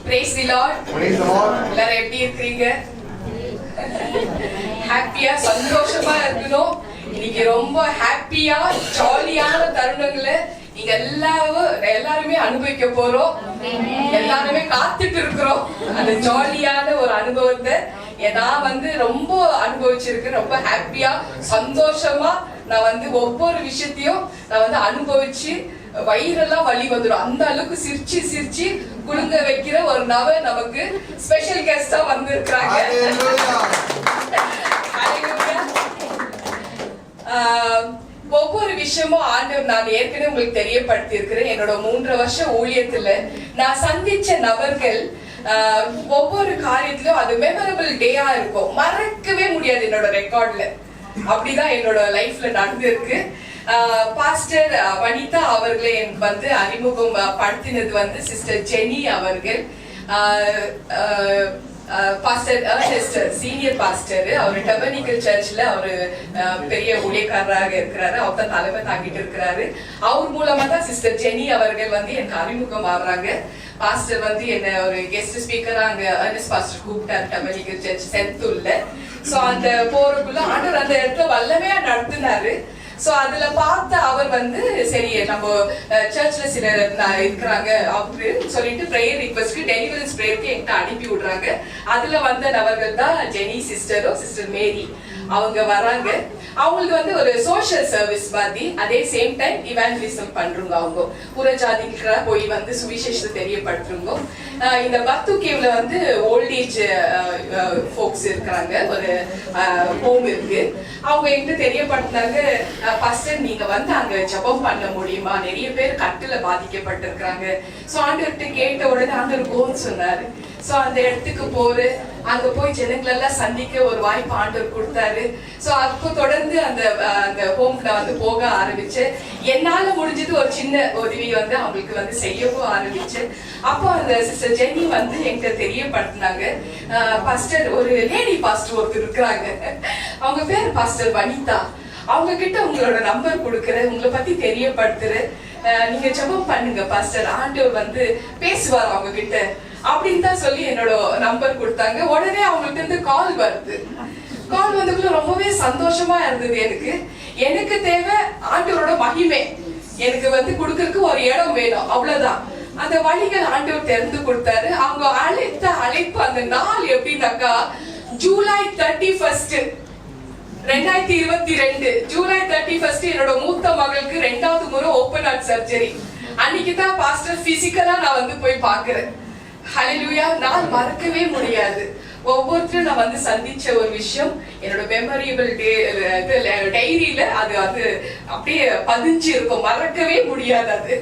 Praise the Lord. Praise the Lord. எல்லாரும் எப்படி இருக்கீங்க? ஹாப்பியா சந்தோஷமா இருக்கணும். இன்னைக்கு ரொம்ப ஹாப்பியா ஜாலியான தருணங்களை நீங்க எல்லாருமே அனுபவிக்க போறோம். எல்லாருமே காத்துட்டு இருக்கிறோம் அந்த ஜாலியான ஒரு அனுபவத்தை. நான் ரொம்ப அனுபவிச்சிருக்கேன். ரொம்ப ஹாப்பியா சந்தோஷமா நான் ஒவ்வொரு விஷயத்தையும் நான் அனுபவிச்சு வயிறெல்லாம் வலி வந்துடும். அந்த அளவுக்கு சிரிச்சு சிரிச்சு குலுங்க வைக்கிற ஒரு நபர் நமக்கு ஸ்பெஷல் கெஸ்டா வந்திருக்காங்க. ஒவ்வொரு விஷயமும் ஆண்டவர் நான் ஏற்கனவே உங்களுக்கு தெரியப்படுத்தி இருக்கிறேன். என்னோட 3 வருஷ ஊழியத்துல நான் சந்திச்ச நபர்கள் ஒவ்வொரு காரியத்திலும் அது மெமரபிள் டேயா இருக்கும். மறக்கவே முடியாது என்னோட ரெக்கார்ட்ல. அப்படிதான் என்னோட லைஃப்ல நடந்திருக்கு. பாஸ்டர் வனிதா அவர்களை எனக்கு அறிமுகம் படுத்தினது சிஸ்டர் ஜெனி அவர்கள். Pastor Ernest senior pastor. அவர் டெபர்னிக்கல் சர்ச்ல அவரு பெரிய ஊழியக்காரராக இருக்கிறாரு. அவர் தான் தலைமை தாங்கிட்டு இருக்கிறாரு. அவர் மூலமா தான் சிஸ்டர் ஜெனி அவர்கள் எனக்கு அறிமுகம் ஆகுறாங்க. பாஸ்டர் என்ன ஒரு கெஸ்ட் ஸ்பீக்கரா அங்க அர்னெஸ்ட் பாஸ்டர் கூப்பிட்டாரு டெபர்னிக்கல் சர்ச் செந்தூர்ல. சோ அந்த போறக்குள்ள ஆண்டவர் அந்த இடத்துல வல்லமையா நடத்தினாரு. சோ அதுல பார்த்த அவர் சரி நம்ம சர்ச்ல சிலர் இருக்கிறாங்க அப்படின்னு சொல்லிட்டு பிரேயர் ரிக்வெஸ்ட்க்கு டெலிவரன்ஸ் பிரேயருக்கு என்கிட்ட அனுப்பி விடுறாங்க. அதுல வந்த நபர்கள் தான் ஜெனி சிஸ்டரும் சிஸ்டர் மேரி. அவங்க வராங்க. அவங்களுக்கு ஒரு சோஷியல் சர்வீஸ் மாதிரி அதே சேம் டைம் இவாஞ்சலிசம் பண்றவங்க. அவங்க புறஜாதிக்கு போய் சுவிசேஷத்தை தெரியப்படுத்துறவங்க. இந்த பத்து கேவ்ல ஓல்ட் ஏஜ் ஃபோக்ஸ் இருக்கிறாங்க. ஒரு ஹோம் இருக்கு. அவங்க என்கிட்ட தெரியப்படுத்தினாங்க, பாஸ்டர் நீங்க அங்க ஜெபம் பண்ண முடியுமா? நிறைய பேர் கட்டுல பாதிக்கப்பட்டிருக்கிறாங்க. சோ ஆண்டவர்கிட்ட கேட்ட உடனே ஆண்டவர் கோன்னு சொன்னாரு. சோ அந்த இடத்துக்கு அங்க போய் ஜனங்களெல்லாம் சந்திக்க ஒரு வாய்ப்பு ஆண்டவர் கொடுத்தாரு. சோ அப்போ தொடர்ந்து அந்த ஹோம்க்கு போக ஆரம்பிச்சு என்னால முடிஞ்சது ஒரு சின்ன உதவி அவங்களுக்கு செய்யவும் ஆரம்பிச்சு. அப்போ அந்த சிஸ்டர் ஜெனி என்கிட்ட தெரியப்படுத்தினாங்க, பாஸ்டர் ஒரு லேடி பாஸ்டர் ஒருத்தர் இருக்கிறாங்க. அவங்க பேர் பாஸ்டர் வனிதா. அவங்க கிட்ட உங்களோட நம்பர் கொடுக்குறேன், உங்களை பத்தி தெரியப்படுத்துறேன், நீங்க ஜெபம் பண்ணுங்க பாஸ்டர், ஆண்டவர் பேசுவார் அவங்க கிட்ட அப்படின்னு தான் சொல்லி என்னோட நம்பர் கொடுத்தாங்க. உடனே அவங்களுக்கு கால் வருது. கால் வந்ததுக்குள்ள ரொம்பவே சந்தோஷமா இருந்தது. எனக்கு தேவை ஆண்டவரோட மகிமை. எனக்கு கொடுக்கறதுக்கு ஒரு இடம் வேணும், அவ்வளவுதான். அந்த வழிகள் ஆண்டவர் திறந்து கொடுத்தாரு. அவங்க அழைப்பு அந்த நாள் எப்படின்னாக்கா ஜூலை 31 2022 ஜூலை 31 என்னோட மூத்த மகளுக்கு 2வது முறை ஓபன் ஹார்ட் சர்ஜரி. அன்னைக்குதான் பாஸ்டர் பிசிக்கலா நான் போய் பாக்குறேன். ஹல்லேலூயா. நான் மறக்கவே முடியாது. ஒவ்வொருத்தரும் நான் சந்திச்ச ஒரு விஷயம் என்னோட மெமரபிள் டைரியில அது அப்படியே பதிஞ்சு இருக்கும். மறக்கவே முடியாது அது.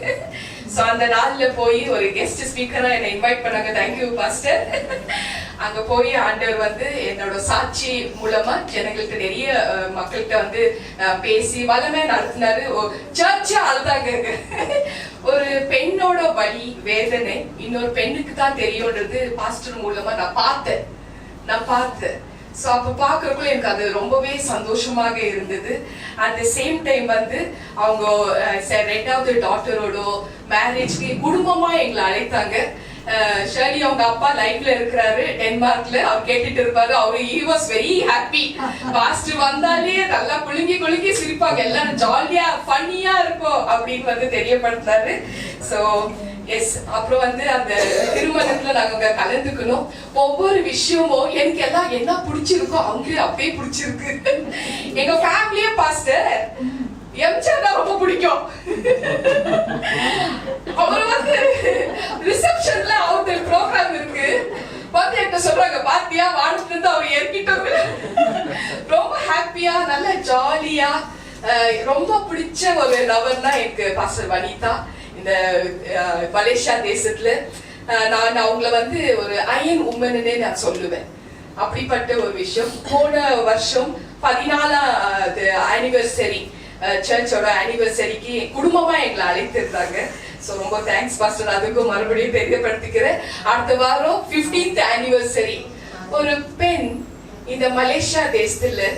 சோ அந்த நாள்ல போய் ஒரு கெஸ்ட் ஸ்பீக்கரா என்னை இன்வைட் பண்ணாங்க. Thank you pastor. அங்க போய் ஆண்டவர் என்னோட சாட்சி மூலமா ஜனங்களுக்கு நிறைய மக்கள்கிட்ட பேசி வல்லமே நடத்தினாரு. சர்ச்சா அழுதாங்க. ஒரு பெண்ணோட வலி வேதனை இன்னொரு பெண்ணுக்கு தான் தெரியும்ன்றது பாஸ்டர் மூலமா நான் பார்த்தேன். சோ அப்ப பாக்குறப்ப எனக்கு அது ரொம்பவே சந்தோஷமாக இருந்தது. அட் த சேம் டைம் அவங்க 2வது டாட்டரோட மேரேஜ்க்கு குடும்பமா எங்களை அழைத்தாங்க. ஷர்லி அவங்க அப்பா லைவ்ல இருக்கிறாரு டென்மார்க்ல. அவர் கேட்டுட்டு இருப்பாரு. அவரு he was very happy. Pastor வந்தாலே நல்லா குலுங்கி சிரிப்பாங்க. எல்லாரும் ஜாலியா ஃபன்னியா இருக்கும் அப்படின்னு தெரியப்படுத்தாரு. சோ எஸ் அப்புறம் அந்த திருமணத்துல நாங்க கலந்துக்கணும். ஒவ்வொரு விஷயமும் எனக்கு எல்லாம் என்ன பிடிச்சிருக்கோ அவங்களே அப்படியே பிடிச்சிருக்கு. எங்க ஃபேமிலியே பாஸ்டர் எம்ஜிஆர் தான் ரொம்ப பிடிக்கும். அவர் ரிசப்ஷன்ல அவருக்கு ப்ரோக்ராம் இருக்கு. என்கிட்ட சொல்றாங்க, பாத்தியா வானத்துல இருந்து அவர் ஏற்கிட்டு ரொம்ப ஹாப்பியா நல்ல ஜாலியா ரொம்ப பிடிச்ச ஒரு நபர்னா எனக்கு பாஸ்டர் வனிதா. இந்த மலேசியா தேசத்துல நான் அவங்கள ஒரு அயன் உமன்னே நான் சொல்லுவேன். அப்படிப்பட்ட ஒரு விஷயம். போன வருஷம் 14வது ஆனிவர்சரி சர்ச்சோட ஆனிவர்சரிக்கு குடும்பமா எங்களை அழைத்திருந்தாங்க. சோ ரொம்ப தேங்க்ஸ் பாஸ்டர். அதுக்கும் மறுபடியும் தெரியப்படுத்திக்கிறேன். அடுத்த வாரம் 15th ஆனிவர்சரி. ஒரு பெண் இந்த மலேசியா தேசத்துல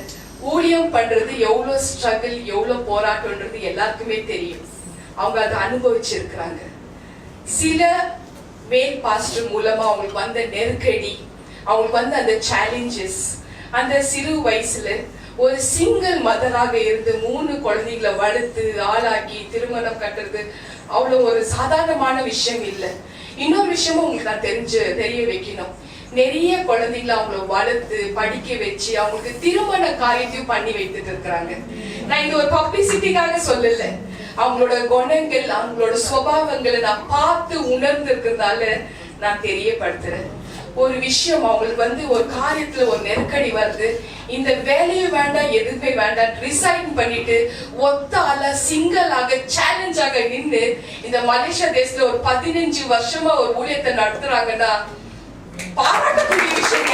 ஊழியம் பண்றது எவ்வளவு ஸ்ட்ரகிள், எவ்வளவு போராட்டம்ன்றது எல்லாருக்குமே தெரியும். அவங்க அதை அனுபவிச்சிருக்கிறாங்க. சில மேல் பாஸ்டர் மூலமா அவங்களுக்கு வந்த நெருக்கடி, அவங்களுக்கு வந்த அந்த சேலஞ்சஸ், அந்த சிறு வயசுல ஒரு சிங்கிள் மதராக இருந்து 3 குழந்தைகளை வளர்த்து ஆளாக்கி திருமணம் கட்டுறது அவ்வளவு ஒரு சாதாரணமான விஷயம் இல்லை. இன்னொரு விஷயமும் உங்களுக்கு நான் தெரிய வைக்கணும். நிறைய குழந்தைகளை அவங்கள வளர்த்து படிக்க வச்சு அவங்களுக்கு திருமண காரியத்தையும் பண்ணி வைத்துட்டு இருக்கிறாங்க. நான் இது ஒரு பப்ளிசிட்டிக்காக சொல்லல, அவங்களோட குணங்கள் அவங்களோட சுபாவங்களை நான் பார்த்து உணர்ந்து இருக்கிறதால நான் தெரியப்படுத்துறேன். ஒரு விஷயம் அவங்களுக்கு ஒரு காரியத்துல ஒரு நெருக்கடி வருது, இந்த வேலையும் வேண்டாம் எதுவுமே வேண்டாம் ரிசைன் பண்ணிட்டு ஒத்த ஆளா சிங்கிளாக சேலஞ்சாக நின்று இந்த மலேசியா தேசத்துல ஒரு 15 வருஷமா ஒரு ஊழியத்தை நடத்துறாங்கன்னா பாராட்டக்கூடிய விஷயம்.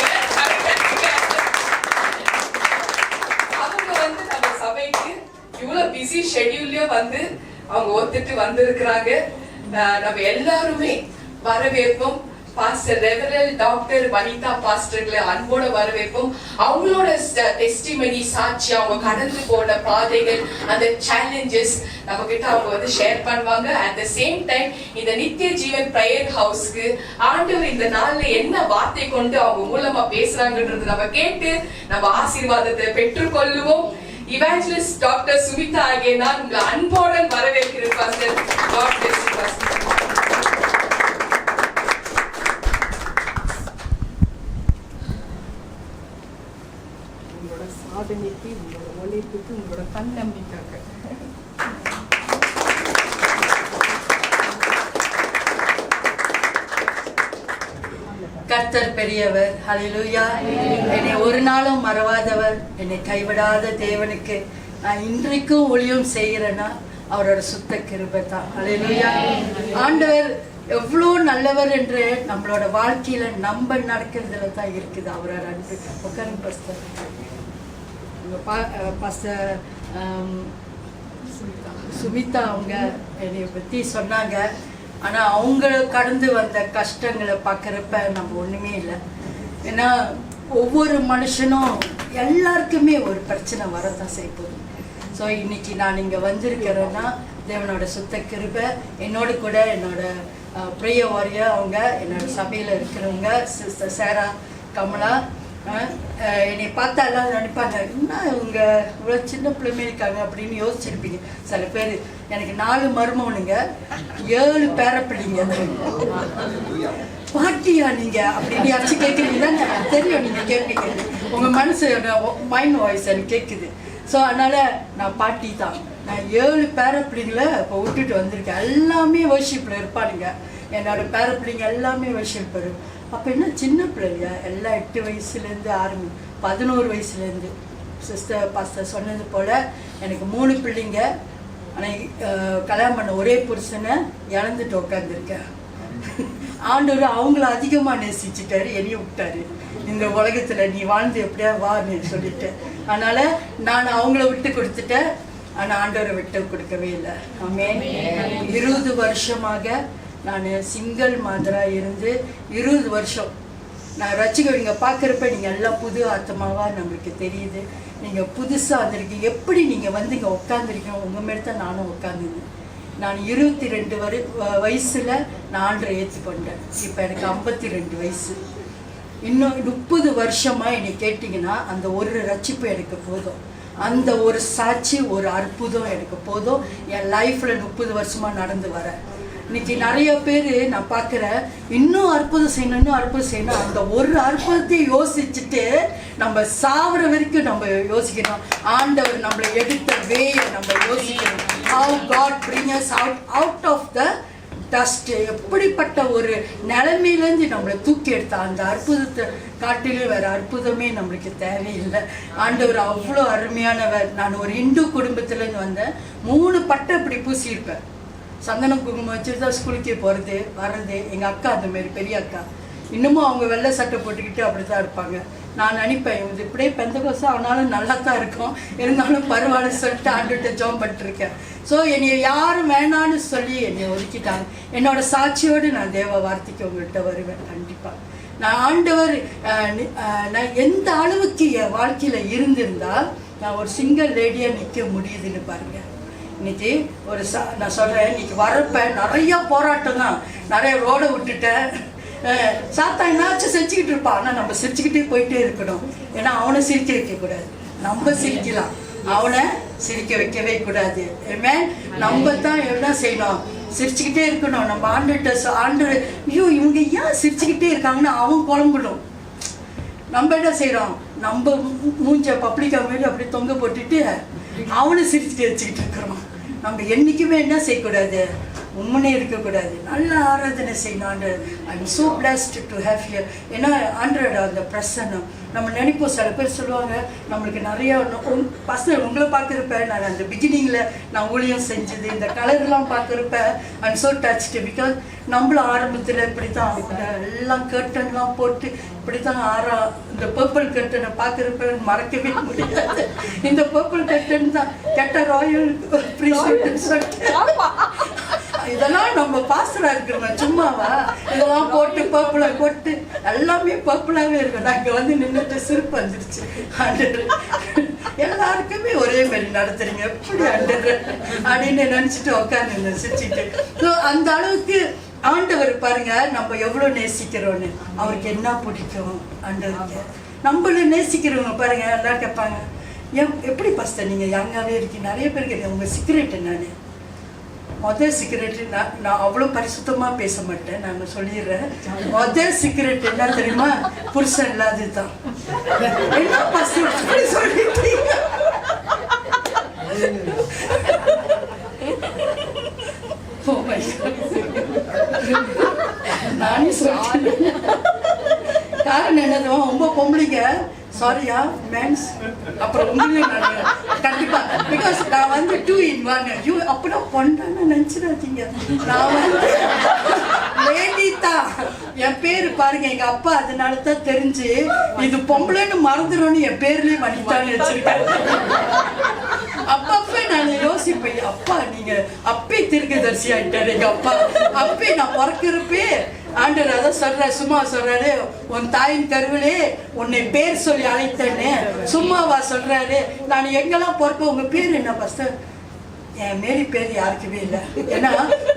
அவங்க நம்ம சபைக்கு இவ்வளவு பிஸி ஷெட்யூல்லயும் அவங்க ஒத்துட்டு வந்திருக்கிறாங்க. நம்ம எல்லாருமே வரவேற்போம். பாஸ்டர் ரெவரல் டாக்டர் வனிதா பாஸ்டர்களை அன்போட வரவேற்போம். அவங்களோட டெஸ்டிமனி சாட்சி, அவங்க கடந்து போன பாதைகள், அந்த சேலஞ்சஸ் நம்ம கிட்ட அவங்க ஷேர் பண்ணுவாங்க. அட் த சேம் டைம் இந்த நித்திய ஜீவன் பிரேயர் ஹவுஸ்க்கு ஆண்டவர் இந்த நாள்ல என்ன வார்த்தை கொண்டு அவங்க மூலமா பேசுறாங்கன்றது நம்ம கேட்டு நம்ம ஆசீர்வாதத்தை பெற்றுக்கொள்ளுவோம். இவாஞ்சலிஸ்ட் டாக்டர் சுமிதா ஆகிய நான் உங்களை அன்போடன் வரவேற்கிறேன். Pastor God bless you, pastor. சாதனைக்கு, உங்களோட உழைப்புக்கு, உங்களோட தன்னம்பிக்கைக்கு கர்த்தர் பெரியவர். ஹல்லேலூயா. என்னை ஒரு நாளும் மறவாதவர், என்னை கைவிடாத தேவனுக்கு நான் இன்றைக்கும் ஊழியம் செய்கிறேன்னா அவரோட சுத்த கிருபை தான். ஹல்லேலூயா. ஆண்டவர் எவ்வளோ நல்லவர் என்று நம்மளோட வாழ்க்கையில நம்ம நடக்கிறதுல தான் இருக்குது அவரோட அன்பு. உட்காருங்க பாஸ்டர். பாஸ்டர் சுமிதா அவங்க என்னை பற்றி சொன்னாங்க. ஆனால் அவங்க கடந்து வந்த கஷ்டங்களை பார்க்குறப்ப நம்ம ஒன்றுமே இல்லை. ஏன்னா ஒவ்வொரு மனுஷனும் எல்லாருக்குமே ஒரு பிரச்சனை வரதான் செய்யும். ஸோ இன்னைக்கு நான் இங்கே வந்திருக்கிறேன்னா தேவனோட சுத்த கிருபை. என்னோட கூட என்னோட பிரிய வாரியர் அவங்க, என்னோட சபையில் இருக்கிறவங்க சிஸ்டர் சேரா, கமலா, என்னை பார்த்தா எல்லாம் நினைப்பாங்க, என்ன இவங்க இவ்வளோ சின்ன பிள்ளைமே இருக்காங்க அப்படின்னு யோசிச்சிருப்பீங்க சில பேர். எனக்கு 4 மருமகனுங்க, 7 பேரப்பிள்ளைங்க. பாட்டியா நீங்க அப்படின்னு யாராச்சும் கேட்குறீங்க தானே? தெரியும், நீங்க கேட்பீங்க, உங்க மனசு மைண்ட் வாய்ஸ் எனக்கு கேட்குது. ஸோ அதனால நான் பாட்டி தான். நான் 7 பேரப்பிள்ளைங்களை இப்போ விட்டுட்டு வந்திருக்கேன். எல்லாமே வர்ஷிப்பில் இருப்பானுங்க. என்னோட பேரப்பிள்ளைங்க எல்லாமே வர்ஷிப்பர். அப்போ என்ன சின்ன பிள்ளைங்க எல்லாம் 8 வயசுலேருந்து 11 வயசுலேருந்து. சிஸ்டர் பாஸ்டர் சொன்னது போல் எனக்கு 3 பிள்ளைங்க. ஆனால் கல்யாணம் பண்ண ஒரே புருஷனை இழந்துட்டு உட்காந்துருக்கேன். ஆண்டவர் அவங்கள அதிகமாக நேசிச்சுட்டாரு, என்னையும் விட்டாரு. இந்த உலகத்தில் நீ வாழ்ந்து எப்படியா வான்னு சொல்லிட்டு. அதனால் நான் அவங்கள விட்டு கொடுத்துட்டேன். ஆனால் ஆண்டவரை விட்டு கொடுக்கவே இல்லை. ஆமென். 20 வருஷமாக நான் சிங்கிள் மாதராக இருந்து 20 வருஷம் நான் ரட்சிக்க. நீங்கள் பார்க்குறப்ப நீங்கள் எல்லாம் புது ஆத்மாவாக நம்மளுக்கு தெரியுது. நீங்கள் புதுசாக வந்திருக்கீங்க. எப்படி நீங்கள் இங்கே உட்காந்துருக்கீங்க, உங்கள் மேலே தான் நானும் உட்காந்துருந்தேன். நான் 22 வயசில் நான் ஆண்டரை ஏற்றுக்கொண்டேன். இப்போ எனக்கு 52 வயசு. இன்னும் 30 வருஷமாக என்னை கேட்டிங்கன்னா அந்த ஒரு ரட்சிப்பு எனக்கு போதும். அந்த ஒரு சாட்சி, ஒரு அற்புதம் எனக்கு போதும். என் லைஃப்பில் 30 வருஷமாக நடந்து வரேன். இன்னைக்கு நிறைய பேர் நான் பார்க்குறேன், இன்னும் அற்புதம் செய்யணும், இன்னும் அற்புதம் செய்யணும். அந்த ஒரு அற்புதத்தை யோசிச்சுட்டு நம்ம சாவர வரைக்கும் நம்ம யோசிக்கணும். ஆண்டவர் நம்மளை எடுத்த வேயை நம்ம யோசிக்கணும். How God bring us out of the dust. எப்படிப்பட்ட ஒரு நிலைமையிலேருந்து நம்மளை தூக்கி எடுத்தா அந்த அற்புதத்தை காட்டிலும் வேறு அற்புதமே நம்மளுக்கு தேவையில்லை. ஆண்டவர் அவ்வளோ அருமையானவர். நான் ஒரு இந்து குடும்பத்துலேருந்து வந்தேன். 3 பட்டை இப்படி பூசியிருப்பேன். சந்தனம் குங்குமம் வச்சுட்டு தான் ஸ்கூலுக்கே போகிறது வர்றது. எங்கள் அக்கா அந்தமாரி பெரிய அக்கா இன்னமும் அவங்க வெள்ளை சட்டை போட்டுக்கிட்டு அப்படி தான் இருப்பாங்க. நான் நினைப்பேன், இது இப்படியே பெந்தகோசம் ஆனாலும் நல்லா தான் இருக்கும், இருந்தாலும் பரவாயில்ல சொல்லிட்டு ஆண்டுகிட்ட ஜோம் பண்ணிட்டுருக்கேன். ஸோ என்னை யாரும் வேணான்னு சொல்லி என்னை ஒதுக்கிட்டாங்க. என்னோட சாட்சியோடு நான் தேவ வார்த்தைக்கு உங்கள்கிட்ட வருவேன். கண்டிப்பாக நான் ஆண்டவர் நான் எந்த அளவுக்கு என் வாழ்க்கையில் இருந்திருந்தால் நான் ஒரு சிங்கிள் லேடியாக நிற்க முடியுதுன்னு பாருங்கள். இன்னைக்கு நான் சொல்கிறேன், இன்னைக்கு வரப்ப நிறையா போராட்டம் தான், நிறைய ரோடை விட்டுட்டேன். சாத்தா என்னாச்சும் செஞ்சுக்கிட்டு இருப்பான், ஆனால் நம்ம சிரிச்சுக்கிட்டே போயிட்டே இருக்கணும். ஏன்னா அவனை சிரிக்க வைக்கக்கூடாது, நம்ம சிரிக்கலாம், அவனை சிரிக்க வைக்கவே கூடாது. நம்ம தான் என்ன செய்யணும், சிரிச்சுக்கிட்டே இருக்கணும். நம்ம ஆண்டு ஐயோ இவங்க ஏன் சிரிச்சுக்கிட்டே இருக்காங்கன்னு அவன் குழம்பணும். நம்ம என்ன செய்கிறோம், நம்ம மூஞ்ச பப்ளிக்கா மாரி அப்படி தொங்க போட்டுட்டு அவனை சிரிச்சுட்டு வச்சுக்கிட்டு இருக்கிறோம். நம்ம என்றைக்குமே என்ன செய்யக்கூடாது, உண்மையே இருக்கக்கூடாது, நல்ல ஆராதனை செய்யணும். I'm so blessed to have here. ஏன்னா அந்த பிரசன்னம் நம்ம நினைப்போம். சில பேர் சொல்லுவாங்க நம்மளுக்கு நிறையா பசங்க உங்களை பார்க்குறப்ப, நான் அந்த பிகினிங்கில் நான் ஊழியம் செஞ்சது இந்த கலர்லாம் பார்க்குறப்ப ஐம் ஸோ டச்டு. பிகாஸ் நம்மளும் ஆரம்பத்தில் இப்படி தான் எல்லாம் கர்ட்டன்லாம் போட்டு இப்படி தான் இந்த பர்பிள் கர்ட்டனை பார்க்குறப்ப மறக்கவே முடியாது. இந்த பர்பிள் கர்ட்டன் தான் கெட்ட ராயல் ப்ரீஸ்ட்னு சொல்லிட்டு இதெல்லாம் நம்ம பாஸ்டராக இருக்கிறோம் சும்மாவா, இதெல்லாம் போட்டு பர்பிளை போட்டு எல்லாமே பர்பிளாகவே இருக்கும். நாங்கள் வந்து நின்றுட்டு சிரிப்பு வந்துடுச்சு. எல்லாருக்குமே ஒரே மாதிரி நடத்துறீங்க எப்படி அப்படின்னு நினச்சிட்டு உட்காந்து சிரிச்சுட்டு. ஸோ அந்த அளவுக்கு ஆண்டவர் பாருங்க நம்ம எவ்வளோ நேசிக்கிறோன்னு, அவருக்கு என்ன பிடிக்கும் ஆண்டவருக்கு. நம்மள நேசிக்கிறவங்க பாருங்க எல்லாம் கேட்பாங்க, எப்படி பாஸ்டர் நீங்கள் யங்காகவே இருக்கீங்க, நிறைய பேர் கேட்க உங்கள் சீக்ரெட் என்னன்னு. முதல் சீக்ரெட் நான் அவ்வளோ பரிசுத்தமாக பேச மாட்டேன், நான் சொல்லிடுறேன். முதல் சீக்ரெட் என்ன தெரியுமா, புருஷன் இல்லாது தான். என்ன பாஸ்டர் சொல்லிட்டீங்க, நானே சொல்றேன். காரணம் என்னதுவா, ரொம்ப பொம்பளைங்க சாரியா மேன்ஸ், அப்புறம் உங்களையும் நான் கண்டிப்பாக பிகாஸ் நான் வந்து 2 in 1 யூ அப்படின்னா பொண்டான்னு நினச்சிடாதீங்க. நான் வந்து லேடிதா, என் பேர் பாருங்க எங்கள் அப்பா அதனால தான் தெரிஞ்சு இது பொம்பளைன்னு மறந்துடும்னு என் பேர்லேயே வனிதான்னு வச்சிருக்கேன். அப்பப்போ நான் யோசிப்பேன், அப்பா நீங்கள் அப்பே தீர்க்கதரிசி ஆகிட்டார் எங்கள் அப்பா. அப்பே நான் பிறக்கிறப்பே ஆண்டவர் அதான் சொல்றாரு, சும்மா சொல்றாரு, உன் தாயின் கருவிலே உன்னை பேர் சொல்லி அழைத்தேன்னு சும்மாவா சொல்றாரு. நான் எங்கெல்லாம் பொறுப்பேன், உங்க பேர் என்ன பாஸ்டர், என் மேரி பேர் யாருக்குமே இல்லை. ஏன்னா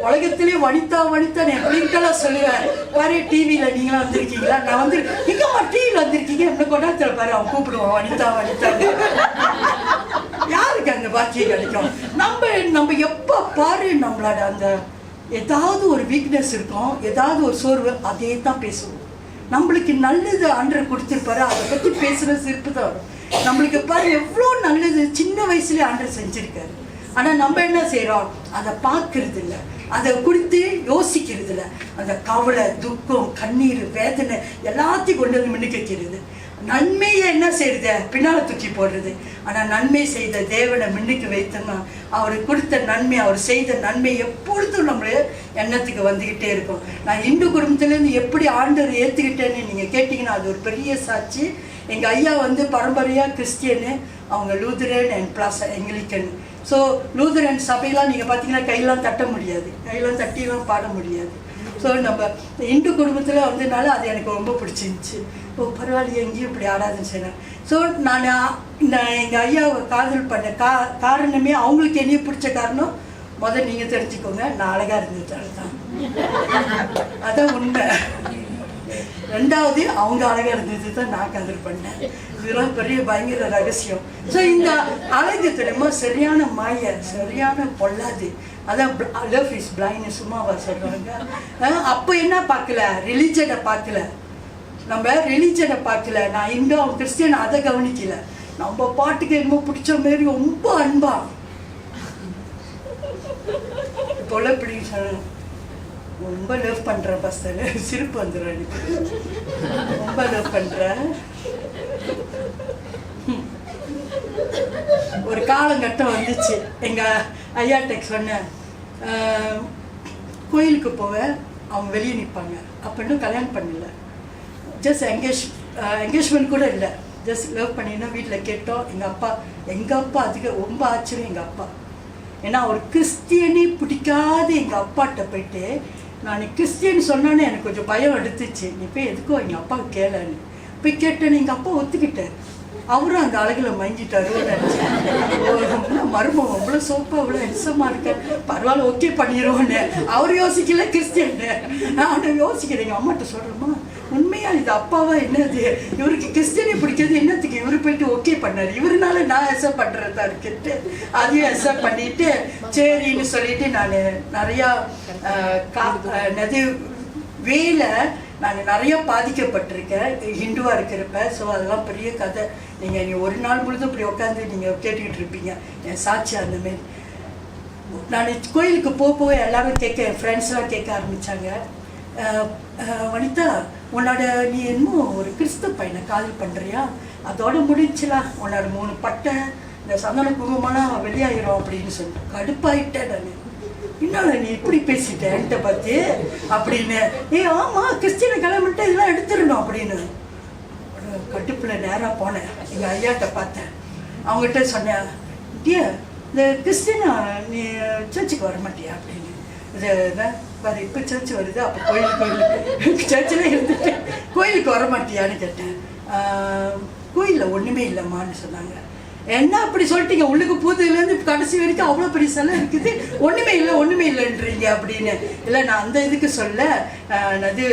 உலகத்திலே வனிதா வனிதா என் பிள்ளைங்கெல்லாம் சொல்லுவேன், பாரு டிவியில் நீங்களாம் வந்திருக்கீங்களா, நான் வந்து எங்கம்மா டிவியில் வந்திருக்கீங்க என்ன கொண்டாத்துல பாரு அவன் கூப்பிடுவான் வனிதா வனிதா. யாருக்கு அந்த பாக்கியம் கிடைக்கும்? நம்ம எப்போ பாரு நம்மளோட அந்த ஏதாவது ஒரு வீக்னஸ் இருக்கும், ஏதாவது ஒரு சோர்வு, அதே தான் பேசுவோம். நம்மளுக்கு நல்லது ஆண்டவர் கொடுத்துருப்பாரு, அதை பற்றி பேசுகிற சிரிப்பு தான் வரும். நம்மளுக்கு பாரு எவ்வளோ நல்லது சின்ன வயசுலேயே ஆண்டவர் செஞ்சுருக்காரு. ஆனால் நம்ம என்ன செய்கிறோம், அதை பார்க்கறது இல்லை, அதை குறித்து யோசிக்கிறது இல்லை. அந்த கவலை, துக்கம், கண்ணீர், வேதனை எல்லாத்தையும் கொண்டு வந்து மின்னுக்கு வைக்கிறது. நன்மையை என்ன செய்யுது, பின்னால் தூக்கி போடுறது. ஆனால் நன்மை செய்த தேவனை மின்னுக்கு வைத்தோம்னா அவர் கொடுத்த நன்மை, அவர் செய்த நன்மை எப்பொழுதும் நம்மளே எண்ணத்துக்கு வந்துக்கிட்டே இருக்கும். நான் இந்து குடும்பத்துலேருந்து எப்படி ஆண்டவர் ஏற்றுக்கிட்டேன்னு நீங்கள் கேட்டிங்கன்னா அது ஒரு பெரிய சாட்சி. எங்கள் ஐயா வந்து பரம்பரையாக கிறிஸ்டியனு, அவங்க Lutheran and plus Anglican. So Lutheran சபையெல்லாம் நீங்கள் பார்த்தீங்கன்னா கையெல்லாம் தட்ட முடியாது, கையெல்லாம் தட்டியெல்லாம் பாட முடியாது. ஸோ நம்ம இந்து குடும்பத்தில் வந்ததுனால அது எனக்கு ரொம்ப பிடிச்சிருந்துச்சு. ஓ பரவாயில்லையே எங்கேயும் இப்படி ஆடாதுன்னு சொன்னேன். ஸோ நான் எங்கள் ஐயாவை காதல் பண்ண காரணமே அவங்களுக்கு என்னைய பிடிச்ச காரணம் முதல் நீங்கள் தெரிஞ்சுக்கோங்க, நான் அழகாக இருந்ததால தான். அதான் உண்மை. ரெண்டாவது அவங்க அழகாக இருந்தது தான் நான் காதல் பண்ணேன். இதெல்லாம் பெரிய பயங்கர ரகசியம். ஸோ இந்த அழகு தெரியுமா சரியான மாய, சரியான பொல்லாது. அதான் லவ் இஸ் பிளைண்ட் சும்மாவா சொல்கிறாங்க. அப்போ என்ன பார்க்கல, ரிலிஜனை பார்க்கல, நம்ம ரிலிஜனை பார்க்கல. நான் இங்கே அவன் கிறிஸ்டியன் அதை கவனிக்கல. நம்ம பாட்டுக்கு என்னமோ பிடிச்ச மாரி ரொம்ப அன்பா போல இப்படி ரொம்ப லவ் பண்ணுறேன் பாஸ்டர், சிரிப்பு வந்துடுறேன், ரொம்ப லவ் பண்ணுறேன். ஒரு காலங்கட்டம் வந்துச்சு, எங்கள் ஐயாட்டேக் சொன்னேன், கோயிலுக்கு போவேன், அவங்க வெளியே நிற்பாங்க. அப்போ இன்னும் கல்யாணம் பண்ணல, ஜஸ்ட் என்கேஜ்மெண்ட் கூட இல்லை, ஜஸ்ட் லவ் பண்ணினா வீட்டில் கேட்டோம். எங்கள் அப்பா அதுக்கு ரொம்ப ஆச்சரியம். எங்கள் அப்பா ஏன்னா ஒரு கிறிஸ்டியனே பிடிக்காத எங்கள் அப்பாட்ட போயிட்டு, நான் கிறிஸ்டியன் சொன்னானே எனக்கு கொஞ்சம் பயம் எடுத்துச்சு. நீ போய் எதுக்கோ எங்கள் அப்பாவுக்கு கேளன்னு போய் கேட்டேன்னு எங்கள் அப்பா ஒத்துக்கிட்டார். அவரும் அந்த அழகில் மயங்கிட்டாருன்னு நினச்சேன். மருமகம் அவ்வளோ சோப்பாக அவ்வளோ ஹென்சமாக இருக்கேன், பரவாயில்ல ஓகே பண்ணிடுவோன்னு. அவர் யோசிக்கல, கிறிஸ்டியன். நான் அவனை யோசிக்கிறேன், எங்கள் அம்மாட்ட சொல்கிறேம்மா உண்மையா இது அப்பாவா என்னது, இவருக்கு கிறிஸ்டியனை பிடிக்கிறது என்னத்துக்கு இவரு போயிட்டு ஓகே பண்ணாரு, இவருனால நான் அக்செப்ட் பண்ணுறதா இருக்குட்டு அதையும் அக்செப்ட் பண்ணிட்டு சரின்னு சொல்லிட்டு நான் நிறையா வேலை நான் நிறைய பாதிக்கப்பட்டிருக்கேன் ஹிந்துவாக இருக்கிறப்ப. ஸோ அதெல்லாம் பெரிய கதை. நீங்கள் ஒரு நாள் முழுதும் இப்படி உட்காந்து நீங்கள் கேட்டுக்கிட்டு இருப்பீங்க என் சாட்சி. அந்தமாரி நான் கோயிலுக்கு போக எல்லாரும் கேட்க, என் ஃப்ரெண்ட்ஸ்லாம் கேட்க ஆரம்பித்தாங்க, வனிதா உன்னோட நீ இன்னும் ஒரு கிறிஸ்தவ பையனை காதல் பண்ணுறியா, அதோட முடிஞ்சுலாம் உன்னோட 3 பட்டை இந்த சந்தன குங்குமம்லாம் வெளியாயிரும் அப்படின்னு சொல்லி கடுப்பாயிட்டேன் நான். இன்னொன்று நீ இப்படி பேசிட்ட என்கிட்ட பார்த்து அப்படின்னு. ஆமாம் கிறிஸ்டியனை கிளம்பிட்டு இதெல்லாம் எடுத்துடணும் அப்படின்னு கட்டுப்பில் நேராக போனேன். எங்கள் ஐயாட்ட பார்த்தேன், அவங்ககிட்ட சொன்னேன், இந்த கிறிஸ்டினா நீ சர்ச்சுக்கு வர மாட்டியா அப்படின்னு. இது வேறு இப்போ சர்ச்சு வருது, அப்போ கோயிலுக்கு சர்ச்சில் இருந்துட்டு கோயிலுக்கு வர மாட்டியான்னு கேட்டேன். கோயிலில் ஒன்றுமே இல்லைம்மான்னு சொன்னாங்க. என்ன அப்படி சொல்லிட்டீங்க, உள்ளுக்கு பூதுலேருந்து கடைசி வரைக்கும் அவ்வளோ பெரிய சிலை இருக்குது, ஒன்றுமே இல்லைன்றீங்க அப்படின்னு. இல்லை நான் அந்த இதுக்கு சொல்ல, அது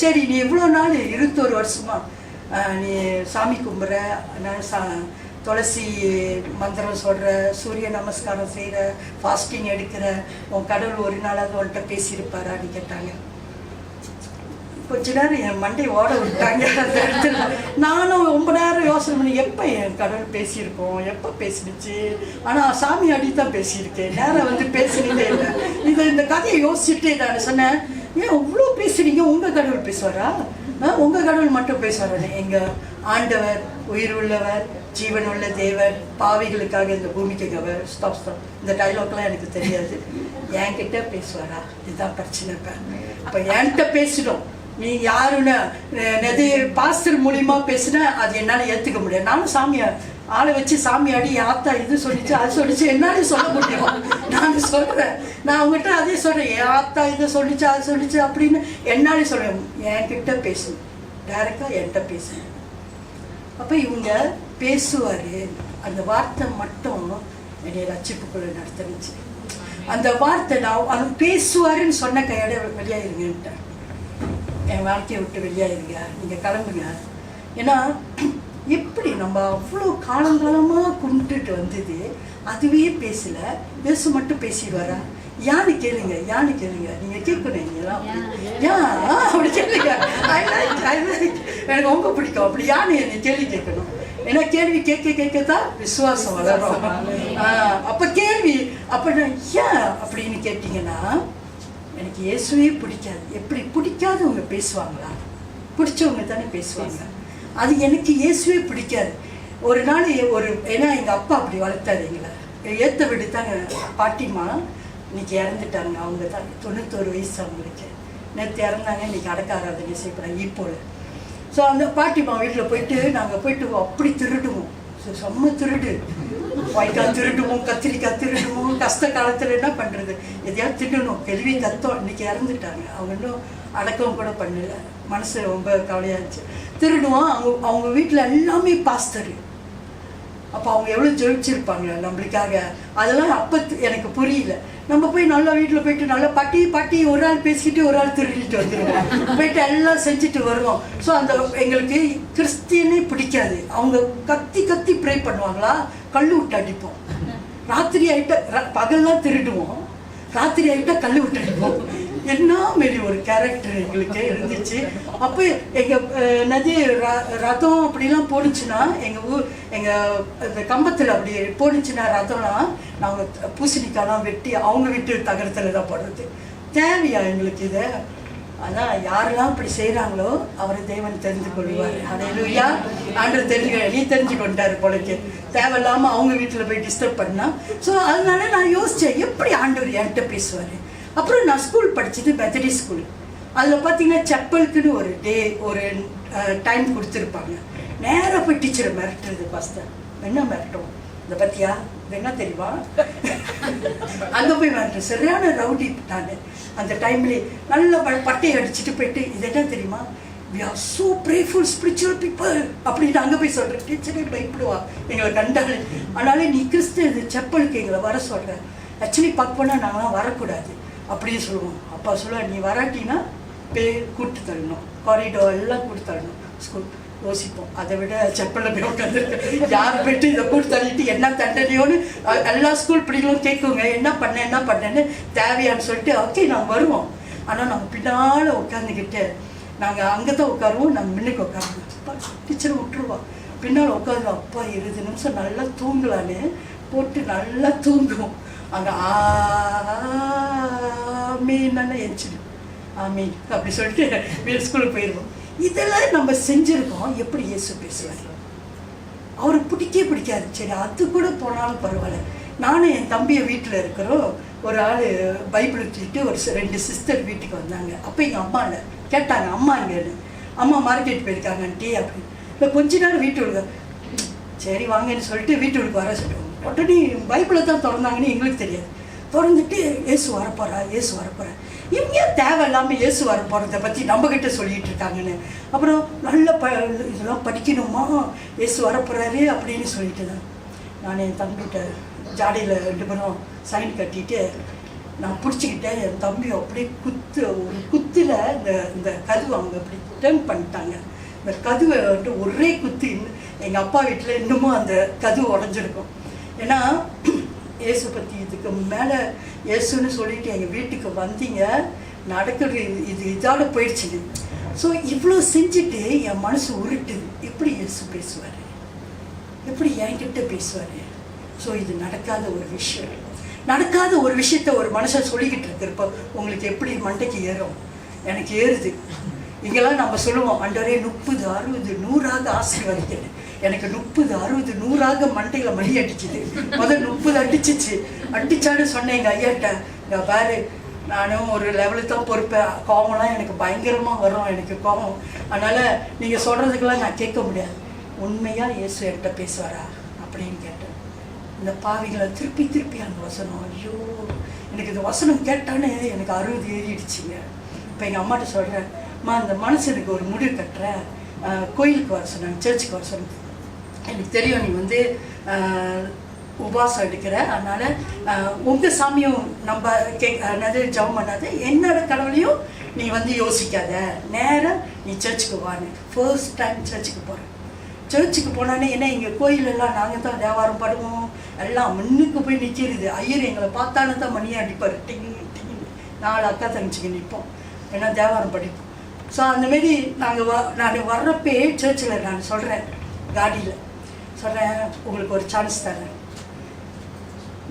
சரி நீ இவ்வளோ நாள் 21 வருஷமா நீ சாமி கும்பிட்ற, துளசி மந்திரம் சொல்கிற, சூரிய நமஸ்காரம் செய்கிற, ஃபாஸ்டிங் எடுக்கிற, உன் கடவுள் ஒரு நாளாவது உன்கிட்ட பேசியிருப்பாரான்னு கேட்டாங்க. கொஞ்ச நேரம் என் மண்டை ஓட விட்டாங்க அந்த இடத்துல. நானும் ரொம்ப நேரம் யோசனை பண்ணி எப்போ என் கடவுள் பேசியிருக்கோம், எப்போ பேசிடுச்சு, ஆனால் சாமி அடி தான் பேசியிருக்கேன், நேரம் வந்து பேசினதே இல்லை. இந்த கதையை யோசிச்சுட்டு நான் சொன்னேன், ஏன் இவ்வளோ பேசுறீங்க, உங்கள் கடவுள் பேசுவாரா, உங்கள் கடவுள் மட்டும் பேசுவார். எங்கள் ஆண்டவர் உயிர் உள்ளவர், ஜீவன் உள்ள தேவன், பாவிகளுக்காக இந்த பூமிக்கு கவர். ஸ்டாப் இந்த டைலாக்லாம் எனக்கு தெரியாது. என்கிட்ட பேசுவாரா, இதுதான் பிரச்சனை. இப்போ என்கிட்ட பேசிடும், நீ யாருன்னு நெது பாஸ்டர் மூலியமா பேசுனா அது என்னால் ஏற்றுக்க முடியாது. நானும் சாமியார் ஆளை வச்சு சாமியாடி ஆத்தா இது சொல்லிச்சு அது சொல்லிச்சு என்னாலே சொல்ல முடியும். நான் சொல்கிறேன், நான் அவங்ககிட்ட அதே சொல்கிறேன், என் ஆத்தா இதை சொல்லிச்சு அது சொல்லிச்சு அப்படின்னு என்னாலே சொல்லுவேன். என்கிட்ட பேசணும், டைரெக்டாக என்கிட்ட பேசுவேன். அப்போ இவங்க பேசுவார், அந்த வார்த்தை மட்டும் என்னை ரட்சிப்புக்குள்ள நடத்துனுச்சு. அந்த வார்த்தை நான் அவன் பேசுவாருன்னு சொன்ன கையோட வெளியாயிருங்கன்ட்டேன், என் வாழ்க்கையை விட்டு வெளியாயிருங்க, நீங்கள் கிளம்புங்க. ஏன்னா எப்படி நம்ம அவ்வளோ காலங்காலமாக கும்பிட்டுட்டு வந்தது அதுவே பேசலை, பேச மட்டும் பேசிடுவாரா? யானு கேளுங்க நீங்கள் கேட்கணும், நீங்களாம் அப்படி கேளுங்க. எனக்கு ரொம்ப பிடிக்கும் அப்படி யானு என்னை கேள்வி கேட்கணும். ஏன்னா கேள்வி கேட்கத்தான் விசுவாசம் வளரும். அப்போ கேள்வி அப்போ நான் ஏன் அப்படின்னு கேட்டிங்கன்னா, எனக்கு இயேசுவே பிடிக்காது. எப்படி பிடிக்காதவங்க பேசுவாங்களா? பிடிச்சவங்க தானே பேசுவாங்க. அது எனக்கு இயேசுவே பிடிக்காது. ஒரு நாள் ஏன்னா எங்கள் அப்பா அப்படி வளர்த்தாரு எங்களை. ஏற்ற விடு தாங்க பாட்டிமா இன்னைக்கு இறந்துட்டாங்க. அவங்க தான் 91 வயசு அவங்களுக்கு. நேற்று இறந்தாங்க, இன்னைக்கு அடக்க ஆராதனை செய்யப்படுறாங்க இப்போல. ஸோ அந்த பாட்டிமா வீட்டில் போயிட்டு நாங்கள் போயிட்டு அப்படி திருடுவோம். ஸோ செம்ம திருடு, வாய்க்கால் திருடுவோம், கத்திரிக்காய் திருடுவோம். கஷ்ட காலத்தில் என்ன பண்ணுறது, எதையாவது திட்டணும், கேள்வி கத்தோம். இன்றைக்கி இறந்துட்டாங்க, அவங்க இன்னும் அடக்கம் கூட பண்ணல. மனசு ரொம்ப கவலையாக இருந்துச்சு. திருடுவோம். அவங்க வீட்டில் எல்லாமே பாஸ்டர். அப்போ அவங்க எவ்வளோ ஜெயிச்சிருப்பாங்க நம்மளுக்காக. அதெல்லாம் அப்போ எனக்கு புரியல. நம்ம போய் நல்லா வீட்டில் போயிட்டு நல்லா பாட்டி ஒரு ஆள் பேசிக்கிட்டு ஒரு ஆள் திருடிட்டு வந்துடுவோம். போயிட்டு எல்லாம் செஞ்சுட்டு வருவோம். ஸோ அந்த எங்களுக்கு கிறிஸ்டியனே பிடிக்காது. அவங்க கத்தி ப்ரே பண்ணுவாங்களா, கல் விட்டு அடிப்போம். ராத்திரி ஆகிட்ட பகல்லாம் திருடுவோம், ராத்திரி ஆகிட்டா கல் விட்டு அடிப்போம். என்ன மாரி ஒரு கேரக்டர் எங்களுக்கு இருந்துச்சு. அப்போ எங்கள் நதி ரதம் அப்படிலாம் போணுச்சுன்னா, எங்கள் கம்பத்தில் அப்படி போணுச்சுன்னா ரதம்லாம் நாங்கள் பூசணிக்காய்லாம் வெட்டி அவங்க வீட்டு தகரத்தில் தான் போடுறது. தேவையா எங்களுக்கு இதை? அதான் யாரெல்லாம் இப்படி செய்கிறாங்களோ அவரை தேவன் தெரிந்து கொள்வார். ஹல்லேலூயா. ஆண்டவர் நீ தெரிஞ்சு கொண்டாரு போலக்கு. தேவையில்லாமல் அவங்க வீட்டில் போய் டிஸ்டர்ப் பண்ணா. ஸோ அதனால நான் யோசித்தேன், எப்படி ஆண்டவர் என்கிட்ட பேசுவார். அப்புறம் நான் ஸ்கூல் படித்தது மெத்தடிஸ்ட் ஸ்கூல். அதில் பார்த்தீங்கன்னா செப்பலுக்குன்னு ஒரு டைம் கொடுத்துருப்பாங்க. நேராக போய் டீச்சரை மிரட்டுறது. பாஸ்டர் என்ன மிரட்டும், இதை பற்றியா, இது என்ன தெரியுமா, அங்கே போய் மிரட்டுறேன். சரியான ரவுடி நான் அந்த டைம்லேயே நல்ல பட்டையை அடிச்சுட்டு போயிட்டு, இது என்ன தெரியுமா, we are so prayerful spiritual people அப்படின்னு அங்கே போய் சொல்கிறேன். டீச்சரே பயப்படுவா எங்களை கண்டாலே. அதனால நீ கிறிஸ்து செப்பலுக்கு எங்களை வர சொல்கிறேன். ஆக்சுவலி பார்க்க போனால் நாங்களாம் வரக்கூடாது அப்படின்னு சொல்லுவோம். அப்பா சொல்லுவாள், நீ வராட்டினா கூட்டு தள்ளணும், காரிடோர் எல்லாம் கூட்டு தள்ளணும். ஸ்கூல் யோசிப்போம், அதை விட செப்பலில் போய் உட்காந்துருக்கேன். யார் போய்ட்டு இதை கூட்டு தள்ளிட்டு என்ன தண்டனையோன்னு எல்லா ஸ்கூல் பிள்ளைகளும் கேட்குங்க, என்ன பண்ணேன்னு தேவையான்னு சொல்லிட்டு ஓகே நாங்கள் வருவோம். ஆனால் நாங்கள் பின்னால் உட்காந்துக்கிட்டு நாங்கள் அங்கே தான் உட்காருவோம், நாங்கள் முன்னுக்கு உட்காருவோம். அப்பா டீச்சரை விட்டுருவோம், பின்னால் உட்காந்து அப்பா 20 நிமிஷம் நல்லா தூங்கலான்னு போட்டு நல்லா தூங்குவோம். அங்கே ஆமீன்னு எரிச்சிடும், ஆமீன் அப்படி சொல்லிட்டு ஸ்கூலுக்கு போயிடுவோம். இதெல்லாம் நம்ம செஞ்சுருக்கோம். எப்படி இயேசு பேசுவார்? அவருக்கு பிடிக்காது. சரி அது கூட போனாலும் பரவாயில்ல. நானும் என் தம்பியை வீட்டில் இருக்கிறோம். ஒரு ஆள் பைபிள் வச்சுட்டு ஒரு 2 சிஸ்டர் வீட்டுக்கு வந்தாங்க. அப்போ எங்கள் அம்மா இல்லை கேட்டாங்க, அம்மா இங்கேன்னு. அம்மா மார்க்கெட் போயிருக்காங்க ஆண்டி அப்படின்னு. இப்போ கொஞ்ச நேரம் வீட்டுக்கு சரி வாங்கன்னு சொல்லிட்டு வீட்டுக்கு வர சொல்லுவோம். உடனே பைபிளை தான் திறந்தாங்கன்னு எங்களுக்கு தெரியாது. திறந்துட்டு இயேசு வரப்போறா இவங்க தேவையில்லாமல் இயேசு வரப்போகிறத பற்றி நம்மக்கிட்ட சொல்லிகிட்டு இருக்காங்கன்னு. அப்புறம் நல்ல இதெல்லாம் படிக்கணுமா, இயேசு வரப்போறாரு அப்படின்னு சொல்லிட்டு தான் நான் என் தம்பிகிட்ட ஜாடியில் 2 பேரும் சைன் கட்டிட்டு நான் பிடிச்சிக்கிட்டேன். என் தம்பி அப்படியே ஒரு குத்தில் இந்த கதவை அவங்க அப்படி டர்ன் பண்ணிட்டாங்க. இந்த கதவை வந்துட்டு ஒரே குத்து. எங்கள் அப்பா வீட்டில் இன்னமும் அந்த கதவு உடஞ்சிருக்கும். ஏன்னா இயேசு பற்றி இதுக்கு மேலே இயேசுன்னு சொல்லிட்டு எங்கள் வீட்டுக்கு வந்தீங்க, நடக்கிறது இதோட போயிடுச்சுங்க. ஸோ இவ்வளோ செஞ்சுட்டு என் மனசு உருட்டுது. எப்படி இயேசு பேசுவார், எப்படி என்கிட்ட பேசுவார்? ஸோ இது நடக்காத ஒரு விஷயத்த ஒரு மனுஷன் சொல்லிக்கிட்டு இருக்கிறப்போ உங்களுக்கு எப்படி மண்டைக்கு ஏறும்? எனக்கு ஏறுது. இங்கெல்லாம் நம்ம சொல்லுவோம், ஆண்டவரே 30, 60, 100 ஆசீர்வதிக்கிறேன். எனக்கு 30, 60, 100 மண்டையில் மணி அடிச்சுது. முதல் 30 அடிச்சான்னு சொன்னேன் எங்கள் ஐயாட்ட. பாரு நானும் ஒரு லெவலுக்கு தான் பொறுப்பேன், கோவம்லாம் எனக்கு பயங்கரமாக வரும், எனக்கு கோவம். அதனால் நீங்கள் சொல்கிறதுக்கெல்லாம் நான் கேட்க முடியாது. உண்மையாக இயேசு என்கிட்ட பேசுவாரா அப்படின்னு கேட்டேன். இந்த பாவிகளை திருப்பி அந்த வசனம், ஐயோ எனக்கு இந்த வசனம் கேட்டானே எனக்கு 60 ஏறிடுச்சிங்க. இப்போ எங்கள் அம்மாட்ட சொல்கிறேன், அம்மா இந்த மனுஷனுக்கு ஒரு முடிவு கட்டுறேன், கோயிலுக்கு வர சொன்னாங்க, சர்ச்சுக்கு வர சொன்னாங்க. எனக்கு தெரியும் நீ வந்து உபாசம் எடுக்கிற, அதனால் உங்கள் சாமியும் நம்ம என்னது ஜபம் பண்ணாது, என்னோட கடவுளையும் நீ வந்து யோசிக்காத, நேராக நீ சர்ச்சுக்கு வான்னு. ஃபர்ஸ்ட் டைம் சர்ச்சுக்கு போகிறேன். சர்ச்சுக்கு போனானே ஏன்னா எங்கள் கோயிலெல்லாம் நாங்கள் தான் தேவாரம் பாடுவோம், எல்லாம் முன்னுக்கு போய் நிற்கிறது. ஐயர் எங்களை பார்த்தானே தான் மணியை அடிப்பார், டிங் 4 அக்கா தங்கச்சிக்கு நிற்போம், ஏன்னா தேவாரம் படிப்போம். ஸோ அந்தமாரி நான் வர்றப்பே சர்ச்சில் நான் சொல்கிறேன், காடியில் சொல்கிறேன், உங்களுக்கு ஒரு சான்ஸ் தரேன்,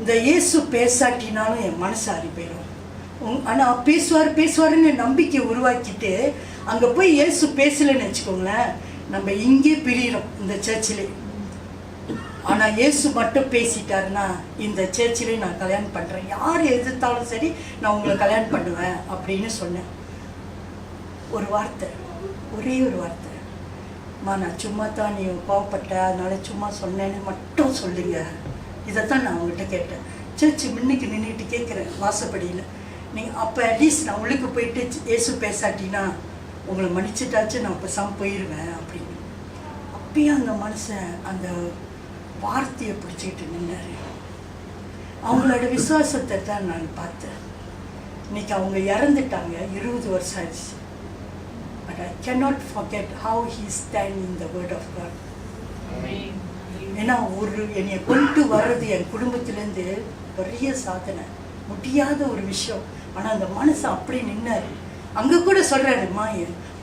இந்த இயேசு பேசாட்டினாலும் என் மனசு ஆறி போயிடும். ஆனால் பேசுவாருன்னு நம்பிக்கை உருவாக்கிட்டு அங்கே போய் இயேசு பேசலைன்னு வச்சுக்கோங்களேன், நம்ம இங்கே பிரிகிறோம் இந்த சர்ச்சிலே. ஆனால் இயேசு மட்டும் பேசிட்டாருன்னா இந்த சர்ச்சிலே நான் கல்யாணம் பண்ணுறேன், யார் எதிர்த்தாலும் சரி நான் உங்களை கல்யாணம் பண்ணுவேன் அப்படின்னு சொன்னேன். ஒரு வார்த்தை, ஒரே ஒரு வார்த்தை, அம்மா நான் சும்மா தான் நீ கோவப்பட்ட அதனால சும்மா சொன்னேன்னு மட்டும் சொல்லுங்க. இதைத்தான் நான் உங்கள்கிட்ட கேட்டேன். சர்ச்சு முன்னுக்கு நின்றுட்டு கேட்குறேன் வாசப்படியில். நீங்கள் அப்போ அட்லீஸ்ட் நான் உள்ளுக்கு போயிட்டு இயேசு பேசாட்டினா உங்களை மன்னிச்சிட்டாச்சு நான் பேசாமல் போயிடுவேன் அப்படின்னு. அப்பயும் அந்த மனுஷன் அந்த வார்த்தையை பிடிச்சிக்கிட்டு நின்னார். அவங்களோட விசுவாசத்தை தான் நான் பார்த்தேன். இன்னைக்கு அவங்க இறந்துட்டாங்க, 20 வருஷம் ஆயிடுச்சு. But I cannot forget how he stand in the word of God. ஏன்னா என்னை கொண்டு வர்றது என் குடும்பத்திலேருந்து பெரிய சாதனை, முடியாத ஒரு விஷயம். ஆனால் அந்த மனசு அப்படி நின்னார். அங்கே கூட சொல்கிறாருமா,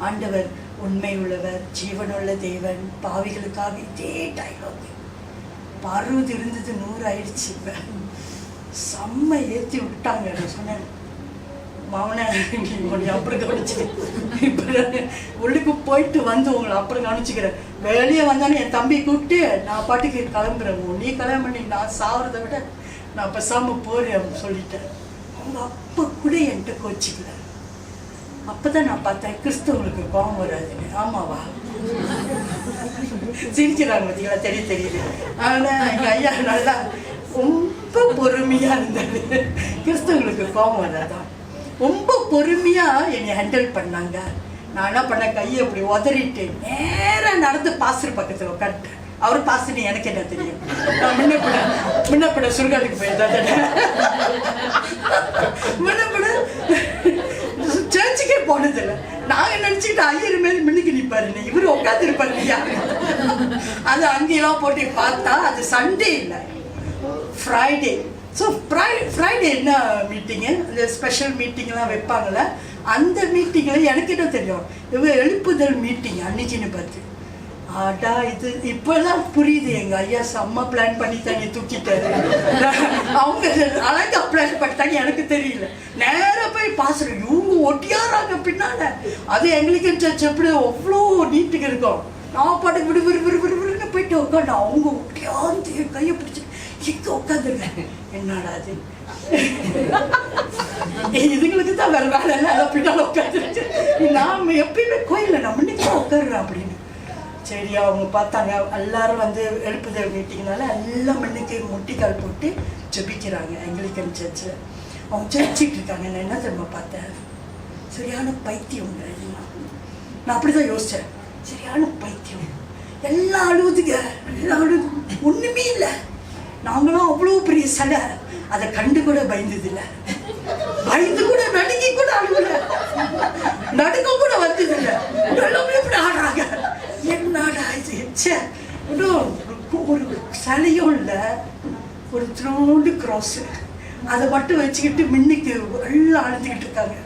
ஆண்டவர் உண்மை உள்ளவர், ஜீவனுள்ள தேவன், பாவிகளுக்காக. இதே டைலாக் 60 இருந்தது 100 ஆயிடுச்சு. இப்போ செம்ம ஏற்றி விட்டாங்க. நான் சொன்னேன், மவனை நீ அப்புறம் கவனிச்சு, இப்போ உள்ளுக்கு போயிட்டு வந்து உங்களை அப்புறம் கவனிச்சுக்கிறேன். வெளியே வந்தானே என் தம்பி கூப்பிட்டு நான் பாட்டுக்கு கிளம்புறேன், நீ கல்யாணம் பண்ணி நான் சாகிறத விட நான் பேசாமல் போகிறேன் அப்படின்னு சொல்லிட்டேன். அவங்க அப்போ கூட என்கிட்ட கோச்சிக்கல. அப்போ தான் நான் பார்த்தேன் கிறிஸ்தவங்களுக்கு கோபம் வராதுன்னு. ஆமாவா சிரிக்கிறாங்க பார்த்தீங்களா, தெரியுது. ஆனால் எங்கள் ஐயா நல்லா ரொம்ப பொறுமையாக இருந்தாரு. கிறிஸ்தவங்களுக்கு கோபம் வராதான், ரொம்ப பொறுமையாக என்னை ஹேண்டில் பண்ணாங்க. நான் என்ன பண்ணேன், கையை இப்படி உதறிட்டு நேராக நடந்து பாஸ்டர் பக்கத்தில் உட்காந்துட்டேன். அவர் பாஸ்டர்னு எனக்கு என்ன தெரியும், நான் முன்னப்பட சுடுகாட்டுக்கு போயிருந்தேன். முன்னப்பட சர்ச்சுக்கே போனதில்லை. நாங்கள் நினச்சிக்கிட்டு ஐயர் மேலே மின்னுக்கு நிற்பாருன்னு, இவர் உட்காந்து இருப்பாரு இல்லையா. அது அங்கேயெல்லாம் போட்டு பார்த்தா அது சண்டே இல்லை, ஃப்ரைடே. ஸோ ஃப்ரைடே என்ன மீட்டிங்கு, அந்த ஸ்பெஷல் மீட்டிங்லாம் வைப்பாங்கள்ல, அந்த மீட்டிங்கில் எனக்கு என்ன தெரியும், இவங்க எழுப்புதல் மீட்டிங் அன்னைக்குன்னு பார்த்து, ஆடா இது இப்போதான் புரியுது. எங்கள் ஐயா செம்ம பிளான் பண்ணி தண்ணி தூக்கிட்டாரு. அவங்க அழகாக பிளான் பண்ணிட்டாங்க, எனக்கு தெரியல. நேராக போய் பாசுறோம், இவங்க ஒட்டியாராங்க பின்னால். அது எங்களுக்கு சர்ச் எப்படி அவ்வளோ நீட்டுக்கு இருக்கும். நான் பாட்டுக்கு விறுவிறுன்னு போயிட்டு உட்காந்து அவங்க ஒட்டியாந்து என் கையை பிடிச்சி இங்கே உட்காந்துருக்கேன். என்னடா அது, இதுங்களுக்கு தான் வேற வேலை இல்லை, அதை பின்னால் உட்காந்துருச்சு. நாம் எப்பயுமே கோயிலில் நான் முன்னைக்கு உட்காடுறேன் அப்படின்னு. சரி அவங்க பார்த்தாங்க, எல்லாரும் வந்து எழுப்புதல் மீட்டிங்னால எல்லாம் முன்னைக்கு முட்டிக்கால் போட்டு ஜெபிக்கிறாங்க எங்கிலிக்கன் சர்ச்சில். அவங்க ஜெபிச்சிட்டு இருக்காங்க. நான் என்ன தெரியுமா பார்த்தேன், சரியான பைத்தியம். நான் அப்படிதான் யோசித்தேன், சரியான பைத்தியம். எல்லாம் அழுவுதுங்க, எல்லாம் அழுது, ஒன்றுமே இல்லை. நாங்களும் அவ்வளோ பெரிய சிலை, அதை கண்டு கூட பயந்ததில்லை, பயந்து கூட நடுங்கி கூட அழுவல, நடுக்க கூட வந்ததில்லை. எல்லாமே இப்படி ஆடுறாங்க. என்னடா இது, ஒரு சிலையும் இல்லை, ஒரு த்ரோண்டு க்ராஸு, அதை மட்டும் வச்சுக்கிட்டு மின்னுக்கு எல்லாம் அழுதுகிட்டு இருக்காங்க.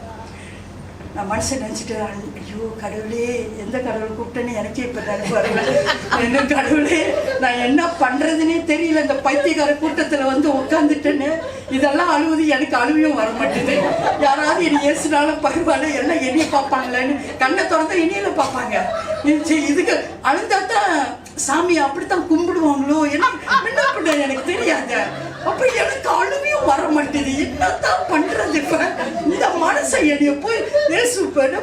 நான் மனுஷன் நினச்சிட்டு, ஐயோ கடவுளே, எந்த கடவுள் கூப்பிட்டேன்னு எனக்கே இப்போ நினைப்பாருங்க. என்ன கடவுளே, நான் என்ன பண்ணுறதுன்னே தெரியல, இந்த பைத்தியக்கார கூட்டத்தில் வந்து உட்காந்துட்டேன்னு. இதெல்லாம் அழுவது எனக்கு அழுவையும் வர மாட்டேது. யாராவது என்னை ஏசுனாலும் பரவாயில்ல, எல்லாம் என்னையை பார்ப்பாங்களேன்னு கண்ணை திறந்தா என்னையில பார்ப்பாங்க. இதுக்கு அழுந்தா தான் சாமி அப்படித்தான் கும்பிடுவாங்களோ என்ன பண்ண எனக்கு தெரியாது. அப்ப எனக்கு அழுவையும் வர மாட்டேது. என்னத்தான் பண்றது இப்ப? இந்த மனசை என்னைய போய்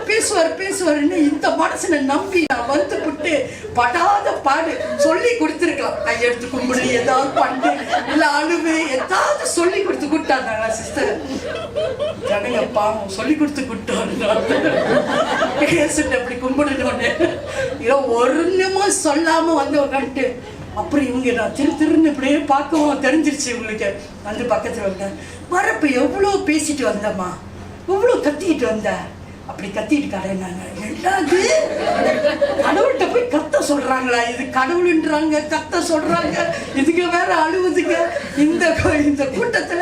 பேசுவாருன்னு இந்த மனசனை நம்பி நான் வந்து விட்டு படாத பாடு சொல்லி கொடுத்துருக்கலாம். கையெடுத்து கும்பிடு, ஏதாவது பண்ணு, இல்ல அழுவு, ஏதாவது சொல்லி கொடுத்து கூட்டாங்க சிஸ்டர். ஜனங்க பாவம் சொல்லி கொடுத்து கூட்டோம் அப்படி கும்பிடணும்னு. இதோ ஒண்ணுமோ சொல்லாம வந்து உட்காந்துட்டு, அப்புறம் இவங்க நான் திருன்னு இப்படியே பார்க்கவும் தெரிஞ்சிருச்சு இவங்களுக்கு. வந்து பக்கத்தில் வந்தேன், வரப்ப எவ்வளோ பேசிட்டு வந்தம்மா, எவ்வளோ கத்திக்கிட்டு வந்த, அப்படி கத்திட்டு கடைனாங்க. என்னது கடவுள்கிட்ட போய் கத்த சொல்றாங்களா? இது கடவுள்ன்றாங்க, கத்த சொல்றாங்க, இதுக்கு வேற அழுவுதுங்க. இந்த கூட்டத்துல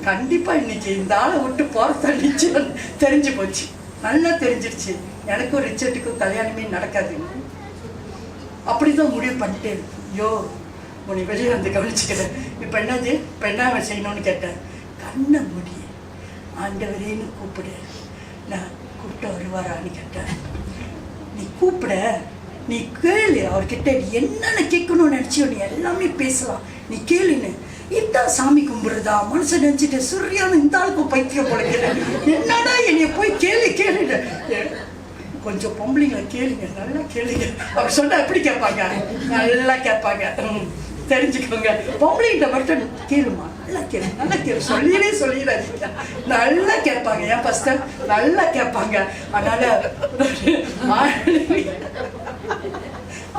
கண்டிப்பா இன்னைக்கு இந்த ஆளை விட்டு போறத நிச்சயம் தெரிஞ்சு போச்சு, நல்லா தெரிஞ்சிருச்சு. எனக்கும் ரிச்சர்ட்டுக்கும் கல்யாணமே நடக்காது. அப்படிதான் முடிவு பண்ணிட்டே இருக்கு. ஐயோ உன்னை வெளியே வந்து கவனிச்சுக்கிறேன். இப்போ என்னது, இப்போ என்ன செய்யணும்னு கேட்டேன். கண்ணை மூடி ஆண்டவரேன்னு கூப்பிடு. நான் கூப்பிட்டு வருவாரான்னு கேட்டேன். நீ கூப்பிட, நீ கேளு அவர்கிட்ட, நீ என்னென்ன கேட்கணும்னு நினச்சியோ நீ எல்லாமே பேசலாம், நீ கேளுன்னு. இதான் சாமி கும்பிடுறதா மனுஷன் நினச்சிட்டு சுரியான இந்த ஆளுக்கும் பைத்தியம் பழக்கிறேன். என்னடா என்னைய போய் கேளுன்னு. கொஞ்சம் பொம்பளைங்களை கேளுங்க, நல்லா கேளுங்க அப்படி சொன்னா எப்படி கேட்பாங்க? நல்லா கேட்பாங்க, தெரிஞ்சுக்கோங்க. பொம்பளைங்கிட்ட மட்டும் கேளுமா, நல்லா கேளு சொல்லிடாதீங்க, நல்லா கேட்பாங்க. ஏன் பாஸ்டர் நல்லா கேட்பாங்க. அதனால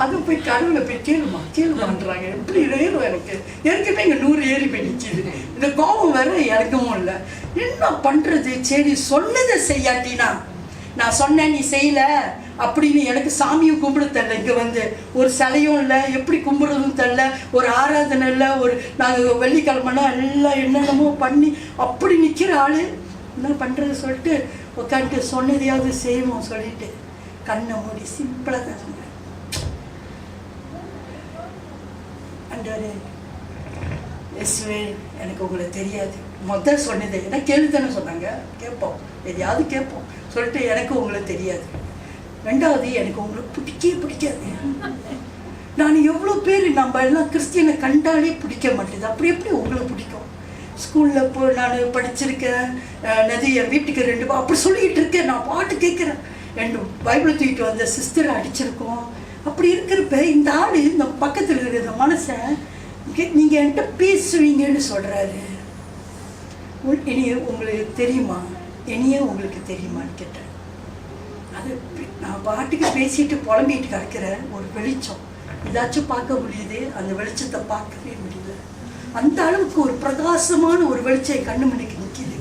அது போய் கடவுளை போய் கேளுமான்றாங்க. எப்படி ஏறும் எனக்கு ஏற்கனவே இங்கே 100 ஏறி போய் நிற்கிது. இந்த கோபம் வேற இறக்கவும் இல்லை. என்ன பண்றது? சரி சொன்னதை செய்யாட்டினா, நான் சொன்னேன் நீ செய்யல அப்படின்னு எனக்கு சாமியும் கும்பிட தெரியல. இங்கே வந்து ஒரு சிலையும் இல்லை, எப்படி கும்பிடுறதும் தெரியல, ஒரு ஆராதனை இல்லை, ஒரு நாங்கள் வெள்ளிக்கிழமைனா எல்லாம் என்னென்னமோ பண்ணி அப்படி நிற்கிற ஆள். என்ன பண்ணுறது சொல்லிட்டு உட்காந்துட்டு சொன்னதையாவது செய்வோம் சொல்லிட்டு கண்ணை மூடி சிம்பிளாக தான் சொன்னேன். ஆண்டவரே இயேசுவே, எனக்கு உங்களை தெரியாது. முதல் சொன்னது ஏன்னா கேள்வி தானே சொன்னாங்க, கேட்போம், எதையாவது கேட்போம் சொல்லிட்டு எனக்கு உங்களை தெரியாது. ரெண்டாவது எனக்கு உங்களை பிடிக்காது. நான் எவ்வளோ பேர் நம்ம எல்லாம் கிறிஸ்டியனை கண்டாலே பிடிக்க மாட்டேது, அப்படி எப்படி உங்களை பிடிக்கும்? ஸ்கூலில் போய் நான் படிச்சிருக்கேன், என் வீட்டுக்கு 2 அப்படி சொல்லிக்கிட்டு இருக்கேன். நான் பாட்டு கேட்குறேன், 2 பைபிள் தூக்கிட்டு வந்த சிஸ்டரை அடிச்சிருக்கோம். அப்படி இருக்கிறப்ப இந்த ஆள் இந்த பக்கத்தில் இருக்கிற இந்த மனுஷன் நீங்கள் என்கிட்ட பேசுவீங்கன்னு சொல்கிறாரு. இனியே உங்களுக்கு தெரியுமா, இனியே உங்களுக்கு தெரியுமான்னு கேட்டேன். அது நான் பாட்டுக்கு பேசிட்டு புலம்பிட்டு கிடக்கிறேன். ஒரு வெளிச்சம் ஏதாச்சும் பார்க்க முடியுது, அந்த வெளிச்சத்தை பார்க்கவே முடியல. அந்த அளவுக்கு ஒரு பிரகாசமான ஒரு வெளிச்சம் கண்ணு மணிக்கு நிற்கிது.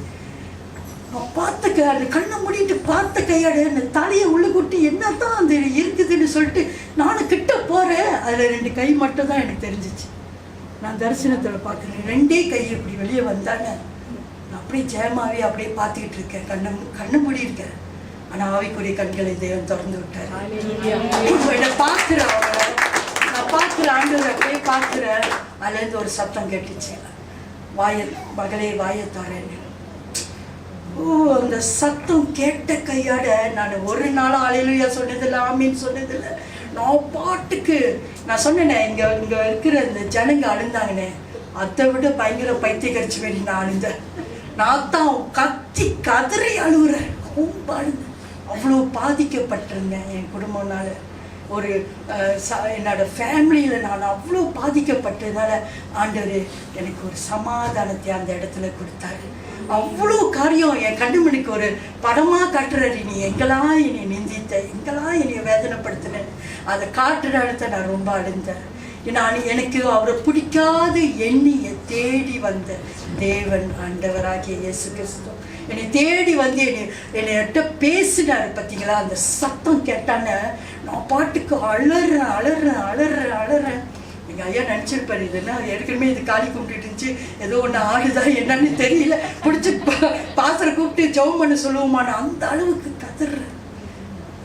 நான் பார்த்த அந்த கண்ணை மூடிட்டு பார்த்த கையோட அந்த தலையை உள்ள கூட்டி என்னதான் அந்த இருக்குதுன்னு சொல்லிட்டு நானும் கிட்ட போகிறேன். அதில் 2 கை மட்டும் தான் எனக்கு தெரிஞ்சிச்சு. நான் தரிசனத்தில் பார்க்குறேன், 2 கை இப்படி வெளியே வந்தானே. நான் அப்படியே ஜெயமாவே அப்படியே பார்த்துக்கிட்டு இருக்கேன், கண்ணை மூடி இருக்கேன். ஆனால் ஆவிக்குரிய கண்களை தெய்வம் திறந்து விட்டார். என்னை பார்க்குறேன், அவங்கள நான் பார்க்குறேன், ஆண்டவரை அப்படியே பார்க்குறேன். அதுலேருந்து ஒரு சத்தம் கேட்டுச்சு, மகளே வாயை தரேன்னு. அந்த சத்தம் கேட்ட கையாட நான் ஒரு நாளும் அலையிலுயா சொன்னதில்லை, ஆமீன்னு சொன்னதில்லை. நான் பாட்டுக்கு நான் சொன்னேனே, இங்கே இருக்கிற இந்த ஜனங்க அழுந்தாங்கண்ணே, அதை விட பயங்கர பைத்தியக்கரிச்சு வேண்டி நான் அழுந்தேன். நான் தான் கத்தி கதறி அழுகுறேன், ரொம்ப அழுந்தேன். அவ்வளோ பாதிக்கப்பட்டிருந்தேன் என் குடும்பம்னால. ஒரு என்னோட ஃபேமிலியில் நான் அவ்வளோ பாதிக்கப்பட்டதுனால ஆண்டவர் எனக்கு ஒரு சமாதானத்தை அந்த இடத்துல கொடுத்தாரு. அவ்வளோ காரியம் என் கண்ணுமணிக்கு ஒரு படமாக காட்டுறாரு. நீ எங்கெல்லாம் என்னை நிந்தித்த, எங்கெல்லாம் என்னை வேதனைப்படுத்தின, அதை காட்டுற இடத்த நான் ரொம்ப அழுந்தேன். எனக்கு அவரை பிடிக்காது எண்ணிய தேடி வந்த தேவன் ஆண்டவராகிய இயேசு கிறிஸ்து என்னை தேடி வந்து என்னைட்ட பேசினாரு. பார்த்தீங்களா, அந்த சத்தம் கேட்டானே நான் பாட்டுக்கு அலறேன். எங்கள் ஐயா நினச்சிருப்பாரு, இதுன்னா ஏற்கனவே இது காளி கும்பிட்டு இருந்துச்சு, ஏதோ ஒன்று ஆடுதா என்னன்னு தெரியல, பிடிச்சி பாத்திரம் கூப்பிட்டு ஜெபம் பண்ண சொல்லுவோமான அந்த அளவுக்கு கதறேன்.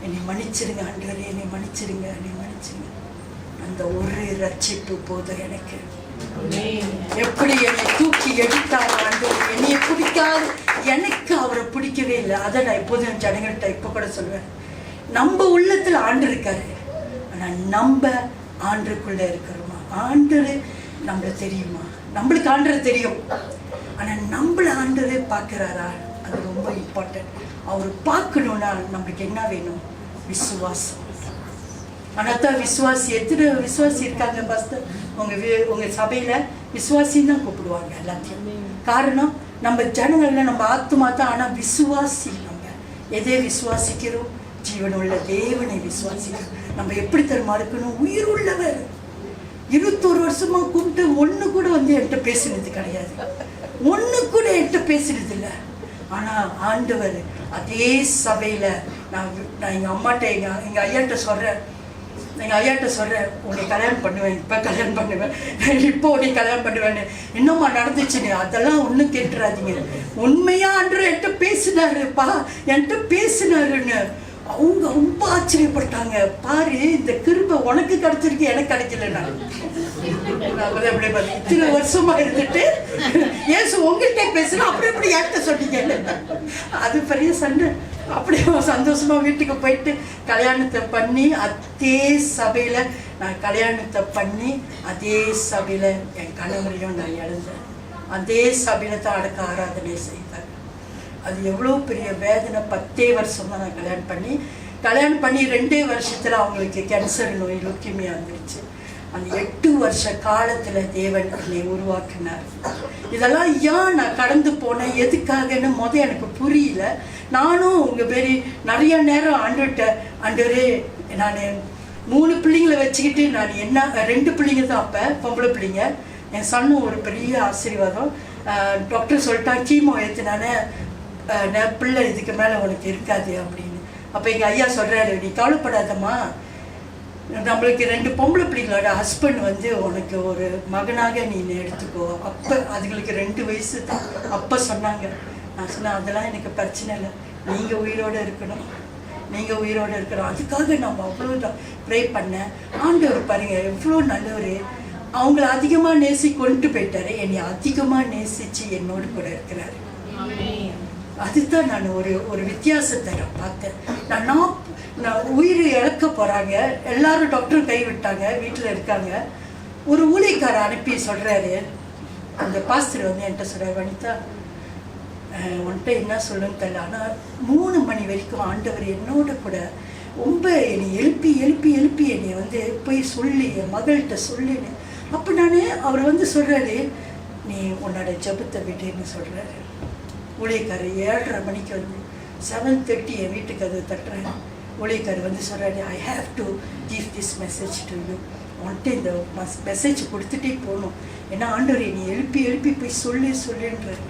என்னை மன்னிச்சிருங்க ஆண்டவரே, என்னை மன்னிச்சிருங்க. அந்த ஒரு ரட்சிப்பு போதும் எனக்கு. எப்படி என்னை தூக்கி எடுத்தார் ஆண்டவர். என்னைய பிடிக்காது, எனக்கு அவரை பிடிக்கவே இல்லை. அதை நான் எப்போதும் ஜனங்கள்கிட்ட இப்போ கூட சொல்லுவேன், நம்ம உள்ளத்தில் ஆண்டு இருக்காரு, ஆனால் நம்ம ஆண்டுக்குள்ள இருக்கிறோமா? ஆண்டரு நம்மள தெரியுமா? நம்மளுக்கு ஆண்டரை தெரியும், ஆனால் நம்மள ஆண்டரே பார்க்குறாரா? அது ரொம்ப இம்பார்ட்டன்ட். அவர் பார்க்கணுன்னா நம்மளுக்கு என்ன வேணும்? விசுவாசம். ஆனால் தான் விசுவாசி, எத்தனை விசுவாசி இருக்காங்க பாஸ்டர் உங்கள் சபையில்? விசுவாசின்னு தான் கூப்பிடுவாங்க எல்லாத்தையும். காரணம், நம்ம ஜனங்களில் நம்ம ஆத்துமா தான். ஆனால் விசுவாசி நம்ம எதை விசுவாசிக்கிறோம்? ஜீவனுள்ள தேவனை விசுவாசிக்கிறோம். நம்ம எப்படி தருமா இருக்கணும்? உயிர் உள்ளவர். 21 வருஷமா கூப்பிட்டு ஒன்று கூட என்கிட்ட பேசினது கிடையாது, ஒன்று கூட என்கிட்ட பேசினது இல்லை. ஆனால் ஆண்டவர் அதே சபையில் நான் எங்கள் அம்மாட்ட எங்கள் ஐயாட்ட சொல்கிறேன், உன்னை கல்யாணம் பண்ணுவேன், இப்போ கல்யாணம் பண்ணுவேன், இப்போ உன்னை கல்யாணம் பண்ணுவேன்னு. இன்னும்மா நடந்துச்சுன்னு அதெல்லாம் ஒன்றும் கேட்டுறாதீங்க. உண்மையாக அன்று என்கிட்ட பேசினாருப்பா, என்கிட்ட பேசினாருன்னு அவங்க ரொம்ப ஆச்சரியப்பட்டாங்க. பாரு, இந்த கிருபை உனக்கு கிடைச்சிருக்கு, எனக்கு கிடைக்கல. நான் இத்தனை வருஷமா இருந்துட்டு ஏசு உங்கள்கிட்ட பேசுனா அப்படி எப்படி என்கிட்ட சொன்னீங்க? அது பெரிய சண்டை. அப்படியே சந்தோஷமா வீட்டுக்கு போயிட்டு கல்யாணத்தை பண்ணி அதே சபையில நான் கல்யாணத்தை பண்ணி அதே சபையில என் கணவரையும் நான் இழந்தேன். அதே சபையில தான் அடக்க ஆராதனை செய்தார். அது எவ்வளோ பெரிய வேதனை. 10 வருஷம் தான் நான் கல்யாணம் பண்ணி 2 வருஷத்துல அவங்களுக்கு கேன்சர் நோய் லுக்கிமியா வந்துருச்சு. அந்த 8 வருஷ காலத்துல தேவன் என்னை உருவாக்கினார். இதெல்லாம் ஏன் நான் கடந்து போனேன், எதுக்காகன்னு எனக்கு புரியல. நானும் உங்க பேரு நிறைய நேரம் ஆண்டவரே, நான் 3 பிள்ளைங்களை வச்சுக்கிட்டு நான் என்ன 2 பிள்ளைங்க தான் அப்போ பொம்பளை பிள்ளைங்க. என் சன்னும் ஒரு பெரிய ஆசீர்வாதம். டாக்டர் சொல்லிட்டான், கீமோ ஏற்றினானே பிள்ளை இதுக்கு மேலே உனக்கு இருக்காது அப்படின்னு. அப்போ எங்கள் ஐயா சொல்கிறாரு, நீ கவலைப்படாதம்மா, நம்மளுக்கு 2 பொம்பளை பிள்ளைங்களோட ஹஸ்பண்ட் உனக்கு ஒரு மகனாக நீ எடுத்துக்கோ. அப்போ அதுங்களுக்கு 2 வயசு தான் அப்போ சொன்னாங்க. நான் சொன்னேன், அதெல்லாம் எனக்கு பிரச்சனை இல்லை, நீங்கள் உயிரோடு இருக்கணும். அதுக்காக நம்ம அவ்வளோதான் ப்ரே பண்ணேன். ஆண்டவர் பாருங்க எவ்வளோ நல்லவர். அவங்கள அதிகமாக கொண்டு போயிட்டாரு, என்னை அதிகமாக நேசித்து என்னோடு கூட இருக்கிறாரு. அதுதான் நான் ஒரு வித்தியாசத்தை நான் பார்த்தேன். நான் உயிர் இழக்க போகிறாங்க, எல்லாரும் டாக்டரும் கைவிட்டாங்க, வீட்டில் இருக்காங்க. ஒரு ஊழியக்காரை அனுப்பி சொல்கிறாரு, அந்த பாஸ்டர் என்கிட்ட சொல்கிறார், வனிதா உன்கிட்ட என்ன சொல்லுன்னு தெரியல, ஆனால் 3 மணி வரைக்கும் ஆண்டவர் என்னோட கூட ரொம்ப என்னை எழுப்பி என்னை போய் சொல்லி என் மகள்கிட்ட சொல்லின்னு. அப்போ அவர் சொல்கிறாரு, நீ உன்னோட ஜபத்தை விட்டுன்னு சொல்கிறாரு. ஊழியக்காரர் 7:30 மணிக்கு 7:30 என் வீட்டுக்கு அது தட்டுறேன். ஊழியக்காரர் வந்து சொல்கிறாரு, I have to give this message to you. வந்துட்டு இந்த மெசேஜ் கொடுத்துட்டே போகணும், ஏன்னா ஆண்டவரே நீ எழுப்பி எழுப்பி போய் சொல்லுன்றாரு.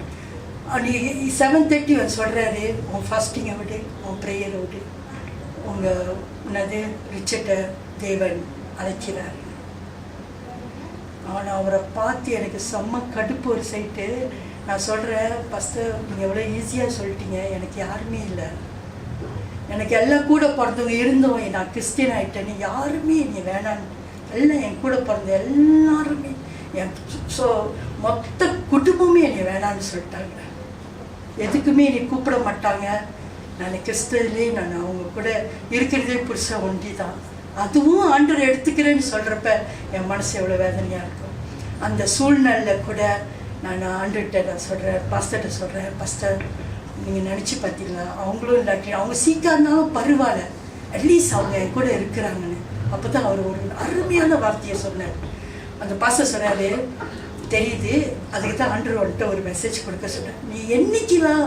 நீ 7:30 வந்து சொல்கிறாரு, உன் ஃபாஸ்டிங்கை விடு, உன் ப்ரேயரை விடு, உங்கள் என்னது ரிச்சர்ட்டை தேவன் அழைக்கிறார். ஆனால் அவரை பார்த்து எனக்கு செம்ம கடுப்பு ஒரு சைட்டு. நான் சொல்கிறேன், ஃபஸ்ட்டு நீங்கள் எவ்வளோ ஈஸியாக சொல்லிட்டீங்க, எனக்கு யாருமே இல்லை, எனக்கு எல்லாம் கூட பிறந்தவங்க இருந்தோம், நான் கிறிஸ்டின் ஆகிட்டேன்னு யாருமே நீ வேணான்னு, எல்லாம் என் கூட பிறந்த எல்லாருமே என் மொத்த குடும்பமே என்னை வேணான்னு சொல்லிட்டாங்க. எதுக்குமே என்னை கூப்பிட மாட்டாங்க. நான் கிறிஸ்தவர்களே நான் அவங்க கூட இருக்கிறதே புருஷன் ஒண்டி தான். அதுவும் ஆண்டவர் எடுத்துக்கிறேன்னு சொல்கிறப்ப என் மனசு எவ்வளோ வேதனையாக இருக்கும். அந்த சூழ்நிலையில் கூட நான் ஆண்டுகிட்ட நான் சொல்கிறேன், பாஸ்டர்கிட்ட சொல்கிறேன், பாஸ்டர் நீங்கள் நினச்சி பார்த்தீங்களா, அவங்களும் இல்லாட்டி அவங்க சீக்கிரம்னாலும் பரவாயில்ல, அட்லீஸ்ட் அவங்க என் கூட இருக்கிறாங்கன்னு. அப்போ தான் அவர் ஒரு அருமையான வார்த்தையை சொன்னார். அந்த பாஸ்டர் சொன்னார், தெரியுது, அதுக்கு தான் ஆண்டவர் வந்துட்டு ஒரு மெசேஜ் கொடுக்க சொன்னேன். நீ என்னைக்கெல்லாம்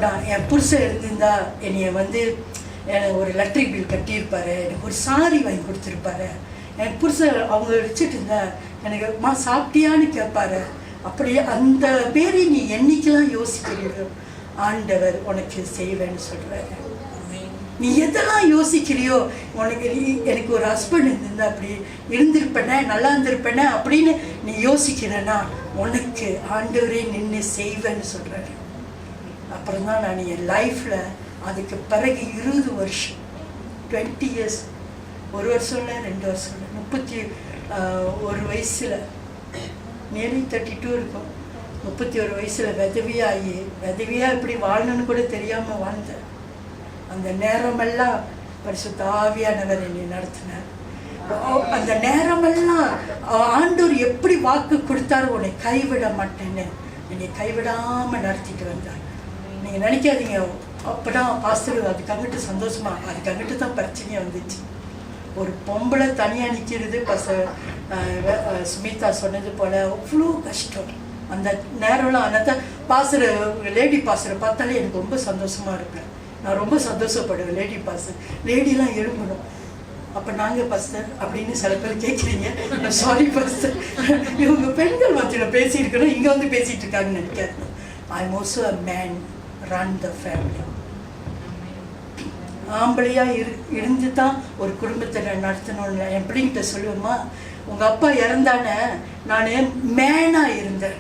நான் என் புருஷன் இருந்திருந்தா என்னைய வந்து எனக்கு ஒரு எலக்ட்ரிக் பில் கட்டியிருப்பாரு, எனக்கு ஒரு சாரி வாங்கி கொடுத்துருப்பாரு, என் புருஷன் அவங்க வச்சுட்டு இருந்தா எனக்கு சாப்பிட்டியான்னு கேட்பாரு. அப்படியே அந்த பேரை நீ என்னைக்கெல்லாம் யோசிக்கிறீங்களோ ஆண்டவர் உனக்கு செய்வேன்னு சொல்கிறாரு. நீ எதெல்லாம் யோசிக்கிறியோ, உனக்கு எனக்கு ஒரு ஹஸ்பண்ட் இருந்திருந்தா அப்படி இருந்திருப்பேனே, நல்லா இருந்திருப்பேனே அப்படின்னு நீ யோசிக்கிறேன்னா உனக்கு ஆண்டவரே நின்று செய்வேன்னு சொல்கிறாரு. அப்புறம் தான் நான் என் லைஃப்பில் அதுக்கு பிறகு 20 வருஷம் 20 இயர்ஸ், 1 வருஷம் இல்லை 2 வருஷம் இல்லை, 31 வயசில் நியர்லி 32 இருக்கும், 31 வயசில் விதவியாக இப்படி வாழணும்னு கூட தெரியாமல் வாழ்ந்தேன். அந்த நேரமெல்லாம் பரிசுத்த ஆவியானவர் என்னை நடத்தினார். அந்த நேரமெல்லாம் ஆண்டவர் எப்படி வாக்கு கொடுத்தாரு, உன்னை கைவிட மாட்டேன்னு என்னை கைவிடாமல் நடத்திட்டு வந்தார். நீங்கள் நினைக்காதீங்க அப்போதான் பாஸ்டர் அதுக்காகிட்டு சந்தோஷமா, அதுக்காகிட்டு தான் பிரச்சனையாக வந்துச்சு. ஒரு பொம்பளை தனியாக நிற்கிறது, சுமிதா சொன்னது போல் அவ்வளோ கஷ்டம் அந்த நேரம்லாம். அதனால் பாஸ்டர் லேடி பாஸ்டரை பார்த்தாலே எனக்கு ரொம்ப சந்தோஷமாக இருப்பேன். நான் ரொம்ப சந்தோஷப்படுவேன். லேடி பாஸ்டர், லேடிலாம் எழும்பணும். அப்போ நாங்கள் பாஸ்டர் அப்படின்னு சில பேர் கேட்குறீங்க, சாரி பாஸ்டர், இவங்க பெண்கள் மத்தியில் பேசியிருக்கணும், இங்கே வந்து பேசிகிட்டு இருக்காங்கன்னு நினைக்காது. I am also a man, run the family. ஆம்பளையாக இருந்து தான் ஒரு குடும்பத்தை நான் நடத்தணும்னு என் பிள்ளைங்கிட்ட சொல்லுவேம்மா, உங்கள் அப்பா இறந்தானே நான் மேனாக இருந்தேன்,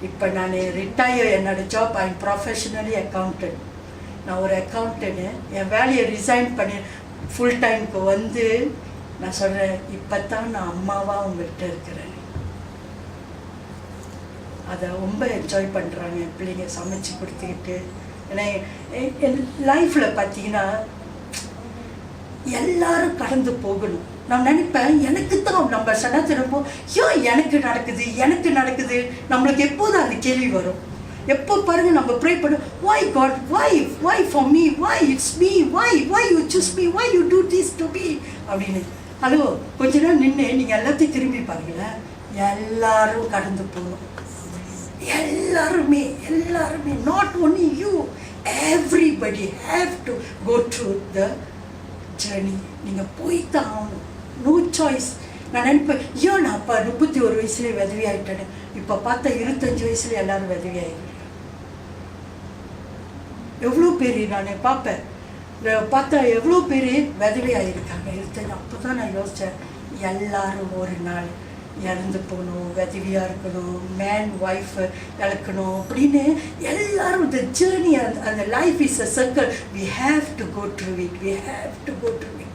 இப்போ நான் ரிட்டையர், என்னோடய job I am professionally accountant. நான் ஒரு அக்கௌண்டன்ட்டு, என் வேலையை ரிசைன் பண்ணி ஃபுல் டைமுக்கு வந்து நான் சொல்கிறேன், இப்போ தான் நான் அம்மாவாக உங்கள்கிட்ட இருக்கிறேன். அதை ரொம்ப என்ஜாய் பண்ணுறாங்க என் பிள்ளைங்க சமைச்சு கொடுத்துக்கிட்டு. ஏன்னா என் லைஃப்பில் பார்த்தீங்கன்னா எல்லாரும் கடந்து போகணும். நான் நினைப்பேன், எனக்கு தான் நம்ம சனாத்தினப்போ ஏன் எனக்கு நடக்குது நம்மளுக்கு எப்போதும் அந்த கேள்வி வரும். எப்போ பாருங்க நம்ம ப்ரே பண்ண, why God, why for me, why it's me, why you choose me, why you do this to me அப்படின்னு. ஹலோ, கொஞ்ச நேரம் நின்று நீங்கள் எல்லாத்தையும் திரும்பி பாருங்களேன். எல்லாரும் கடந்து போகணும், எல்லாருமே not only you, everybody have to go through the journey. நீங்கள் போய்தான் ஆகணும், no choice. நான் நினைப்பேன், ஏன் நான் அப்போ 31 வயசுலேயே விதவி ஆகிட்டேன்னு. இப்போ பார்த்தா 25 வயசுல எல்லாரும் விதவி ஆகிடுறேன். எவ்வளோ பேர் நான் பார்ப்பேன், பார்த்தா எவ்வளோ பேர் விதவி ஆகியிருக்காங்க 25. அப்போ தான் நான் யோசித்தேன், எல்லாரும் ஒரு நாள் இறந்து போகணும், விதவியாக இருக்கணும், மேன் ஒய்ஃப் இழக்கணும் அப்படின்னு எல்லாரும். இந்த ஜேர்னி, அந்த life is a circle, we have to go through it.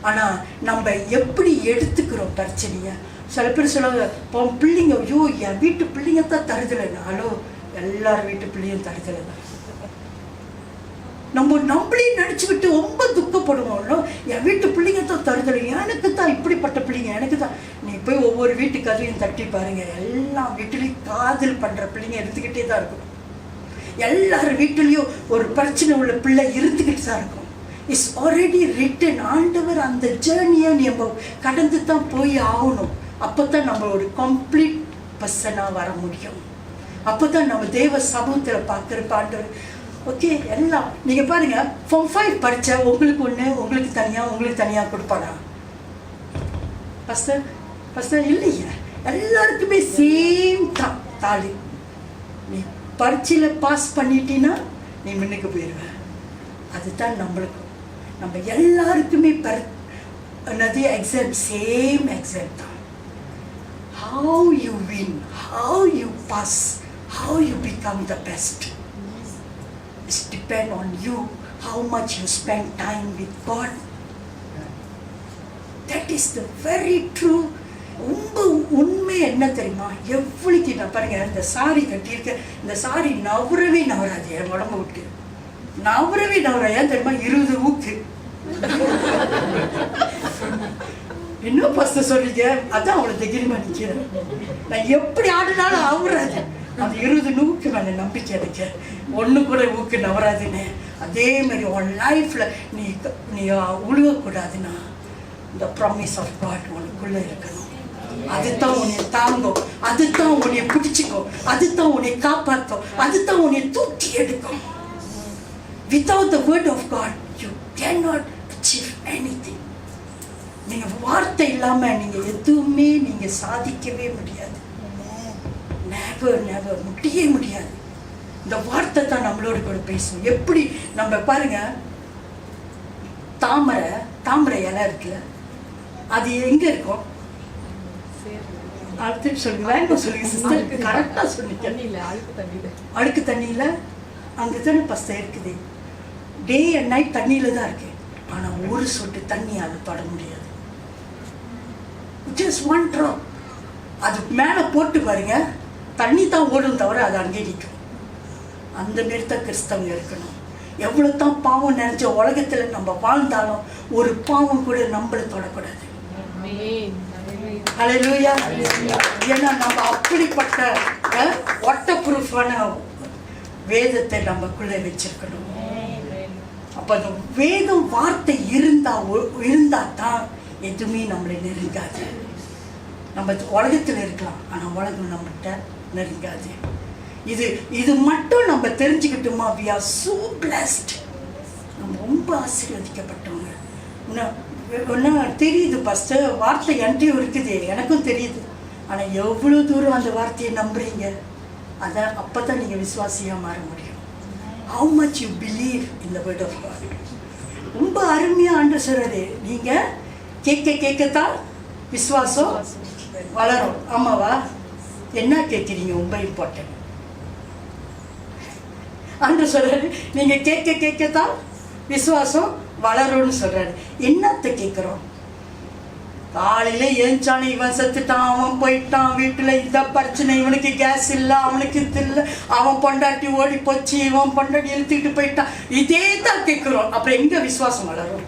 ஆனால் நம்ம எப்படி எடுத்துக்கிறோம் பிரச்சனையை. சில பேர் சொல்லுவாங்க, இப்போ பிள்ளைங்க, ஐயோ என் வீட்டு பிள்ளைங்க தான் தருதலைன்னா. ஹலோ, எல்லார் வீட்டு பிள்ளையும் தருதலை தான். நம்மளையும் நினச்சிக்கிட்டு ரொம்ப துக்கப்படுவோம்ல, என் வீட்டு பிள்ளைங்க தான் தருதலை, எனக்கு தான் இப்படிப்பட்ட பிள்ளைங்க, எனக்கு தான். நீ போய் ஒவ்வொரு வீட்டு கதையும் தட்டி பாருங்க, எல்லா வீட்டிலையும் காதல் பண்ணுற பிள்ளைங்க இருந்துக்கிட்டே தான் இருக்கும். எல்லார் வீட்டிலையும் ஒரு பிரச்சனை உள்ள பிள்ளை இருந்துக்கிட்டு தான் இருக்கும். It's already written. ஆண்டவர் அந்த ஜேர்னியை நம்ம கடந்து தான் போய் ஆகணும். அப்போ தான் நம்ம ஒரு கம்ப்ளீட் பர்சனாக வர முடியும். அப்போ தான் நம்ம தேவ சமூகத்தில் பார்க்குறப்ப ஆண்டவர் ஓகே எல்லாம் நீங்கள் பாருங்கள் Form 5 படித்த உங்களுக்கு ஒன்று உங்களுக்கு தனியாக கொடுப்பானா ஃபஸ்ட்டு இல்லைங்க, எல்லாருக்குமே சேம் தான் தாலி. நீ பரீட்சையில் பாஸ் பண்ணிட்டீன்னா நீ முன்னுக்கு போயிடுவ. அதுதான் நம்ம எல்லாருக்குமே என்னது எக்ஸாம் சேம் எக்ஸாம் தான். How you win, how you pass, how you become the best. It depends on you, how much you spend time with God. That is the very true. உண்மை என்ன தெரியுமா, எவ்வளோக்கு நான் பாருங்க இந்த சாரி கட்டியிருக்க, இந்த சாரி நவரவே நவராது என் உடம்பு விட்டு, நவரவே நவரா. ஏன் தெரியுமா, 20 ஊக்கு. என்ன ஃபஸ்ட்டு சொல்றீங்க, அதான் அவளை தைரியமா நிற்கிறேன். நான் எப்படி ஆடினாலும் ஆகுறாது. அது 20 ஊக்கு மேலே நம்பிக்கை எனக்கு, ஒன்று கூட ஊக்கு நவராதுன்னு. அதே மாதிரி உன் லைஃப்ல நீ உழுவக்கூடாதுன்னா இந்த ப்ராமிஸ் ஆஃப் காட் உனக்குள்ளே இருக்கணும். அதுதான் உன்னை தாங்கும், அதுதான் உன்னை பிடிச்சிக்கும், அதுதான் உன்னை காப்பாற்றும், அதுதான் உன்னை தூக்கி எடுக்கும். Without the word of God, you cannot achieve anything. நீங்கள் வார்த்தை இல்லாமல் நீங்கள் எதுவுமே நீங்கள் சாதிக்கவே முடியாது. never முடியாது. இந்த வார்த்தை தான் நம்மளோட கூட பேசும். எப்படி நம்ம பாருங்க, தாமரை இலை இருக்குல்ல, அது எங்க இருக்கும்? அடுத்து சொல்லுங்க, வேண்டாம் சொல்லுங்க சிஸ்டர், கரெக்டாக சொன்னீங்க. அழுக்கு தண்ணியில் அங்கே தானே ஃபஸ்ட்டு இருக்குது. டே அண்ட் நைட் தண்ணியில் தான் இருக்கு. ஆனால் ஒரு சொட்டு தண்ணி அதை தொட முடியாது. Just one drop. அது மேலே போட்டு பாருங்க, தண்ணி தான் ஓடும் தவிர அது அங்கே நிற்கும். அந்த நிறுத்த கிறிஸ்தவங்க இருக்கணும். எவ்வளோ தான் பாவம் நினைச்ச உலகத்தில் நம்ம வாழ்ந்தாலும் ஒரு பாவம் கூட நம்மளை தொடக்கூடாது. ஹல்லேலூயா. ஏன்னா நம்ம அப்படிப்பட்ட வாட்டர் ப்ரூஃபான வேதத்தை நமக்குள்ளே வச்சிருக்கணும். அப்போ அந்த வேதம் வார்த்தை இருந்தா தான் எதுவுமே நம்மளை நெருங்காது. நம்ம உலகத்தில் இருக்கலாம், ஆனால் உலகம் நம்மகிட்ட நெருங்காது. இது மட்டும் நம்ம தெரிஞ்சுக்கிட்டோமா, we are so blessed. நம்ம ரொம்ப ஆசீர்வதிக்கப்பட்டவங்க. இன்னும் தெரியுது ஃபஸ்ட்டு வார்த்தை என்கிட்டயும் இருக்குது, எனக்கும் தெரியுது. ஆனால் எவ்வளோ தூரம் அந்த வார்த்தையை நம்புறீங்க, அதான் அப்போ தான் நீங்கள் விசுவாசியாக மாற முடியும். how much you believe in the word of God. ரொம்ப அருமையாக ஆண்டவர் சொல்கிறாரு, நீங்கள் கேட்கத்தான் விசுவாசம் வளரும். ஆமாவா? என்ன கேட்குறீங்க? ரொம்ப இம்பார்ட்டன்ட். ஆண்டவர் சொல்கிறாரு, நீங்கள் கேட்கத்தான் விசுவாசம் வளரும்னு சொல்கிறாரு. என்னத்தை கேட்குறோம்? காலையில் ஏஞ்சானே இவன் செத்துட்டான், அவன் போயிட்டான், வீட்டில் இந்த பிரச்சனை, இவனுக்கு கேஸ் இல்லை, அவனுக்கு இது இல்லை, அவன் பொண்டாட்டி ஓடி போச்சு, இவன் பொண்டாட்டி இழுத்துக்கிட்டு போயிட்டான், இதே தான் கேட்குறோம். அப்புறம் எங்கே விசுவாசம் வளரும்?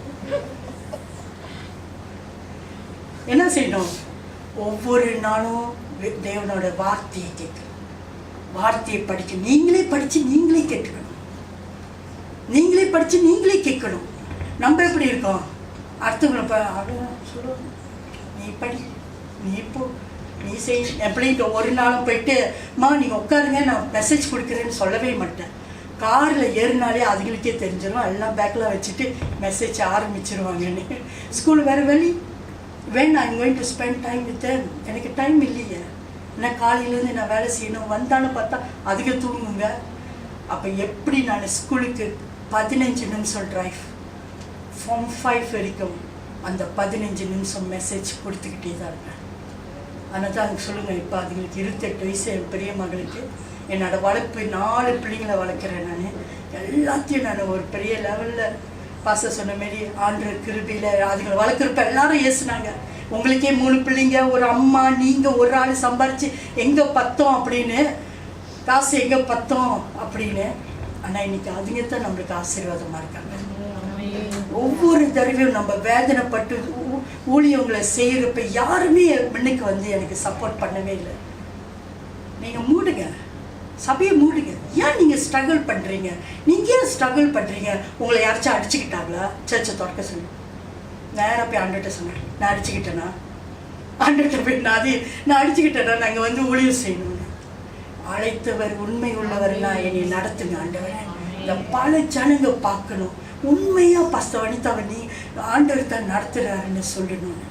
என்ன செய்யணும்? ஒவ்வொரு நாளும் தேவனோட வார்த்தையை கேட்கணும், வார்த்தையை படிக்க நீங்களே படித்து நீங்களே கேட்கணும், நீங்களே படித்து நீங்களே கேட்கணும். நம்ம எப்படி இருக்கோம்? அடுத்தவங்களை சொல்லுவோம், நீ படி, நீ இப்போ நீ செய், எப்படின்ட்டு ஒரு நாளும் போயிட்டு நீங்கள் உட்காருங்க நான் மெசேஜ் கொடுக்குறேன்னு சொல்லவே மாட்டேன். காரில் ஏறினாலே அதுகளுக்கே தெரிஞ்சிடும், எல்லாம் பேக்கில் வச்சுட்டு மெசேஜ் ஆரம்பிச்சிருவாங்கன்னு. ஸ்கூல் வேறு வழி, when I'm going to spend time with them, எனக்கு டைம் இல்லையே. ஏன்னா காலையிலேருந்து நான் வேலை செய்யணும், வந்தாலும் பார்த்தா அதுக்கு தூங்குங்க. அப்போ எப்படி நான் ஸ்கூலுக்கு 15 நிமிஷம் டிரைவ், Form 5 வரைக்கும் அந்த 15 நிமிஷம் மெசேஜ் கொடுத்துக்கிட்டே தான் இருப்பேன். ஆனால் தான் அதுக்கு சொல்லுங்கள், இப்போ அதுங்களுக்கு 28 வயசு. என் பெரிய மகளுக்கு என்னோடய வளர்ப்பு 4 பிள்ளைங்களை வளர்க்குறேன். நான் எல்லாத்தையும் நான் ஒரு பெரிய லெவலில் பாச சொன்ன மாரி ஆண்டவர் கிருபையில் அதுங்களை வளர்க்குறப்ப எல்லாரும் ஏசுனாங்க, உங்களுக்கே 3 பிள்ளைங்க, ஒரு அம்மா, நீங்கள் ஒரு ஆள் சம்பாரித்து எங்கே பத்தோம் அப்படின்னு, காசு எங்கே பத்தோம் அப்படின்னு. ஆனால் இன்னைக்கு அதுங்க தான் நம்மளுக்கு ஆசீர்வாதமாக இருக்காங்க. ஒவ்வொரு தடவையும் நம்ம வேதனைப்பட்டு ஊழியங்களை செய்கிறப்ப யாருமே முன்னுக்கு வந்து எனக்கு சப்போர்ட் பண்ணவே இல்லை. நீங்கள் மூடுங்க, சபையை மூடுங்க. ஏன் நீங்கள் ஸ்ட்ரகிள் பண்ணுறீங்க? நீங்கள் ஏன் ஸ்ட்ரகிள் பண்ணுறீங்க? உங்களை யாராச்சும் அடிச்சுக்கிட்டாங்களா? சர்ச்சை திறக்க சொல்லி நேராக போய் ஆண்டுகிட்ட சொன்னேன், நான் அடிச்சுக்கிட்டேன்னா, ஆண்டுகிட்ட போய் நான் அடிச்சுக்கிட்டேன்னா நாங்கள் வந்து ஊழியம் செய்யணும்னு. அழைத்தவர் உண்மை உள்ளவர்னா என்னை நடத்துங்க ஆண்டவர், இந்த பல ஜனங்க பார்க்கணும். உண்மையா பாஸ்டர் வனிதாவை நீ ஆண்டவர் தான் நடத்துறாருன்னு சொல்லணும்.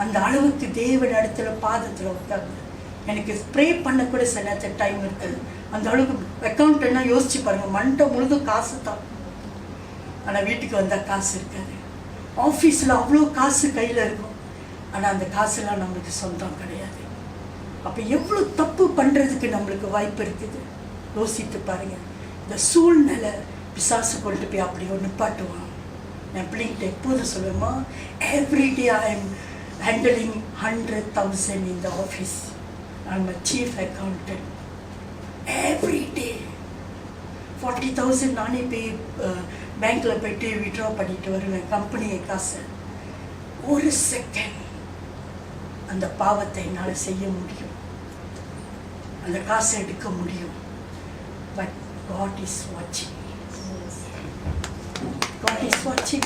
அந்த அளவுக்கு தேவன் இடத்துல பாதத்தில் உட்காந்து எனக்கு ப்ரே பண்ண கூட சில நேரத்தில் டைம் இருக்குது. அந்த அளவுக்கு அக்கௌண்ட்னா யோசிச்சு பாருங்க, மண்டை முழுதும் காசு தான். ஆனால் வீட்டுக்கு வந்தால் காசு இருக்காது. ஆஃபீஸில் அவ்வளோ காசு கையில் இருக்கும், ஆனால் அந்த காசுலாம் நம்மளுக்கு சொந்தம் கிடையாது. அப்போ எவ்வளோ தப்பு பண்ணுறதுக்கு நம்மளுக்கு வாய்ப்பு இருக்குது. யோசித்து பாருங்க. இந்த சூழ்நிலை பிசாசு கொண்டு போய் அப்படி ஒரு நிப்பாட்டுவான். என் பிள்ளைங்கிட்ட எப்போதும் சொல்லுவேமா, everyday I am handling 100,000 in the office. I'm a chief accountant. Every day 40,000 நானே போய் பேங்க்கில் போய்ட்டு விட்ரா பண்ணிட்டு வருவேன் கம்பெனியை காசு. ஒரு செகண்ட் அந்த பாவத்தை என்னால் செய்ய முடியும், அந்த காசை எடுக்க முடியும். But God is watching. God is watching.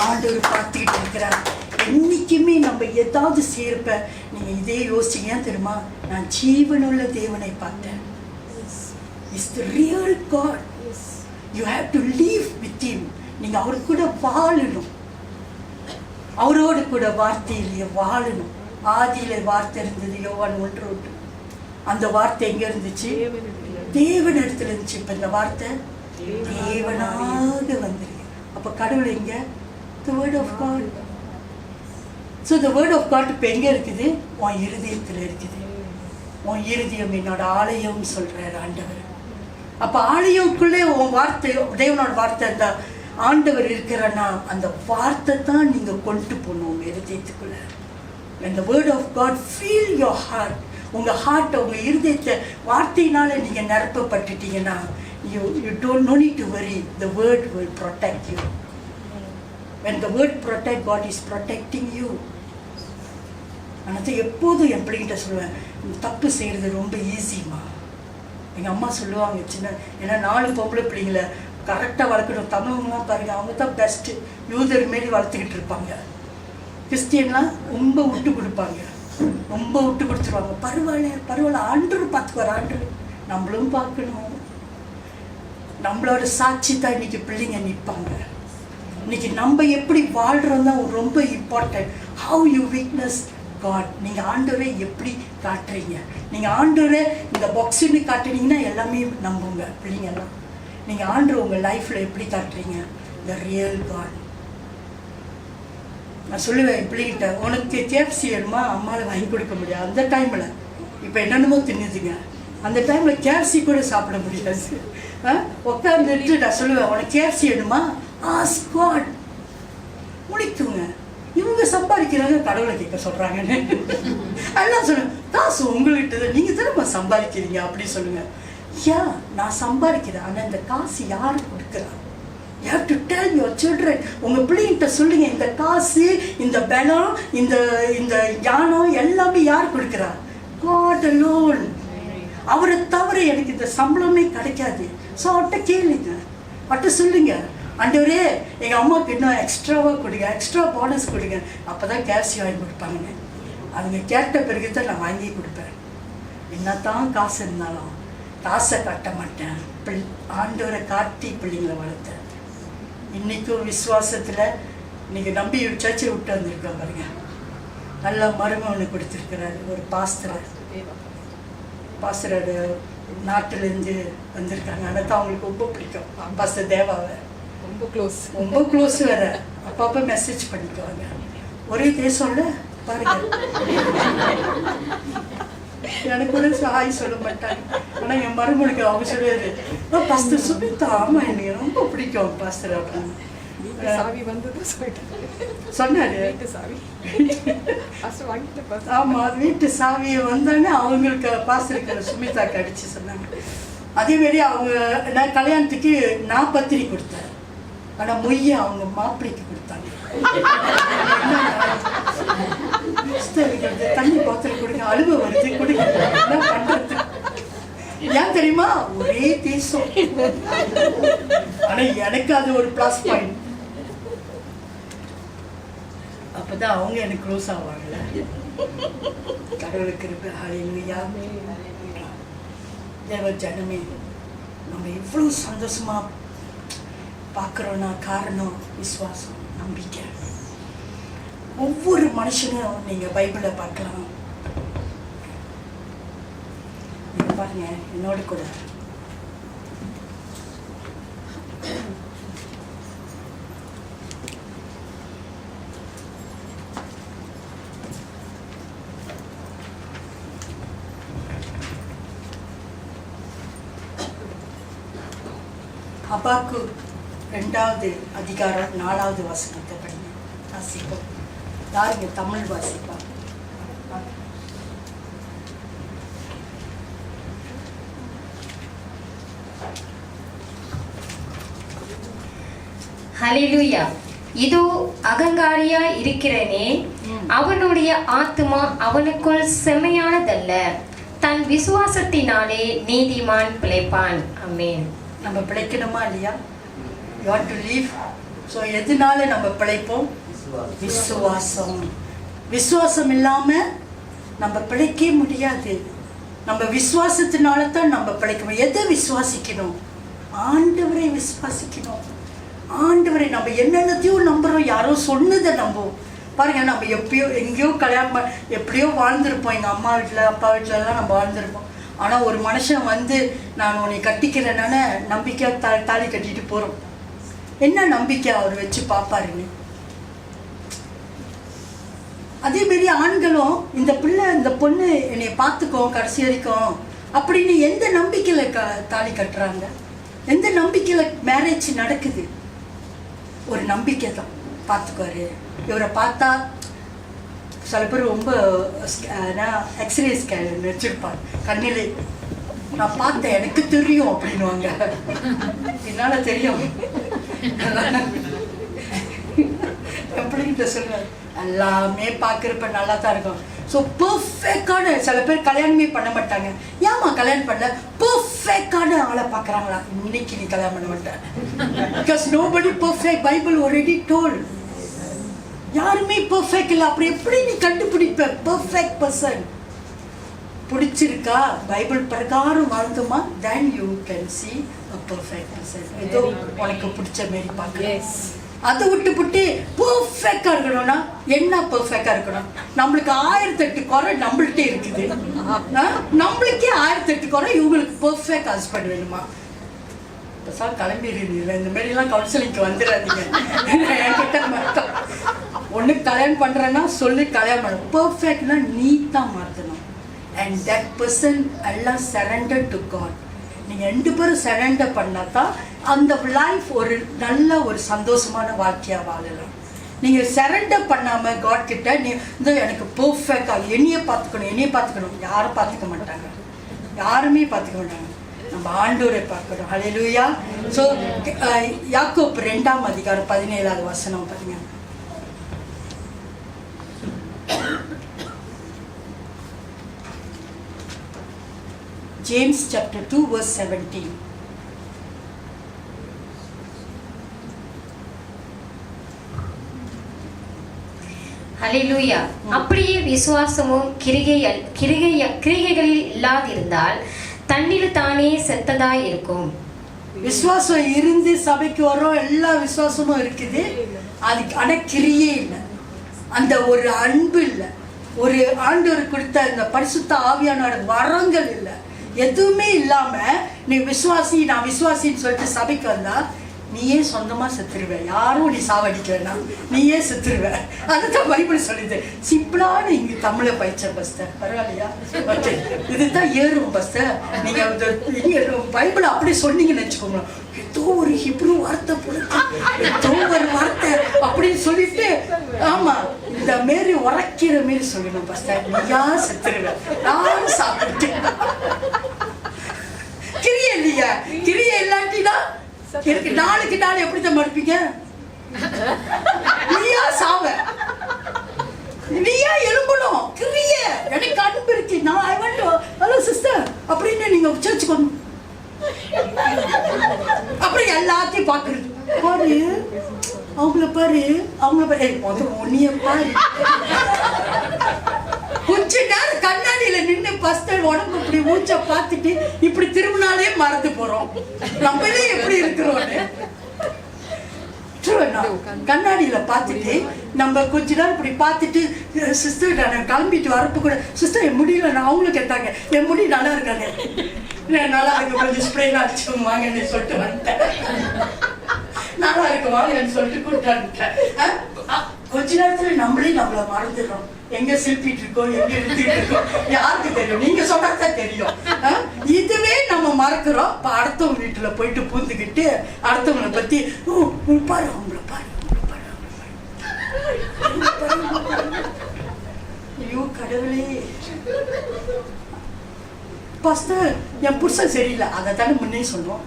ஆண்டவர் பார்த்துக்கிட்டு இருக்கிறார். என்றைக்குமே நம்ம ஏதாவது செய்யறப்ப நீங்கள் இதே யோசிச்சீங்க தெரியுமா, நான் ஜீவனுள்ள தேவனை பார்த்தேன். Is the real God. You have to live with him. நீங்கள் அவரு கூட வாழணும், அவரோடு கூட வார்த்தையிலேயே வாழணும். ஆதியில வார்த்தை இருந்தது, யோவான் 1:1. அந்த வார்த்தை எங்க இருந்துச்சு? தேவன் இடத்துல இருந்துச்சு. இப்போ இந்த வார்த்தை தேவனாக வந்திருக்கு. அப்போ கடவுள் எங்க? The word of God. So the word of God இப்போ எங்கே இருக்குது? உன் இருதயத்தில் இருக்குது. உன் இருதயம் என்னோட ஆலயம் சொல்கிறார் ஆண்டவர். அப்போ ஆலயக்குள்ளே உன் வார்த்தை, தேவனோட வார்த்தை, அந்த ஆண்டவர் இருக்கிறன்னா அந்த வார்த்தை தான் நீங்கள் கொண்டு போகணும் உங்கள் இருதயத்துக்குள்ளே. When the word of God fill your heart, உங்கள் ஹார்ட்டை, உங்கள் இருதயத்தை வார்த்தையினால நீங்கள் நிரப்பப்பட்டுட்டீங்கன்னா you don't no need to worry. The word will protect you. When the word protect, God is protecting you. ஆனால் எப்போதும் என் பிள்ளைகிட்ட சொல்லுவேன், தப்பு செய்கிறது ரொம்ப ஈஸிமா. எங்கள் அம்மா சொல்லுவாங்க சின்ன, ஏன்னா 4 பொம்பளை பிள்ளைங்களை கரெக்டாக வளர்க்கணும். தமிழங்களாம் பாருங்கள், அவங்க தான் பெஸ்ட்டு. யூதர் மாரி வளர்த்துக்கிட்டு இருப்பாங்க. கிறிஸ்டியன்லாம் ரொம்ப விட்டு கொடுப்பாங்க, ரொம்ப விட்டு கொடுத்துருவாங்க. பரவாயில்ல ஆண்டவர் பார்த்துக்குவார். ஆண்டவர் நம்மளும் பார்க்கணும். நம்மளோட சாட்சி தான் இன்னைக்கு பிள்ளைங்க நிற்பாங்க. இன்னைக்கு நம்ம எப்படி வாழ்கிறோம் தான் ரொம்ப important. How you witness God. நீங்கள் ஆண்டவரை எப்படி காட்டுறீங்க? நீங்கள் ஆண்டவரை இந்த பாக்ஸுன்னு காட்டுறீங்கன்னா எல்லாமே நம்புங்க பிள்ளைங்கெல்லாம். நீங்கள் ஆண்டவர் உங்கள் லைஃப்பில் எப்படி காட்டுறீங்க? The real God. நான் சொல்லுவேன் பிள்ளைகிட்ட, உனக்கு கேப்சி வேணுமா? அம்மாவை வாங்கி கொடுக்க முடியாது அந்த டைமில். இப்போ என்னென்னமோ தின்னுதுங்க. அந்த டைமில் கேப்சி கூட சாப்பிட முடியாது. உட்காந்துட்டு நான் சொல்லுவேன், உனக்கு கேப்சி வேணுமா? Ask God. முடிக்குங்க. இவங்க சம்பாதிக்கிறாங்க, கடவுளை கேட்க சொல்கிறாங்கன்னு. அதெல்லாம் சொல்லுவேன், காசு உங்கள்கிட்ட நீங்கள் திரும்ப சம்பாதிக்கிறீங்க அப்படி சொல்லுங்கள். ஏன் நான் சம்பாதிக்கிறேன், ஆனால் இந்த காசு யார் கொடுக்குறா? You have to tell your children. உங்கள் பிள்ளைங்கிட்ட சொல்லுங்க, இந்த காசு, இந்த பலம், இந்த ஞானம் எல்லாமே யார் கொடுக்குறா? God alone. அவரை தவிர எனக்கு இந்த சம்பளமே கிடைக்காது. ஸோ அவர்கிட்ட கேளுங்க, அவர்கிட்ட சொல்லுங்க, ஆண்டவரே எங்கள் அம்மாவுக்கு இன்னும் எக்ஸ்ட்ராவாக கொடுங்க, எக்ஸ்ட்ரா போனஸ் கொடுங்க. அப்போ தான் கேப்சி வாங்கி கொடுப்பாங்க. அதுங்க கேட்ட பிறகு தான் நான் வாங்கி கொடுப்பேன். என்னத்தான் காசு இருந்தாலும் காசை காட்ட மாட்டேன். ஆண்டவரை காட்டி பிள்ளைங்களை வளர்த்தேன். இன்றைக்கும் விசுவாசத்தில் இன்றைக்கி நம்பி சர்ச்சை விட்டு வந்திருக்கோம் பாருங்க. நல்லா மருமகனை கொடுத்துருக்கிறாரு ஒரு பாஸ்டரோட நாட்டிலேருந்து வந்திருக்காங்க. ஆனால் தான் அவங்களுக்கு ரொம்ப பிடிக்கும் பாஸ்டர் தேவாவை. ரொம்ப க்ளோஸ் வேற. அப்பப்போ மெசேஜ் பண்ணிக்குவாங்க. ஒரே தேசம்ல பாருங்க. எனக்கு கூட ஹாய் சொல்ல மாட்டாங்க. ஆனால் என் மருமனுக்கு அவங்க சொல்லுவாரு, பாஸ்டர் சுமிதா, ஆமாம் எனக்கு ரொம்ப பிடிக்கும் பாஸ்டர் அப்படின்னு சொன்னாரு. ஆமாம், அது வீட்டு சாவியை வந்தோடனே அவங்களுக்கு பாஸ்டருக்கு சுமிதாக்கு அடிச்சு சொன்னாங்க. அதேமாரி அவங்க நான் கல்யாணத்துக்கு நான் பத்திரி கொடுத்தேன், ஆனால் மொய்யை அவங்க மாப்பிள்ளைக்கு கொடுத்தாங்க. தண்ணி பாத்திரம் கொடுங்க, அழுவ வருது கொடுங்க, என்ன பண்றது? ஏன் தெரியுமா? ஒரே தேசம். ஆனா எனக்கு அது ஒரு பிளஸ் பாயிண்ட். அப்பதான் அவங்க எனக்கு க்ளோஸ் ஆவாங்கல்ல. கடவுளுக்கு இருக்கு. ஹல்லேலூயா. தேவ ஜனமே, நம்ம எவ்வளோ சந்தோஷமாக பார்க்குறோன்னா காரணம் விசுவாசம், நம்பிக்கை. ஒவ்வொரு மனுஷனும் நீங்கள் பைபிளை பார்க்கலாம். நீங்கள் பாருங்க, என்னோட கூட அபாக்கு 2வது அதிகாரம் 4வது வசனத்தை படிங்க, வாசிப்போம். யாருங்க தமிழ் வாசிப்பா? ஹல்லேலூயா. இதோ அகங்காரியா இருக்கிறனே, அவனுடைய ஆத்துமா அவனுக்குள் செம்மையானதல்ல, தன் விசுவாசத்தினாலே நீதிமான் பிழைப்பான். ஆமென். நம்ம பிழைக்கணுமா இல்லையா? You want to leave. So எதனால நம்ம பிழைப்போம்? விசுவாசம். விசுவாசம் இல்லாமல் நம்ம பிழைக்க முடியாது. நம்ம விசுவாசத்தினால தான் நம்ம பிழைக்கணும். எதை விசுவாசிக்கணும்? ஆண்டவரை விசுவாசிக்கணும். ஆண்டவரை நம்ம என்னென்னத்தையும் நம்புகிறோம், யாரோ சொன்னதை நம்புவோம். பாருங்க, நம்ம எப்பயோ எங்கேயோ கல்யாணம் எப்படியோ வாழ்ந்துருப்போம். எங்கள் அம்மா வீட்டில் அப்பா வீட்டிலலாம் நம்ம வாழ்ந்துருப்போம். ஆனால் ஒரு மனுஷன் வந்து நான் உன்னை கட்டிக்கிறேனால நம்பிக்கையாக தாலி கட்டிட்டு போகிறோம். என்ன நம்பிக்கை அவர் வச்சு பார்ப்பாருங்க. அதேமாரி ஆண்களும் இந்த பிள்ளை இந்த பொண்ணு என்னை பார்த்துக்கோ கடைசி வரைக்கும் அப்படின்னு எந்த நம்பிக்கையில் தாலி கட்டுறாங்க? எந்த நம்பிக்கையில் மேரேஜ் நடக்குது? ஒரு நம்பிக்கை தான். பார்த்துக்குவாரு, இவரை பார்த்தா சில பேர் ரொம்ப எக்ஸ்ரே ஸ்கேன் வச்சுருப்பார் கண்ணிலே. நான் பார்த்தேன், எனக்கு தெரியும் அப்படின்வாங்க. என்னால் தெரியும் எப்படின்ட்டு சொல்லுவார். எல்லாமே பார்க்குறப்ப நல்லா தான் இருக்கும். ஸோ பர்ஃபெக்டான சில பேர் கல்யாணமே பண்ண மாட்டாங்க. ஏமா கல்யாணம் பண்ணல? பர்ஃபெக்டான ஆளை பார்க்குறாங்களா? இன்னைக்கு நீ கல்யாணம் பண்ண மாட்டேன். Because nobody perfect. Bible already told. யாருமே பர்ஃபெக்ட் இல்லை. அப்படி எப்படி நீ கண்டுபிடிப்ப பர்ஃபெக்ட் பர்சன்? பிடிச்சிருக்கா, பைபிள் பிரகாரம் வாழ்ந்தோமா, then you can see a perfect person. ஏதோ உனக்கு பிடிச்ச மாரி பார்க்க. அதை விட்டு பர்ஃபெக்டாக இருக்கணும்னா என்ன பர்ஃபெக்டாக இருக்கணும்? நம்மளுக்கு 1008 குறை நம்மள்கிட்டே இருக்குது. நம்மளுக்கே 1008 குறை, இவங்களுக்கு பர்ஃபெக்ட் ஹஸ்பண்ட் வேணுமா? இப்போ சார் கிளம்பிடுறீங்க, இந்த மாரிலாம் கவுன்சிலிங்க்கு வந்துடாதீங்க. என்கிட்ட மட்டும் ஒன்று கல்யாணம் பண்ணுறேன்னா சொல்லி கல்யாணம் பண்ண. பர்ஃபெக்ட்னா நீ தான் மாற்றணும். அண்ட் தட் பர்சன் எல்லாம் சரண்டர் டு காட். நீங்கள் 2 பேரும் சரண்டர் பண்ணால் தான் அந்த லைஃப் ஒரு நல்ல ஒரு சந்தோஷமான வாழ்க்கையாக வாழலாம். நீங்கள் சரண்டர் பண்ணாமல் காட் கிட்ட நீ இந்த எனக்கு பர்ஃபெக்டாக என்னையே பார்த்துக்கணும் யாரும் பார்த்துக்க மாட்டாங்க. யாருமே பார்த்துக்க மாட்டாங்க. நம்ம ஆண்டவரை பார்க்கணும். ஹல்லேலூயா. ஸோ யாக்கோப்பு 2ஆம் அதிகாரம் 17வது வசனம் பாருங்க. James chapter 2 verse 17. ஹல்லேலூயா. அப்படியே விசுவாசமும் கிரிகைகளில் இல்லாதிருந்தால் தன்னில் தானே செத்ததாய் இருக்கும். விசுவாசம் இருந்து சபைக்கு வர்றோம், எல்லா விசுவாசமும் இருக்குது. அதுக்கு ஆனால் கிரியே இல்லை. அந்த ஒரு அன்பு இல்லை. ஒரு ஆண்டவர் கொடுத்த அந்த பரிசுத்த ஆவியான வரங்கள் இல்லை. எதுவுமே இல்லாமல் நீ நான் விசுவாசின்னு சொல்லிட்டு சபைக்கு வந்தா நீயே சொந்தமாக செத்துருவ. யாரும் நீ சாவடிக்க வேணாம், நீயே செத்துருவ. அதுதான் பைபிள் சொல்லுது. சிம்பிளான இங்கே தமிழை பயிற்ச பஸ்தர் பரவாயில்லையா? ஓகே, இதுதான் ஏறும் பஸ்தர். நீங்கள் பைபிளை அப்படி சொன்னீங்கன்னு வச்சுக்கோங்க, ஏதோ ஒரு ஹிப்ரு வார்த்தை போடுது, ஏதோ ஒரு வார்த்தை அப்படின்னு சொல்லிட்டு ஆமாம் இந்த மாரி உரைக்கிற மாரி சொல்லணும் பஸ்தர். நீயா செத்துருவ, யாரும் சாப்பிட்டு கிரியை இல்லையா? கிரியை இல்லாட்டினா எனக்கு நாளுக்கு நாள் எப்படி தான் மறுப்பீங்க? நீயா சாவ, நீயா எழும்பணும். கிரிய எனக்கு அன்பு இருக்கு, நான் I want to hello sister அப்படின்னு நீங்க சர்ச்சுக்கு வந்து அப்படி எல்லாத்தையும் பாக்குறது. பாரு அவங்கள பாரு, ஒன்னிய பாரு. கொஞ்ச நேரம் கண்ணாடியில நின்று பாஸ்டர் உடம்பு இப்படி ஊச்ச பார்த்துட்டு இப்படி திரும்பினாலே மறந்து போறோம். நம்மளே எப்படி இருக்கிறோன்னு கண்ணாடியில பார்த்துட்டு நம்ம கொஞ்ச நேரம் இப்படி பார்த்துட்டு சிஸ்டர் நான் கிளம்பிட்டு வரப்போ கூட சிஸ்டர் என் முடியல நான் அவங்களும் கேட்டாங்க என் முடி நல்லா இருக்காங்க நல்லா இருக்கு கொஞ்சம் ஸ்ப்ரே அடிச்சு வாங்கன்னு சொல்லிட்டு வந்துட்டேன். நல்லா இருக்கு வாங்கன்னு சொல்லிட்டு கூப்பிட்டு வந்துட்டேன். கொஞ்ச நேரத்துல நம்மளே நம்மள மறந்துடுறோம். எங்க சில்பிட்டு இருக்கோம், எங்க எடுத்துட்டு இருக்கோம் யாருக்கு தெரியும்? நீங்க சொன்னாதான் தெரியும். இதுவே நம்ம மறக்கிறோம். இப்ப அடுத்தவங்க வீட்டுல போயிட்டு பூந்துக்கிட்டு அடுத்தவங்களை பத்தி பாரு அவங்கள பாரு ஐயோ கடவுளே. பாஸ்டர் என் புருஷன் சரியில்லை, அதை தானே முன்னே சொல்லுவோம்.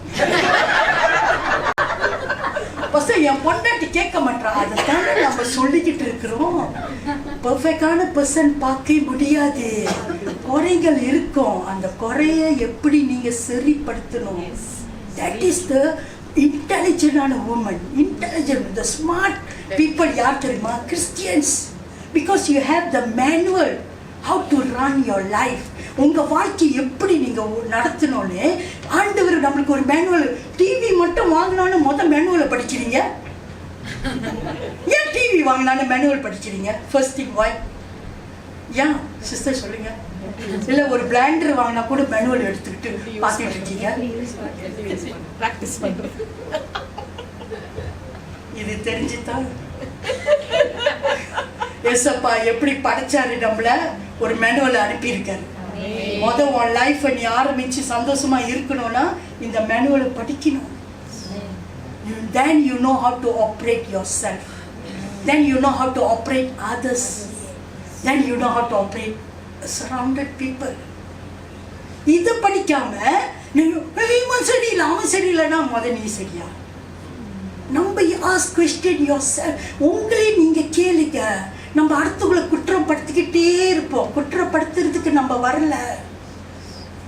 என் பொண்டாட்டி கேட்க மாட்டா, அதை தானே நம்ம சொல்லிக்கிட்டு இருக்கிறோம். பெர்ஃபெக்டான பர்சன் பார்க்க முடியாது, குறைகள் இருக்கும். அந்த குறைய எப்படி நீங்க சரிப்படுத்தணும்? That is the intelligent woman, intelligent, the smart people. யார் தெரியுமா? Christians, because you have the manual how to run your life. உங்க வாழ்க்கை எப்படி நீங்க நடத்தணும்னு ஆண்டவர் நம்மளுக்கு ஒரு மேனுவல். டிவி மட்டும் வாங்கினான்னு மொத்த மேனுவலை படிக்கிறீங்க. ஏன் டிவி வாங்கினான்னு மேனுவல் படிக்கிறீங்க? ஃபர்ஸ்ட் திங் வாய் ஏன் சிஸ்டர் சொல்லுங்க. இல்ல ஒரு பிளாண்டர் வாங்கினா கூட மேனுவல் எடுத்துக்கிட்டு பார்த்துட்டு இருக்கீங்க. பிராக்டிஸ் பண்றோம். இது தெரிஞ்சுதான் ஏசப்பா எப்படி படைச்சாரு நம்மள ஒரு மேனுவல் அனுப்பியிருக்காரு. உன் லைஃப் நீ ஆரம்பிச்சு சந்தோஷமா இருக்கணும்னா இந்த மேனுவலை படிக்கணும். Then you know how to operate yourself. Then you know how to operate others. Then you know how to operate surrounded people. இத படிக்காம இவன் சரியில்லை அவன் சரியில்லைன்னா நீ சரியா? நம்ம ask question yourself. உங்களே நீங்க கேளுங்க. நம்ம அடுத்தவங்களை குற்றப்படுத்திக்கிட்டே இருப்போம். குற்றப்படுத்துறதுக்கு நம்ம வரல.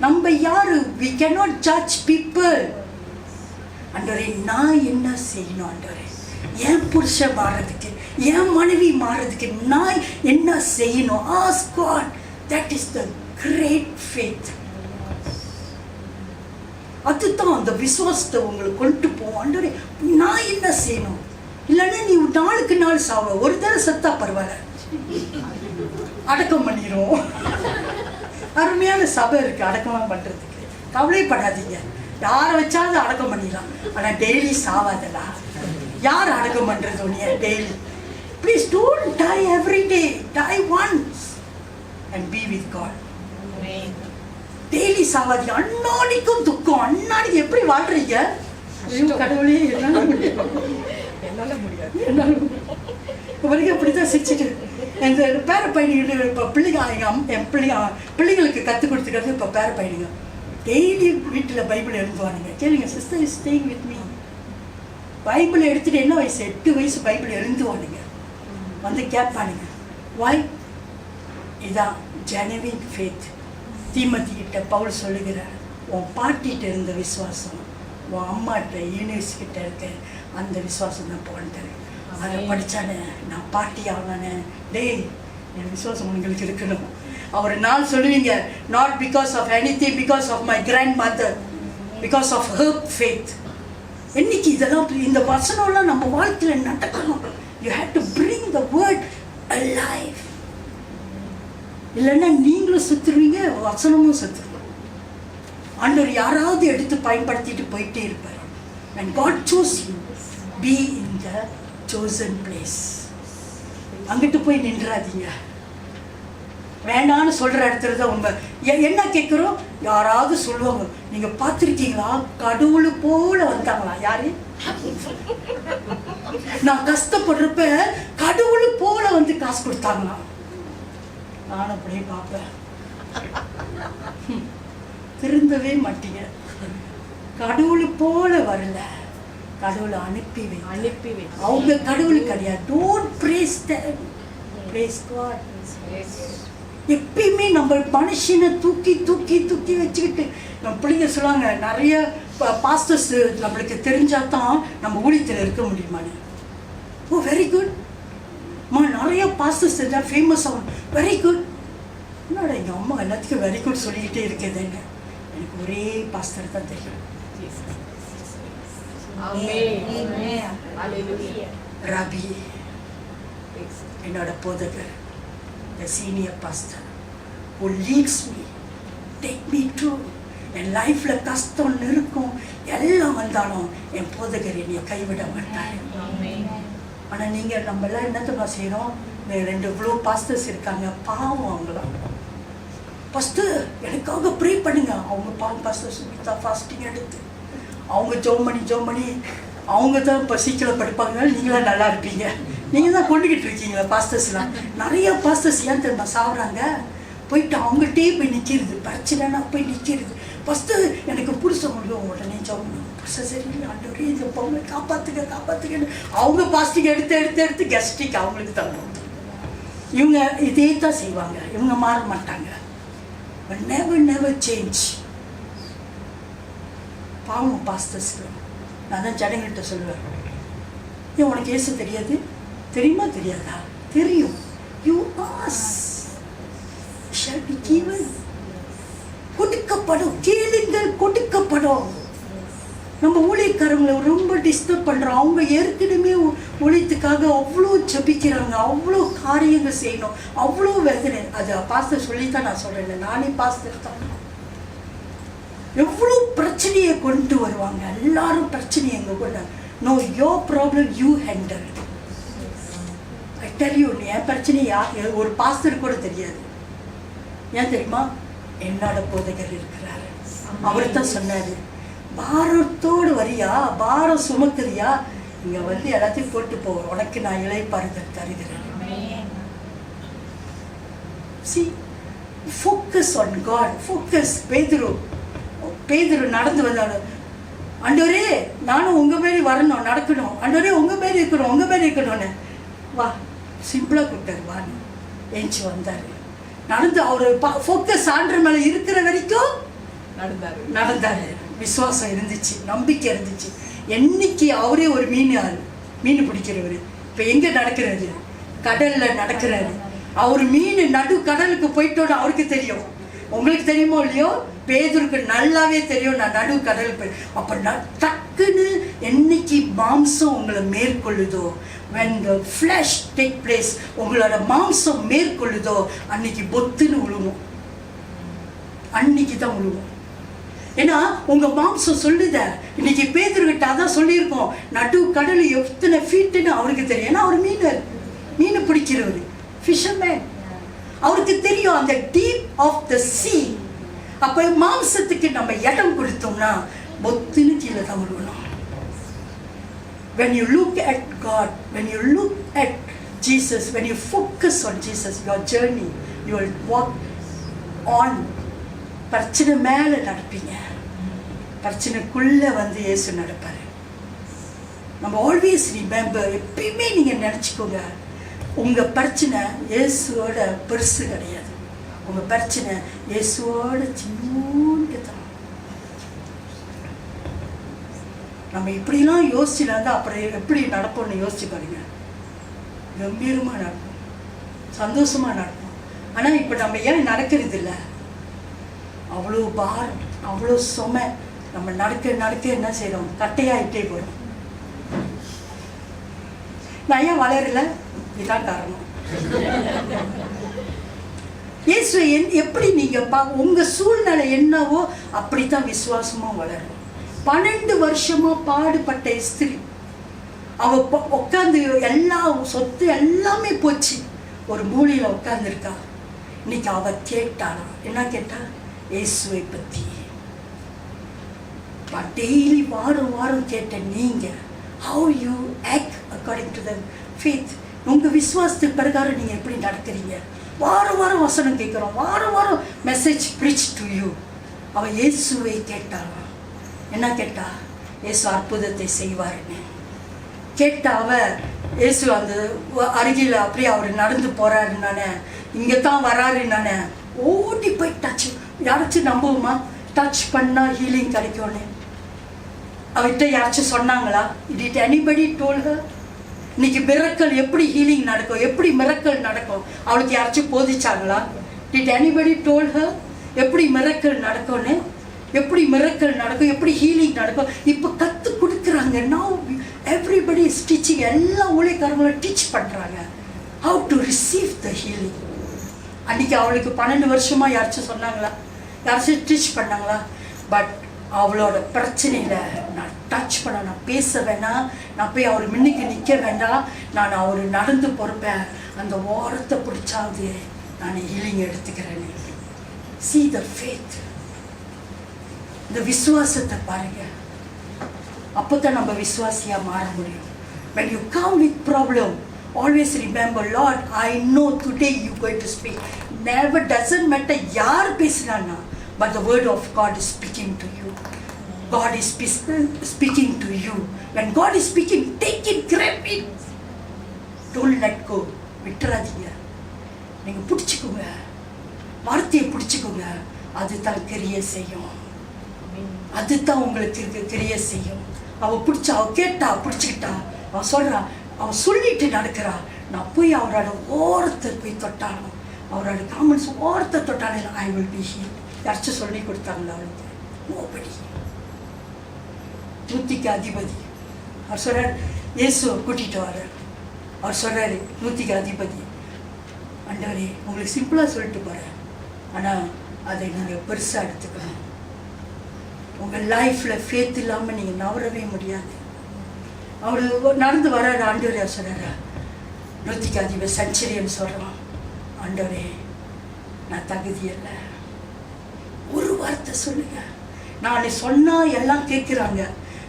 நம்ம யாரு? we cannot judge people. ஆண்டவரே நான் என்ன செய்யணும்? ஆண்டவரே என் புருஷன் மாறதுக்கு, என் மனைவி மாறதுக்கு நான் என்ன செய்யணும்? ask God. that is the great faith. அதுதான் அந்த விசுவாசத்தை உங்களுக்கு கொண்டு போவோம். ஆண்டவரே நான் என்ன செய்யணும்? இல்லைன்னா நீ நாளுக்கு நாள் சாவ. ஒரு தடவை செத்தா பரவாயில்ல, அடக்கம் பண்ணிடுவோம். அருமையான சபை இருக்கு அடக்கமாக பண்றதுக்கு. கவலைப்படாதீங்க, யாரை வச்சாலும் அடக்கம் பண்ணிடலாம். ஆனா டெய்லி சாவாதலா. யார் அடக்கம் பண்றது உன்னைய daily? Please don't die every day. Die once and be with God. Daily சாவாதீங்க. அன்னாடிக்கும் துக்கம். அன்னாடிக்கு எப்படி வாழ்றீங்க? கடவுளே என்னால முடியாது. வரைக்கும் அப்படிதான் சிரிச்சுட்டு இந்த பேர பையன்கிட்ட இப்போ பிள்ளைங்க என் பிள்ளைங்களுக்கு கற்றுக் கொடுத்துக்கிறது. இப்போ பேர பையனுங்க டெய்லி வீட்டில் பைபிள் எழுதுவானுங்க. கேளுங்க, sister is staying with me. Bible எடுத்துட்டு என்ன வயசு? 8 வயசு பைபிள் எழுதுவானுங்க. வந்து கேட்பானுங்க வாய். இதான் ஜெனுவின் ஃபேத். தீமோத்திகிட்ட பவுல் சொல்லுகிறார், உன் பாட்டிகிட்ட இருந்த விசுவாசம் உன் அம்மாட்ட யூனிவர்சிட்டிகிட்ட இருக்க அந்த விசுவாசம் தான் போன்ட்டு. அதை படித்தானே நான் பாட்டி ஆனானே. டேய் என் விசுவாசம் உங்களுக்கு இருக்கணும். அவர் நான் சொல்லுவீங்க, not because of anything, because of my grandmother, because of her faith. என்னைக்கு இதெல்லாம் இந்த வசனம்லாம் நம்ம வாழ்க்கையில் நடக்கணும். You have to bring the word alive. இல்லைன்னா நீங்களும் சுற்றுவீங்க, வசனமும் சுற்றுவோம். ஆண்டவர் யாராவது எடுத்து பயன்படுத்திட்டு போயிட்டே இருப்பார். when God chose you, be in the chosen place. அங்கிட்டு போய் நின்றாதீங்க. வேண்டான்னு சொல்ற இடத்துல தான் உங்க என்ன கேட்குறோம். யாராவது சொல்லுவாங்க, நீங்க பார்த்துருக்கீங்களா கடவுளை போல வந்தாங்களா? யாரு? நான் கஷ்டப்படுறப்ப கடவுளை போல வந்து காசு கொடுத்தாங்களா? நான் அப்படியே பார்ப்பேன். திருந்தவே மாட்டீங்க. கடவுளை போல வரல, கடவுளை அனுப்பி அவங்க கடவுள் கிடையாது. Don't praise them, praise God. எப்பயுமே நம்ம மனுஷனை தூக்கி தூக்கி தூக்கி வச்சுக்கிட்டு நம்ம பிள்ளைங்க சொல்லுவாங்க, நிறைய பாஸ்டர்ஸ் நம்மளுக்கு தெரிஞ்சாதான் நம்ம ஊழியத்தில் இருக்க முடியுமான்னு. ஓ வெரி குட் மா, நிறைய பாஸ்டர்ஸ் தெரிஞ்சா ஃபேமஸ் ஆகும். Very good. என்னோட எங்கள் அம்மா எல்லாத்துக்கும் வெரி குட் சொல்லிக்கிட்டே இருக்குதுன்னு. எனக்கு ஒரே பாஸ்டர் தான் தெரியும், ரபி, என்னோட போதகர், the senior pastor who leads me, take me through. என் லைஃப்பில் கஷ்டம் இருக்கும் எல்லாம் வந்தாலும் என் போதகர் என்னை கைவிட மாட்டார். ஆனால் நீங்கள் நம்மளாம் என்னத்தப்பா செய்கிறோம்? ரெண்டு இவ்வளோ பாஸ்டர்ஸ் இருக்காங்க, பாவம் அவங்களாம். ஃபஸ்ட்டு எனக்காக ப்ரே பண்ணுங்க. அவங்க பாவம் பாஸ்டர் சுமிதா ஃபாஸ்டிங் எடுத்து அவங்க ஜோம் பண்ணி அவங்க தான் இப்போ சீக்கிரம் படிப்பாங்க, நீங்களாம் நல்லா இருப்பீங்க. நீங்கள் தான் கொண்டுக்கிட்டு இருக்கீங்களா பாஸ்டர்ஸ்லாம். நிறைய பாஸ்டர்ஸ் ஏன் தெரியுமா சாப்பிட்றாங்க? போயிட்டு அவங்கள்ட்டே போய் நிற்கிறது, பிரச்சனைனா போய் நிற்கிறது. ஃபஸ்ட்டு எனக்கு புருஷ முடியும் உடனே ஜோம் பண்ணுவோம், புருஷ சரி ஆண்டவரே இந்த பொண்ணை காப்பாற்றுங்கன்னு அவங்க பாஸ்டிங் எடுத்து கெஸ்டிக் அவங்களுக்கு தரணும். இவங்க இதே தான் செய்வாங்க, இவங்க மாற மாட்டாங்க. never change. பாவம் பாஸ்டர்ஸ்க்கு. நான் தான் ஜனங்கள்கிட்ட சொல்லுவேன், ஏன் உனக்கு ஏசு தெரியாது? தெரியுமா தெரியாதா? தெரியும். You ask shall be given. கொடுக்கப்படும், கேளுங்கள் கொடுக்கப்படும். நம்ம ஊழியக்காரங்களை ரொம்ப டிஸ்டர்ப் பண்ணுறோம். அவங்க ஏற்கனவே ஊழியத்துக்காக அவ்வளோ ஜபிக்கிறாங்க, அவ்வளோ காரியங்கள் செய்யணும், அவ்வளோ வேதனை. அது பாஸ்டர் சொல்லி தான் நான் சொல்கிறேன், நானே பாஸ்டர் தான். எவ்வளோ பிரச்சனையை கொண்டு வருவாங்க, எல்லாரும் பிரச்சனையை எங்கே கொண்டு. No, your problem you handle. I tell you, என் பிரச்சனையா ஒரு பாஸ்டர் கூட தெரியாது. ஏன் தெரியுமா? என்னோட போதகர் இருக்கிறாரு, அவர் தான் சொன்னார், பாரத்தோடு வரியா, பாரம் சுமக்குறியா, இங்கே வந்து எல்லாத்தையும் போட்டு போ, உனக்கு நான் இளைப்பாறுதல் தருகிறேன். See, focus on God, focus. பேதுரு நடந்து வந்தாலும், ஆண்டவரே நானும் உங்கள் மாரி வரணும், நடக்கணும், ஆண்டவரே உங்கள் மாரி இருக்கணும்னு வா, சிம்பிளாக கூப்பிட்டாரு, வான்னு ஏஞ்சி வந்தார். நடந்து அவர் ஃபோக்கஸ் ஆண்டவர் மேலே இருக்கிற வரைக்கும் நடந்தார். விசுவாசம் இருந்துச்சு, நம்பிக்கை இருந்துச்சு. என்னைக்கு அவரே ஒரு மீன் பிடிக்கிறவர், இப்போ எங்கே நடக்கிறாரு? கடலில் நடக்கிறாரு. அவர் மீன் நடு கடலுக்கு போயிட்டோன்னு அவருக்கு தெரியும். உங்களுக்கு தெரியுமோ இல்லையோ, பேதுருக்கு நல்லாவே தெரியும், நான் நடு கடலுக்கு போய். அப்போ டக்குன்னு என்னைக்கு மாம்சம் உங்களை மேற்கொள்ளுதோ, when the flesh take place, உங்களோட மாம்சம் மேற்கொள்ளுதோ, அன்னைக்கு பொத்துன்னு விழுவும். அன்னைக்கு தான் விழுவும். ஏன்னா உங்க மாம்சம் சொல்லுத. இன்னைக்கு பேதுருக்கிட்ட அதான் சொல்லியிருக்கோம், நடு கடல் எத்தனை ஃபீட்டுன்னு அவருக்கு தெரியும். ஏன்னா அவர் மீன் பிடிக்கிறவர், ஃபிஷர்மேன். அவருக்கு தெரியும் அந்த டீப் ஆஃப் த சீ. அப்போ மாம்சத்துக்கு நம்ம இடம் கொடுத்தோம்னா பொத்துன்னு கீழே தான் விழுவணும். When you look at God, when you look at Jesus, when you focus on Jesus, your journey, you will walk on. பிரச்சனை மேலே நடப்பீங்க, பிரச்சனைக்குள்ளே வந்து இயேசு நடப்பார். நம்ம ஆல்வேஸ் ரிமெம்பர், எப்பயுமே நீங்கள் நினச்சிக்கோங்க, உங்கள் பிரச்சனை இயேசுவோட பெருசு கிடையாது. உங்கள் பிரச்சனை இயேசுவோட சின்னூண்டு தான். நம்ம இப்படிலாம் யோசிச்சுனா அப்புறம் எப்படி நடப்போம்னு யோசிச்சு பாருங்க. கம்பீரமாக நடக்கும், சந்தோஷமாக நடக்கும். ஆனால் இப்போ நம்ம ஏன் நடக்கிறது இல்லை? அவ்வளோ பாரம், அவ்வளோ சுமை. நம்ம நடக்க என்ன செய்கிறோம்? கட்டையாகிட்டே போகிறோம். நான் ஏன் வளரல? இதுதான் காரணம். இயேசு எப்படி நீங்கள் உங்கள் சூழ்நிலை என்னவோ அப்படித்தான் விசுவாசமும் வளரும். 12 வருஷமா பாடுபட்ட எஸ்திரி, அவ உட்காந்து எல்லா சொத்து எல்லாமே போச்சு, ஒரு மூலையில் உட்காந்துருக்கா. இன்னைக்கு அவ கேட்டாளா? என்ன கேட்டா? இயேசுவை பற்றி. டெய்லி வாரம் கேட்டேன், நீங்க how you act according to the faith, உங்க விசுவாசத்துக்கு பிரகாரம் நீங்க எப்படி நடக்கிறீங்க? வாரம் வசனம் கேட்குறோம், வாரம் மெசேஜ் preach to you. அவ இயேசுவை கேட்டாளா? என்ன கேட்டா? இயேசு அற்புதத்தை செய்வாருன்னு கேட்டா. அவ இயேசு அந்த அருகில் அப்படியே அவர் நடந்து போறாரு, நானே இங்கே தான் வராரு, நானே ஓடி போய் டச். யாராச்சும் நம்புவோமா? டச் பண்ணால் ஹீலிங் கிடைக்கும்னு அவர்கிட்ட யாராச்சும் சொன்னாங்களா? Did anybody told her? இன்னைக்கு மிரக்கல் எப்படி ஹீலிங் நடக்கும், எப்படி மிரக்கல் நடக்கும், அவளுக்கு யாராச்சும் போதிச்சாங்களா? Did anybody told her எப்படி மிரக்கல் நடக்கும்னு, எப்படி மிரக்கல் நடக்கும், எப்படி ஹீலிங் நடக்கும்? இப்போ கற்று கொடுக்குறாங்க. Now everybody is teaching. எல்லா ஊழியக்காரங்களும் டீச் பண்ணுறாங்க how to receive the healing. அன்றைக்கி அவளுக்கு 12 வருஷமாக யாராச்சும் சொன்னாங்களா? யாராச்சும் டீச் பண்ணாங்களா? பட் அவளோட பிரச்சனையில் நான் டச் பண்ண, நான் பேச வேணாம், நான் போய் அவர் முன்னுக்கு நிற்க வேண்டாம், நான் அவர் நடந்து பொறுப்பேன், அந்த ஓரத்தை பிடிச்சாவது நான் ஹீலிங் எடுத்துக்கிறேன். See the faith. இந்த விசுவாசத்தை பாருங்க. அப்போ தான் நம்ம விசுவாசியாக மாற முடியும். When you come with problem, always remember, Lord, I know today you're going to speak. Never, doesn't matter யார் பேசுறான்னா, but the word of God is speaking to you. God is speaking to you. When God is speaking, take it, grab it. Don't let go. விட்டுறாதீங்க. நீங்கள் பிடிச்சிக்கோங்க, வார்த்தையை பிடிச்சிக்கோங்க. அதுதான் கிரியை செய்யும். அதுதான் உங்களுக்கு கிரியை செய்யும். அவள் பிடிச்சா, அவள் கேட்டா, பிடிச்சிக்கிட்டா, அவள் சொல்கிறா, அவள் சொல்லிட்டு நடக்கிறா. நான் போய் அவரோட ஓரத்தை போய் தொட்டாலும், அவரோட காமெண்ட்ஸ் ஓரத்தை தொட்டாலும் ஐ வில் பி ஹீல். யாராச்சும் சொல்லி கொடுத்தாங்களா அவளுக்கு? நோபடி. நூத்திக்கு அதிபதி அவர் சொல்கிறார், இயேசுவை கூட்டிகிட்டு வர்றார். அவர் சொல்கிறாரு, நூத்திக்கு அதிபதி, ஆண்டவரே உங்களுக்கு சிம்பிளாக சொல்லிட்டு போகிறேன், ஆனால் அதை நீங்கள் பெருசாக எடுத்துக்கணும். உங்கள் லைஃப்பில் ஃபேத் இல்லாமல் நீங்கள் நவரவே முடியாது. அவர் நடந்து வர்றாரு. ஆண்டவரே சொல்கிறாரா, நூத்திக்கு அதிபதி செஞ்சுரியன்னு சொல்கிறான், ஆண்டவரே நான் தகுதியில்லை, ஒரு வார்த்தை சொல்லுங்க. நான் சொன்னால் எல்லாம் கேட்குறாங்க.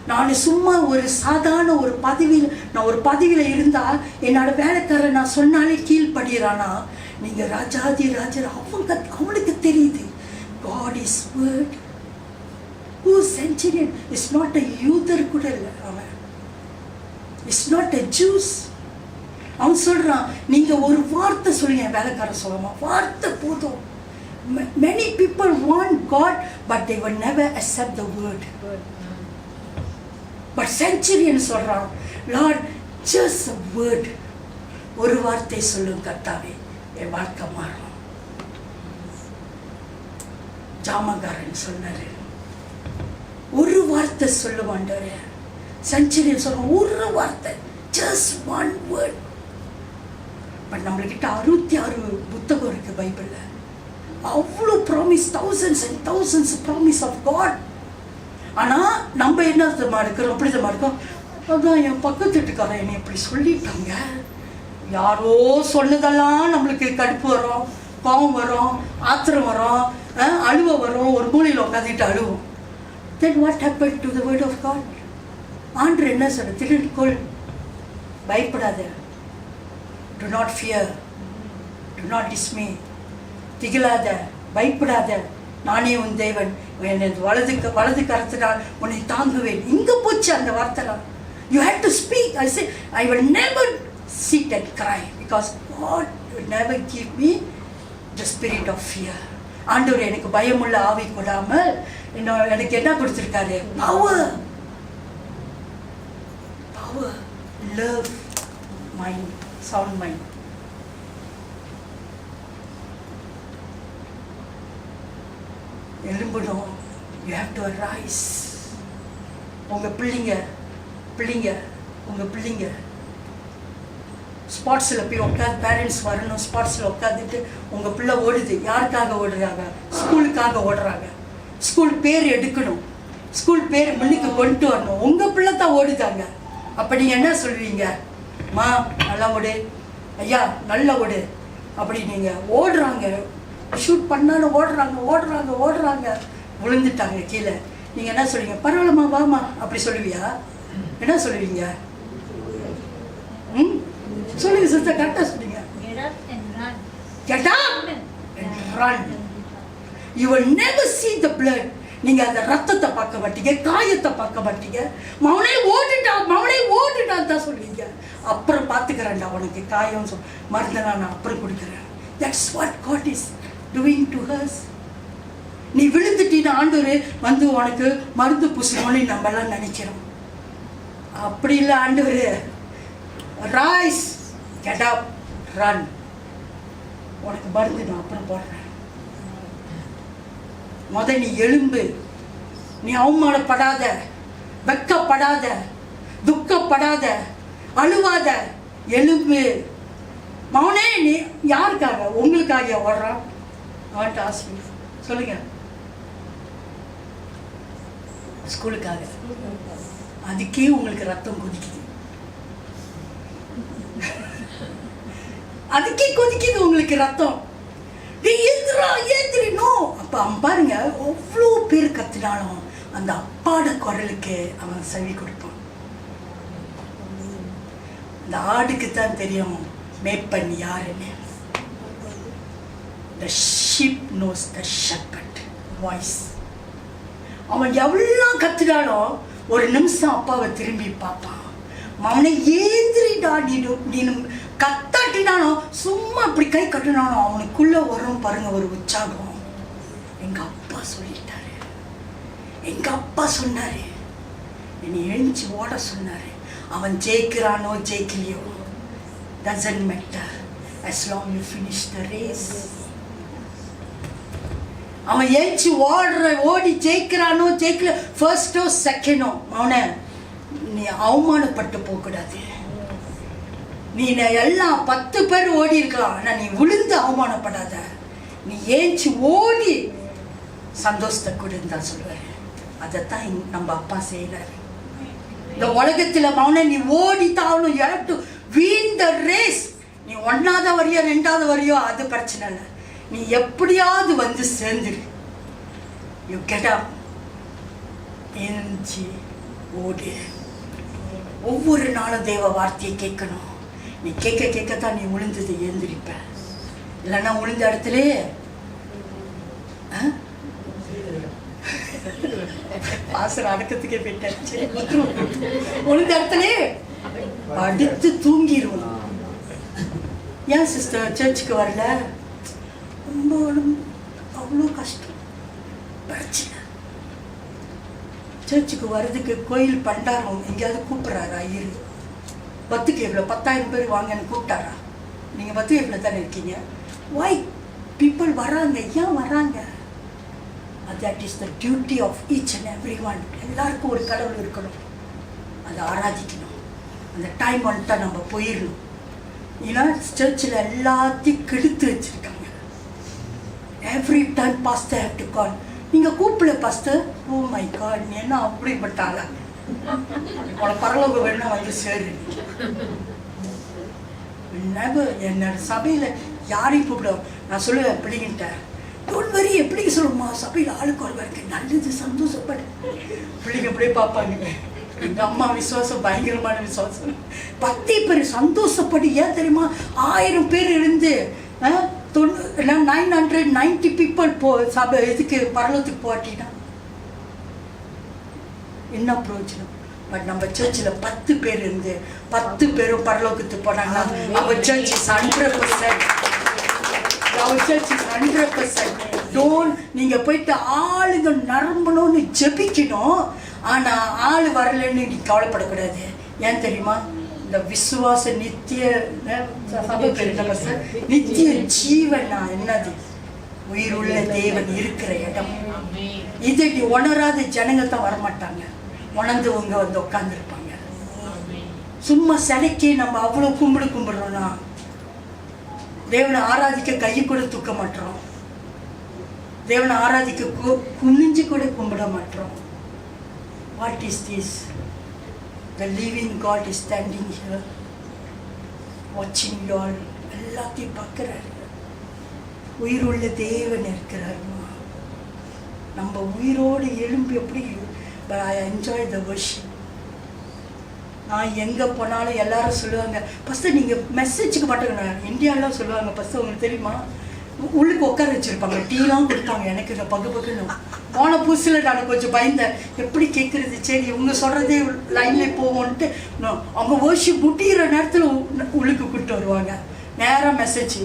நான் சும்மா ஒரு சாதாரண ஒரு பதவியில், நான் ஒரு பதவியில் இருந்தால் என்னோட வேலைக்காரன் நான் சொன்னாலே கீழ்படுகிறானா? நீங்கள் ராஜாதி ராஜர் அவனுக்கு தெரியுது. God is word. Who centurion is not a யூதர் கூட இல்லை, அவன் is not a Jews. அவன் சொல்கிறான், நீங்கள் ஒரு வார்த்தை சொல்லுங்க. என் வேலைக்காரன் சொல்லுமா, வார்த்தை போதும். Many people want God, but they will never accept the word. But centurion சொல்றான், Lord, just a word. ஒரு வார்த்தை சொல்லும் கர்த்தாவே, என் வாழ்க்கை மாறும். ஜாமக்காரன் சொன்னாரு, ஒரு வார்த்தை சொல்லுவாண்டவரே. செஞ்சுரியன் சொல்றான், ஒரு வார்த்தை, just one word. பட் நம்மள்கிட்ட 66 புத்தகம் இருக்கு பைபிளில். அவ்வளோ promise, thousands and thousands promise of God. ஆனால் நம்ம என்ன இருக்கிறோம், அப்படி தான் இருக்கோம். அதான் என் பக்கத்து வீட்டுக்காரன் என்னை இப்படி சொல்லிட்டாங்க, யாரோ சொன்னதெல்லாம் நம்மளுக்கு கடுப்பு வரும், கோபம் வரும், ஆத்திரம் வரும், அழுவ வரும், ஒரு மூலையில் உட்காந்துட்டு அழுவோம். Then what happen to the word of God? ஆண்டவர் என்ன சொல்ற, திருக்கோள், பயப்படாத, do not fear, do not dismay, திகிலாத, பயப்படாத, நானே உன் தேவன், எனது வலது கரத்தினால் உன்னை தாங்குவேன். இங்கே போச்சு அந்த வார்த்தை. You have to speak. I say I will never sit and cry, because God will never give me the spirit of fear. ஆண்டவர் எனக்கு பயமுள்ள ஆவி கொடாமல் எனக்கு என்ன கொடுத்துருக்காரு? Power, power, love, mind, sound mind. எழும்பணும். You have to rise. உங்கள் பிள்ளைங்க உங்கள் பிள்ளைங்க ஸ்பாட்ஸில் போய் உட்காந்து, பேரண்ட்ஸ் வரணும், ஸ்பாட்ஸில் உட்காந்துட்டு உங்கள் பிள்ளை ஓடுது. யாருக்காக ஓடுறாங்க? ஸ்கூலுக்காக ஓடுறாங்க. ஸ்கூல் பேர் எடுக்கணும், ஸ்கூல் பேர் முன்னுக்கு கொண்டு வரணும். உங்கள் பிள்ளை தான் ஓடுதாங்க. அப்போ நீங்கள் என்ன சொல்லுவீங்க? மா நல்லா ஓடு, ஐயா நல்லா ஓடு, அப்படி நீங்கள் ஓடுறாங்க. ஷூட் பண்ணாலும் ஓடுறாங்க, விழுந்துட்டாங்க கீழே. நீங்கள் என்ன சொல்லுவீங்க? பரவாயில்லம்மா வாமா, அப்படி சொல்லுவியா? என்ன சொல்லுவீங்க? சொல்லுங்க சிஸ்டர், கரெக்டாக சொல்லுங்க. Get up and run. You will never see the blood. நீங்கள் அந்த ரத்தத்தை பார்க்க மாட்டீங்க, காயத்தை பார்க்க மாட்டீங்க. மவனே ஓடிட்டான் தான் சொல்லுவீங்க. அப்புறம் பார்த்துக்கிறேன்டா, உனக்கு காயம் மருந்து நான் அப்புறம் கொடுக்குறேன். That's what God is doing to us. நீ விழுந்துட்டின்னு ஆண்டவர் வந்து உனக்கு மருந்து பூசணும்னு நம்ம எல்லாம் நினைக்கிறோம். அப்படி இல்லை. ஆண்டவர் ரைஸ், கெட் அப், ரன், உனக்கு மருந்து நான் அப்புறம் போடுறேன். நீ எழும்பு. நீ அவமானப்படாத, வெக்கப்படாத, துக்கப்படாத, அழுவாத, எழும்பு. மௌனே, நீ யாருக்காக? உங்களுக்காக ஓடுறான். அவன்கிட்ட ஆசை சொல்லுங்க. ஸ்கூலுக்காக. அதுக்கே உங்களுக்கு ரத்தம் கொதிக்குது, அதுக்கே கொதிக்குது உங்களுக்கு ரத்தம். அப்ப பாருங்க, அவ்வளோ பேர் கத்தினாலும் அந்த அப்பாட குரலுக்கு அவன் செவி கொடுப்பான். இந்த ஆடுக்கு தான் தெரியும் மேய்ப்பன் யாருன்னு. The sheep knows the shepherd voice. அவன் எவ்வளோ கத்துனாலும் ஒரு நிமிஷம் அப்பாவை திரும்பி பார்ப்பான். அவனை ஏந்திரிடா, நீ கத்தாட்டினாலும் சும்மா அப்படி கை கட்டினாலும் அவனுக்குள்ள வரும் பாருங்க ஒரு உற்சாகம். எங்க அப்பா சொல்லிட்டாரு, எங்க அப்பா சொன்னாரு, என்னை எழுந்துச்சு ஓட சொன்னாரு. அவன் ஜெயிக்கிறானோ ஜெயிக்கலையோ, doesn't matter as long you finish the race. அவன் ஏஞ்சி ஓடி ஜெயிக்கிறானோ ஜெயிக்கல, ஃபர்ஸ்டோ செகண்டோ, அவனை நீ அவமானப்பட்டு போகக்கூடாது. நீ எல்லாம் 10 பேர் ஓடி இருக்கலாம், ஆனால் நீ விழுந்து அவமானப்படாத. நீ ஏஞ்சி ஓடி சந்தோஷத்தை கொடுன்னு தான் சொல்லுவாரு. அதைத்தான் நம்ம அப்பா செய்யறாரு. இந்த உலகத்தில் மௌன நீ ஓடி தாவணும். you have to win the race. நீ 1வது வரையோ 2வது வரையோ அது பிரச்சனை இல்லை. நீ எப்படியாவது வந்து சேர்ந்துரு. யூ கெட் அப், ஏஞ்சி ஓடு. ஒவ்வொரு நாளும் தேவ வார்த்தையை கேட்கணும். நீ கேட்கத்தான் நீ விழுந்தது எழுந்திருப்ப. இல்லைன்னா விழுந்த இடத்துல பாசர் அடக்கத்துக்கே போயிட்டாச்சு. விழுந்த இடத்துல படுத்து தூங்கிடுவோம். ஏன் சிஸ்டர் சர்ச்சுக்கு வரல? ரொம்ப அவ்வளோ கஷ்டம், பிரச்சனை. சர்ச்சுக்கு வர்றதுக்கு கோயில் பண்டாரம் எங்கேயாவது கூப்பிட்றாரு ஐயர். பத்துக்கு எவ்வளோ 10,000 பேர் வாங்கன்னு கூப்பிட்டாரா? நீங்கள் பத்து எவ்வளோ தானே இருக்கீங்க. ஒய் பீப்புள் வராங்க, ஏன் வராங்க? That is the duty of each and every one. எல்லாருக்கும் ஒரு கடவுள் இருக்கணும், அதை ஆராதிக்கணும். அந்த டைம் வந்துட்டா நம்ம போயிடணும். ஏன்னா சர்ச்சில் எல்லாத்தையும் கெடுத்து வச்சுருக்காங்க. Every time pastor have to call. நீங்கள் கூப்பிடல பாஸ்டர். ஓ மை காட், நீ என்ன அப்படிப்பட்டாளா? உனக்கு பரலோகம் வேணா வந்து சேரு. என்னோட சபையில் யாரையும் கூப்பிடும். நான் சொல்லுவேன் பிள்ளைங்கிட்ட, டோன்ட் வரி. எப்படி சொல்லுமா, சபையில் ஆளுக்கு இருக்கு, நல்லது, சந்தோஷப்படு. பிள்ளைங்க அப்படியே பார்ப்பாங்க. எங்கள் அம்மா விசுவாசம் பயங்கரமான விசுவாசம். 10 பேர் சந்தோஷப்படு. ஏன் தெரியுமா? 1000 பேர் இருந்து 990 people சபை இதுக்கு பரலோகத்துக்கு போட்டினா என்ன பிரயோஜனம்? பட் நம்ம சர்ச்சில் 10 பேர் இருந்து 10 பேரும் பரலோகத்துக்கு போனாங்கன்னா our church is 100%. Our church is 100%. Don't நீங்கள் போயிட்டு ஆளுங்க நரம்பணும்னு ஜெபிக்கணும். ஆனால் ஆள் வரலன்னு நீ கவலைப்படக்கூடாது. ஏன் தெரியுமா? இந்த விசுவாச நித்திய நித்திய ஜீவன் என்னது? உயிருள்ள தேவன் இருக்கிற இடம். இதை நீ உணராத ஜனங்க தான் வரமாட்டாங்க, உணர்ந்தவங்க வந்து உட்காந்துருப்பாங்க. சும்மா சிலைக்கு நம்ம அவ்வளோ கும்பிடுறோம்னா தேவனை ஆராதிக்க கையை கூட தூக்க மாட்டோம். தேவனை ஆராதிக்க குனிஞ்சு கூட கும்பிட மாட்டோம். What is this? The living God is standing here, watching you all. எல்லாத்தையும் பார்க்குறாரு. உயிருள்ள தேவன் இருக்கிறாருமா. நம்ம உயிரோடு எழும்பி எப்படி? But I enjoy the worship. நான் எங்கே போனாலும் எல்லாரும் சொல்லுவாங்க, ஃபஸ்ட்டு நீங்கள் மெசேஜுக்கு மாட்டேங்க. இந்தியாவிலாம் சொல்லுவாங்க, ஃபஸ்ட்டு உங்களுக்கு தெரியுமா, உள்ளுக்கு உட்கார வச்சுருப்பாங்க, டீலாம் கொடுப்பாங்க. எனக்கு இந்த பகுன்னு போன புதுசில் நான் கொஞ்சம் பயந்தேன், எப்படி கேட்குறது, சரி இவங்க சொல்கிறதே லைனில் போவோன்ட்டு. அவங்க வர்ஷிப் முட்டிகிற நேரத்தில் உள்ளுக்கு கூப்பிட்டு வருவாங்க. நேராக மெசேஜ்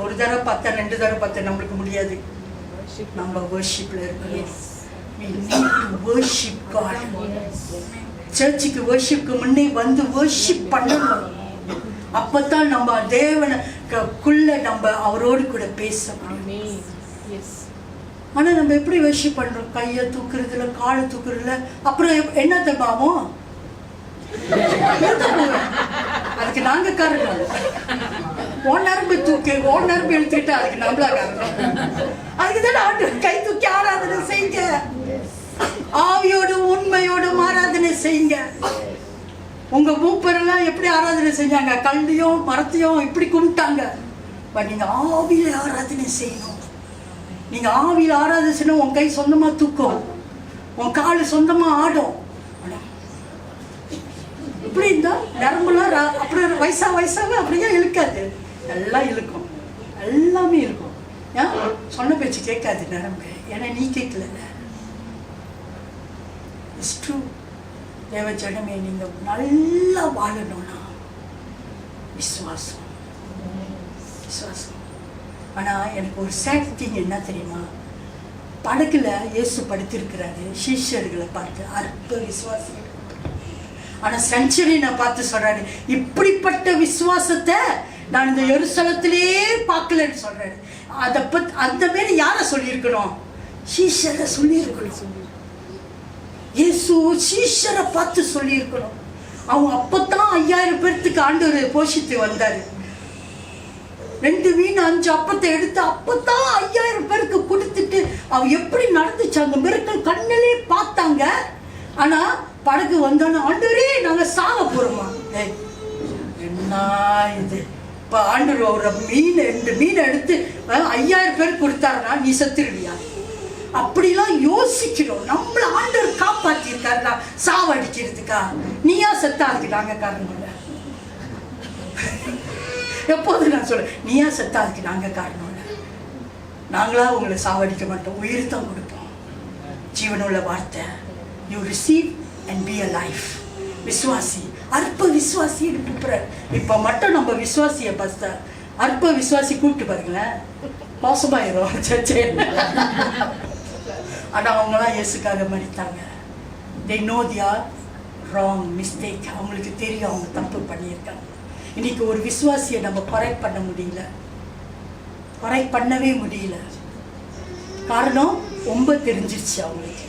ஒரு தடவை 10 2 தடவை 10 நம்மளுக்கு முடியாது. நம்ம வர்ஷிப்பில் இருக்கணும். We need to worship God. சர்ச்சுக்கு வர்ஷிப்க்கு முன்னே வந்து வர்ஷிப் பண்ணணும். அப்பதான் நம்ம தேவனுக்குள்ள நம்ம அவரோடு கூட பேச முடியும். ஆனால் நம்ம எப்படி வர்ஷிப் பண்ணுறோம்? கையை தூக்குறதுல, காலை தூக்குறதுல, அப்புறம் என்ன தம்பாவும் அதுக்கு நாங்க காரணம். நரம்பு தூக்கு, நரம்பு இழுத்துக்கிட்டு அதுக்கு நம்மளா காரணம். அதுக்கு தானே ஆண்டவர் கை தூக்கி ஆராதனை செய்யுங்க, ஆவியோடும் உண்மையோடும் ஆராதனை செய்யுங்க. உங்க மூப்பரெல்லாம் எப்படி ஆராதனை செஞ்சாங்க? கல்லையும் மரத்தையும் இப்படி கும்பிட்டாங்க. பட் நீங்க ஆவியில ஆராதனை செய்யணும். நீங்க ஆவியில ஆராதனை செய்யணும். உன் கை சொந்தமா தூக்கும், உன் காலு சொந்தமா ஆடும். இப்படி இருந்தா நரம்புலாம் அப்புறம் வயசாக அப்படியே இழுக்காது, எல்லாம் இழுக்கும், எல்லாமே இருக்கும். ஏன் சொன்ன பேச்சு கேட்காது நரம்பு, ஏன்னா நீ கேட்கல. It's true. தேவ ஜனமே, நீங்க நல்லா வாழணும்னா விசுவாசம். ஆனா எனக்கு ஒரு சேட் திங் என்ன தெரியுமா? படகுல இயேசு படுத்திருக்கிறாரு, சீஷர்களை பார்த்து அற்ப விசுவாசம். ஆனா செஞ்சுரினை பார்த்து சொல்றாரு, இப்படிப்பட்ட விசுவாசத்தை நான் இந்த எருசலத்திலேயே பார்க்கலன்னு சொல்றாரு. அந்த மாரி யார சொல்லியிருக்கணும்? சீஷரை சொல்லியிருக்கணும். இயேசு சீஷரை பார்த்து சொல்லியிருக்கணும். அவங்க அப்பதான் 5000 பேர்த்துக்கு ஆண்டவர் போஷித்து வந்தாரு. 2 மீன் 5 அப்பத்தை எடுத்து அப்பதான் 5000 பேருக்கு கொடுத்துட்டு அவ எப்படி நடந்துச்சு அந்த மிரக்கல் கண்ணிலே பார்த்தாங்க. ஆனா படகு வந்தோன்னு, ஆண்டவரே நாங்க சாக போறோமா? என்ன இது? இப்ப ஆண்டவர் ஒரு 2 மீன் எடுத்து 5000 பேருக்கு கொடுத்தாருன்னா நீ செத்துருவியா? அப்படிலாம் யோசிக்கிறோம். நம்மள ஆண்டவர் காப்பாத்தி இருக்காருடா சாவடிக்கிறதுக்கா? நீயா செத்தா அதுக்கு நாங்க காரணம் இல்லை. எப்போது நான் சொல்றேன், நீயா செத்தா அதுக்கு நாங்க காரணம் இல்லை. நாங்களா உங்களை சாவடிக்க மாட்டோம், உயிர் தான் கொடுப்போம். ஜீவனுள்ள வார்த்தை, you receive and be alive. விசுவாசி, அற்ப விசுவாசி கூப்பிடுறார். இப்ப மட்டும் நம்ம விசுவாசிய பஸ்தா அற்ப விசுவாசி கூப்பிட்டு பாருங்களேன், மோசமாயிரும் சர்ச்சை. ஆனா அவங்களாம் இயேசுக்காக மறித்தாங்க. they know they are wrong, mistake. அவங்களுக்கு தெரியும் அவங்க தப்பு பண்ணியிருக்காங்க. இன்னைக்கு ஒரு விசுவாசியை நம்ம கரெக்ட் பண்ண முடியல, கரெக்ட் பண்ணவே முடியல. காரணம் ரொம்ப தெரிஞ்சிருச்சு அவங்களுக்கு.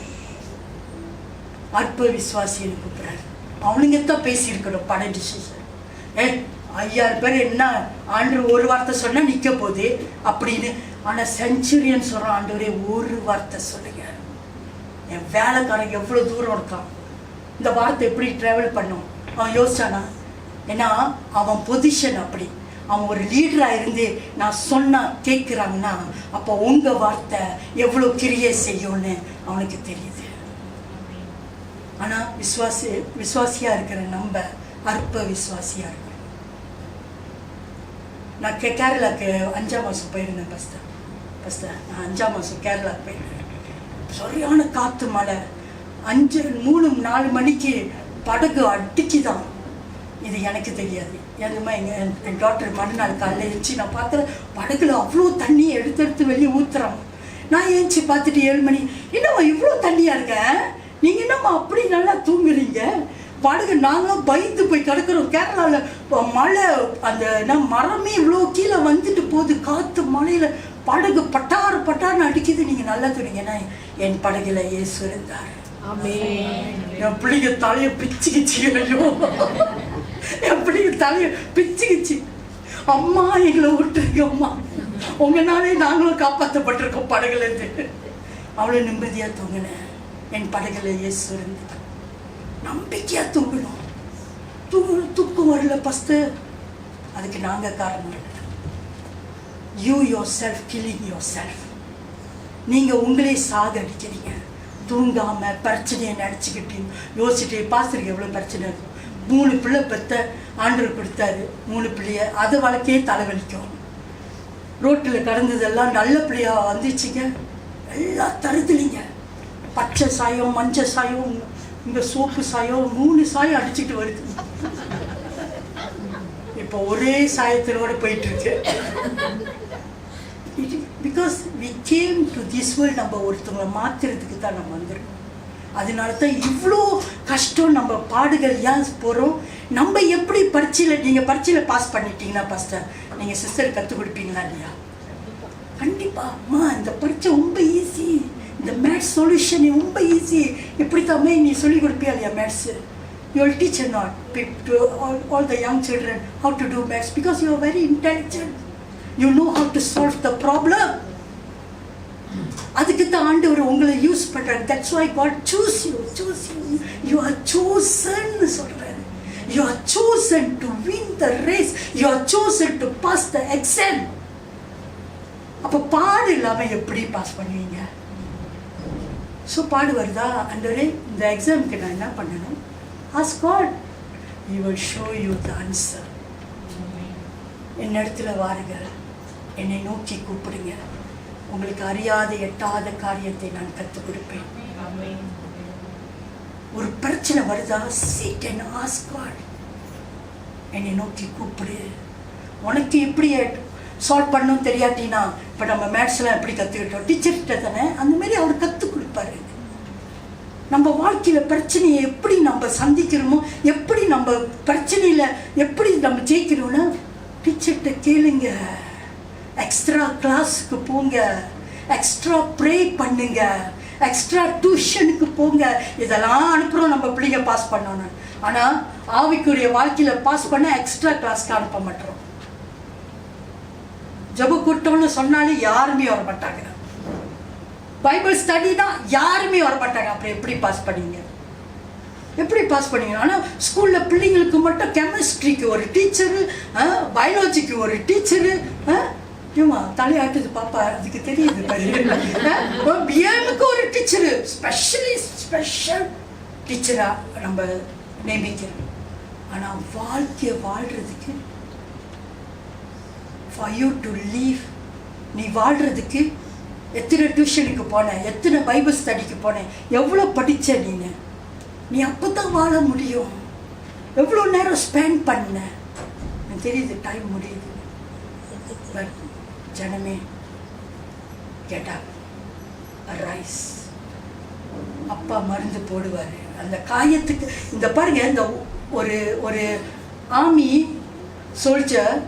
அற்ப விசுவாசியை கூப்பிடுறாரு. அவனுங்கத்தான் பேசியிருக்கணும் 12 சீஷர். 5000 பேர் என்ன ஆண்டு ஒரு வார்த்தை சொன்னா நிக்க போகுது அப்படின்னு. ஆனா செஞ்சுரியன் சொல்றான், ஆண்டவரே ஒரு வார்த்தை சொல்லுங்க. என் வேலைக்காரன் எவ்வளவு தூரம் இருக்கான், இந்த வார்த்தை எப்படி டிராவல் பண்ணும்? அவன் யோசிச்சானா? ஏன்னா அவன் பொசிஷன் அப்படி. அவன் ஒரு லீடரா இருந்து நான் சொன்னா கேட்கிறாங்கன்னா அப்போ உங்க வார்த்தை எவ்வளவு கிரியை செய்யும்னு அவனுக்கு தெரியுது. ஆனா விசுவாசியா இருக்கிற நம்ம அற்ப விசுவாசியா இருக்கணும். நான் கேரளாக்கு 5ஆம் மாசம் போயிருந்தேன். நான் 5ஆம் மாசம் கேரளாக்கு போயிருந்தேன். சரியான காத்து மழை. 3-4 மணிக்கு படகு அடிச்சுதான். இது எனக்கு தெரியாது. எதுவுமே என் டாக்டர் மறுநாள் காலையில் எழுந்துச்சு நான் பார்த்தேன், படகுல அவ்வளோ தண்ணி எடுத்து வெளியே ஊத்துறான். நான் எழுந்துச்சு பார்த்துட்டு 7 மணி, என்னம்மா இவ்வளோ தண்ணியா இருக்கேன், நீங்க என்னம்மா அப்படி நல்லா தூங்குறீங்க? படகு நாங்களும் பயந்து போய் கிடக்குறோம். கேரளாவில் மழை, அந்த மரமே இவ்வளோ கீழே வந்துட்டு போகுது. காற்று மழையில படகு பட்டார்னு அடிக்குது. நீங்க நல்லா தூங்குறீங்கன்னா என் படகுல இயேசு இருந்தார். என் பிள்ளைங்க தலையை பிச்சுக்கிச்சு. ஐயோ, என் பிள்ளைங்க தலையை பிச்சுக்கிச்சு. அம்மா எங்களை விட்டுருங்க அம்மா, உங்களாலே நாங்களும் காப்பாற்றப்பட்டிருக்கோம் படகுல இருந்து. அவ்வளோ நிம்மதியா தூங்கினேன். என் படகுல இயேசு இருந்து. நம்பிக்கையா தூங்கணும். தூக்கம் வரல பஸ்ட், அதுக்கு நாங்க காரணம். You your self killing your self. நீங்க உங்களே சாகடிக்கிறீங்க. தூங்காம பிரச்சனையை நினச்சிக்கிட்டு யோசிச்சுட்டு. பாஸ்டருக்கு எவ்வளோ பிரச்சனை இருக்கும். 3 பிள்ளை பெற்ற ஆண்டவர் கொடுத்தாரு. 3 பிள்ளைய அதை வளர்க்கே தலைவலிக்கும். ரோட்டில் கடந்ததெல்லாம் நல்ல பிள்ளையா வந்துச்சுங்க, எல்லாம் தருதுலிங்க. பச்சை சாயம், மஞ்சள் சாயம், இந்த சோப்பு சாயம், 3 சாயம் அடிச்சுட்டு வருது. இப்போ ஒரே சாயத்தினோட போயிட்டு இருக்கு. Because we came to this world, நம்ம ஒருத்தவங்களை மாத்துறதுக்கு தான் நம்ம வந்திருக்கோம். அதனால தான் இவ்வளோ கஷ்டம். நம்ம பாடுகள் ஏன் போகிறோம்? நம்ம எப்படி பரீட்சையில், நீங்கள் பரீட்சையில் பாஸ் பண்ணிட்டீங்கன்னா பாஸ்டர் நீங்கள் சிஸ்டர் கற்றுக் கொடுப்பீங்களா இல்லையா? கண்டிப்பாக. அம்மா இந்த பரீட்சை ரொம்ப ஈஸி, சொல்யூஷன் ரொம்ப ஈஸி. இப்படி தம்மே நீ சொல்லி கொடுப்பியா இல்லையா maths? You will teach or not to all the young children how to do maths because you are very intelligent. You know how to solve the problem. அதுக்கு தான் ஆண்டவர் உங்களை யூஸ் பண்றாரு. That's why God choose you. You are chosen சொல்றாரு. You are chosen to win the race. You are chosen to pass the exam. அப்ப பாடு இல்லாம எப்படி பாஸ் பண்ணுவீங்க? ஸோ பாடு வருதா? ஆண்டவரே இந்த எக்ஸாமுக்கு நான் என்ன பண்ணணும்? Ask God. He will show you the answer. என்னிடத்துல வாருங்க, என்னை நோக்கி கூப்பிடுங்க, உங்களுக்கு அறியாத எட்டாத காரியத்தை நான் கற்றுக் கொடுப்பேன். ஒரு பிரச்சனை வருதா? Sit and ask God. என்னை நோக்கி கூப்பிடு. உனக்கு எப்படி சால்வ் பண்ணணும் தெரியாட்டினா, இப்போ நம்ம மேத்ஸ்லாம் எப்படி கற்றுக்கிட்டோம்? டீச்சர்கிட்ட தானே, அந்த மாதிரி அவர் கற்றுக் கொடுப்பாரு. நம்ம வாழ்க்கையில் பிரச்சனையை எப்படி நம்ம சந்திக்கிறோமோ, எப்படி நம்ம பிரச்சனையில் எப்படி நம்ம ஜெயிக்கிறோம்னா டீச்சர்கிட்ட கேளுங்க, எக்ஸ்ட்ரா கிளாஸுக்கு போங்க, எக்ஸ்ட்ரா ப்ரே பண்ணுங்க, எக்ஸ்ட்ரா டியூஷனுக்கு போங்க. இதெல்லாம் அனுப்புகிறோம் நம்ம பிள்ளைங்க பாஸ் பண்ணணும். ஆனால் ஆவிக்குரிய வாழ்க்கையில் பாஸ் பண்ண எக்ஸ்ட்ரா கிளாஸ்க்கு அனுப்ப மாட்டோம். ஜப கூட்டம்னு சொன்னாலும் யாருமே வர மாட்டாங்க. பைபிள் ஸ்டடினா யாருமே வர மாட்டாங்க. அப்புறம் எப்படி பாஸ் பண்ணீங்க? எப்படி பாஸ் பண்ணீங்க? ஆனால் ஸ்கூலில் பிள்ளைங்களுக்கு மட்டும் கெமிஸ்ட்ரிக்கு ஒரு டீச்சரு, பயாலஜிக்கு ஒரு டீச்சரு, ஏமா தலையாட்டுது பாப்பா, அதுக்கு தெரியுது பிஎம்க்கு ஒரு டீச்சரு, ஸ்பெஷல் டீச்சராக நம்ம நியமிக்கிறோம். ஆனால் வாழ்க்கையை வாழ்கிறதுக்கு for you to live, நீ வாழ்கிறதுக்கு எத்தனை டியூஷனுக்கு போனேன், எத்தனை பைபிள் ஸ்டடிக்கு போனேன், எவ்வளோ படித்த நீ அப்போ தான் வாழ முடியும். எவ்வளோ நேரம் ஸ்பெண்ட் பண்ண எனக்கு தெரியுது, டைம் முடியுது. பட் ஜனமே, கெட் அப், ரைஸ். அப்பா மருந்து போடுவார் அந்த காயத்துக்கு. இந்த பாருங்க, இந்த ஒரு ஆர்மி சோல்ஜர்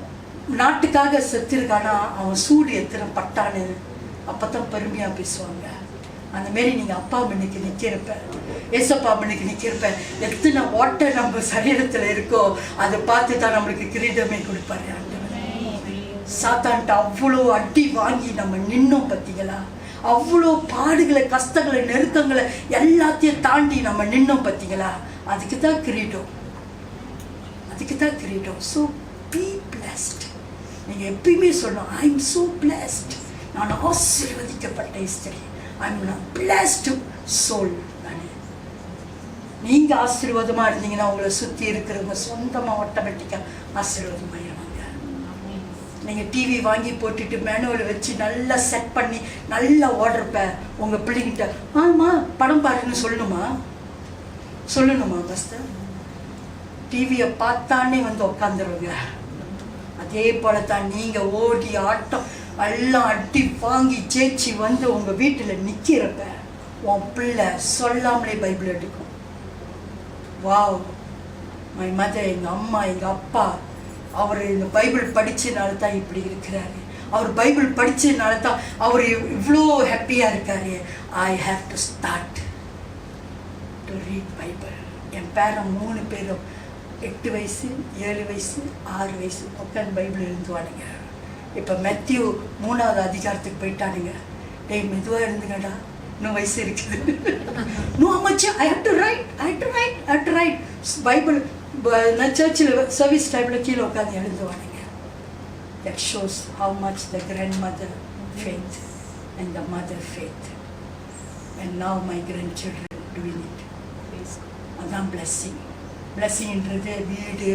நாட்டுக்காக செத்துருக்கானா அவன் சூடு எத்தனை பட்டான்னு அப்போ தான் பெருமையாக பேசுவாங்க. அந்த மாரி நீங்கள் அப்பா மண்ணுக்கு நிற்கிறப்ப, ஏசப்பா மண்ணுக்கு நிற்கிறப்ப எத்தனை ஓட்டை நம்ம சரீரத்தில் இருக்கோ அதை பார்த்து தான் நம்மளுக்கு கிரீடமே கொடுப்பாரு. சாத்தான்ட்டு அவ்வளோ அடி வாங்கி நம்ம நின்னோம் பார்த்தீங்களா? அவ்வளோ பாடுகளை, கஷ்டங்களை, நெருக்கங்களை எல்லாத்தையும் தாண்டி நம்ம நின்னோம் பார்த்தீங்களா? அதுக்கு தான் கிரீடம், அதுக்கு தான் கிரீடம். So be blessed. நீங்கள் எப்பயுமே சொல்லணும், ஐ எம் ஸோ பிளஸ்ட். நான் ஆசீர்வதிக்கப்பட்ட ஸ்திரீ. I am blessed soul. நீங்கள் ஆசீர்வாதமாக இருந்தீங்கன்னா உங்களை சுற்றி இருக்கிறவங்க சொந்தமாக ஆட்டோமேட்டிக்காக ஆசீர்வாதமாயிருவாங்க. நீங்கள் டிவி வாங்கி போட்டுட்டு மேனுவல் வச்சு நல்லா செட் பண்ணி நல்லா ஓடுறப்ப உங்கள் பிள்ளைங்கிட்ட ஆமாம் படம் பாருன்னு சொல்லணுமா பஸ்தர்? டிவியை பார்த்தானே வந்து உட்காந்துருவாங்க. அதே போல தான் நீங்கள் ஓடி ஆட்டம் எல்லாம் அடி வாங்கி ஜெயிச்சு வந்து உங்கள் வீட்டில் நிற்கிறப்ப உன் பிள்ளை சொல்லாமலே பைபிள் எடுக்கும். வாவ், மை மதர், எங்கள் அம்மா, எங்கள் அப்பா, அவர் இந்த பைபிள் படித்தனால தான் இப்படி இருக்கிறாரு, அவர் பைபிள் படித்ததுனால தான் அவர் இவ்வளோ ஹாப்பியாக இருக்காரு. I have to start to read Bible. என் பேரன் 3 பேரும் 8 வயசு, 7 வயசு, 6 வயசு உட்காந்து பைபிள் எழுந்துவானுங்க. இப்போ மேத்யூ 3வது அதிகாரத்துக்கு போயிட்டானுங்க. டேய் மெதுவாக இருந்துங்கடா, இன்னும் வயசு இருக்குது. நோ மச்சா, I have to right Bible. நான் சர்ச்சில் சர்வீஸ் டைமில் கீழே உட்காந்து எழுந்துவானுங்க. That shows how much the grandmother faith and the mother faith. And now my grandchildren doing it. அதான் blessing. Blessingன்றது வீடு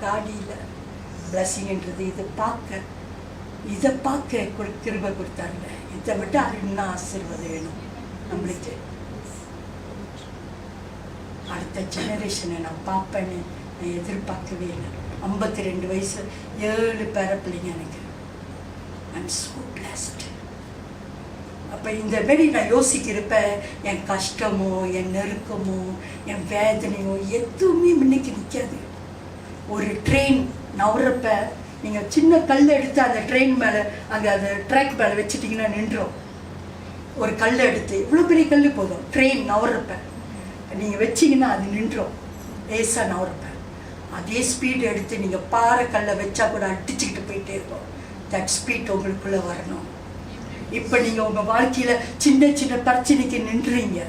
காடி இல்லை. Blessingன்றது இதை பார்க்க கிருபை கொடுத்தாங்க. இதை விட்டு இன்னும் ஆசீர்வாதம் வேணும் நம்மளுக்கு. அடுத்த ஜெனரேஷனை நான் பார்ப்பேன்னு நான் எதிர்பார்க்கவே இல்லை. 52 வயசு, 7 பேர பிள்ளைங்க எனக்கு. I'm so blessed. அப்போ இந்த மாரி நான் யோசிக்கிறப்ப என் கஷ்டமோ, என் நெருக்கமோ, என் வேதனையோ எதுவுமே முன்னைக்கு நிற்காது. ஒரு ட்ரெயின் நவுறப்ப நீங்கள் சின்ன கல் எடுத்து அந்த ட்ரெயின் மேலே அங்கே அந்த ட்ராக் மேலே வச்சுட்டிங்கன்னா நின்றோம். ஒரு கல் எடுத்து இவ்வளோ பெரிய கல் போதும், ட்ரெயின் நவர்ப்பேன், நீங்கள் வச்சிங்கன்னா அது நின்றோம், லேசாக நவர்ப்பேன். அதே ஸ்பீடு எடுத்து நீங்கள் பாறை கல்லை வச்சா கூட அடிச்சுக்கிட்டு போயிட்டே இருக்கோம். தட் ஸ்பீட் உங்களுக்குள்ளே வரணும். இப்போ நீங்கள் உங்கள் வாழ்க்கையில் சின்ன சின்ன பிரச்சனைக்கு நின்றுறீங்க.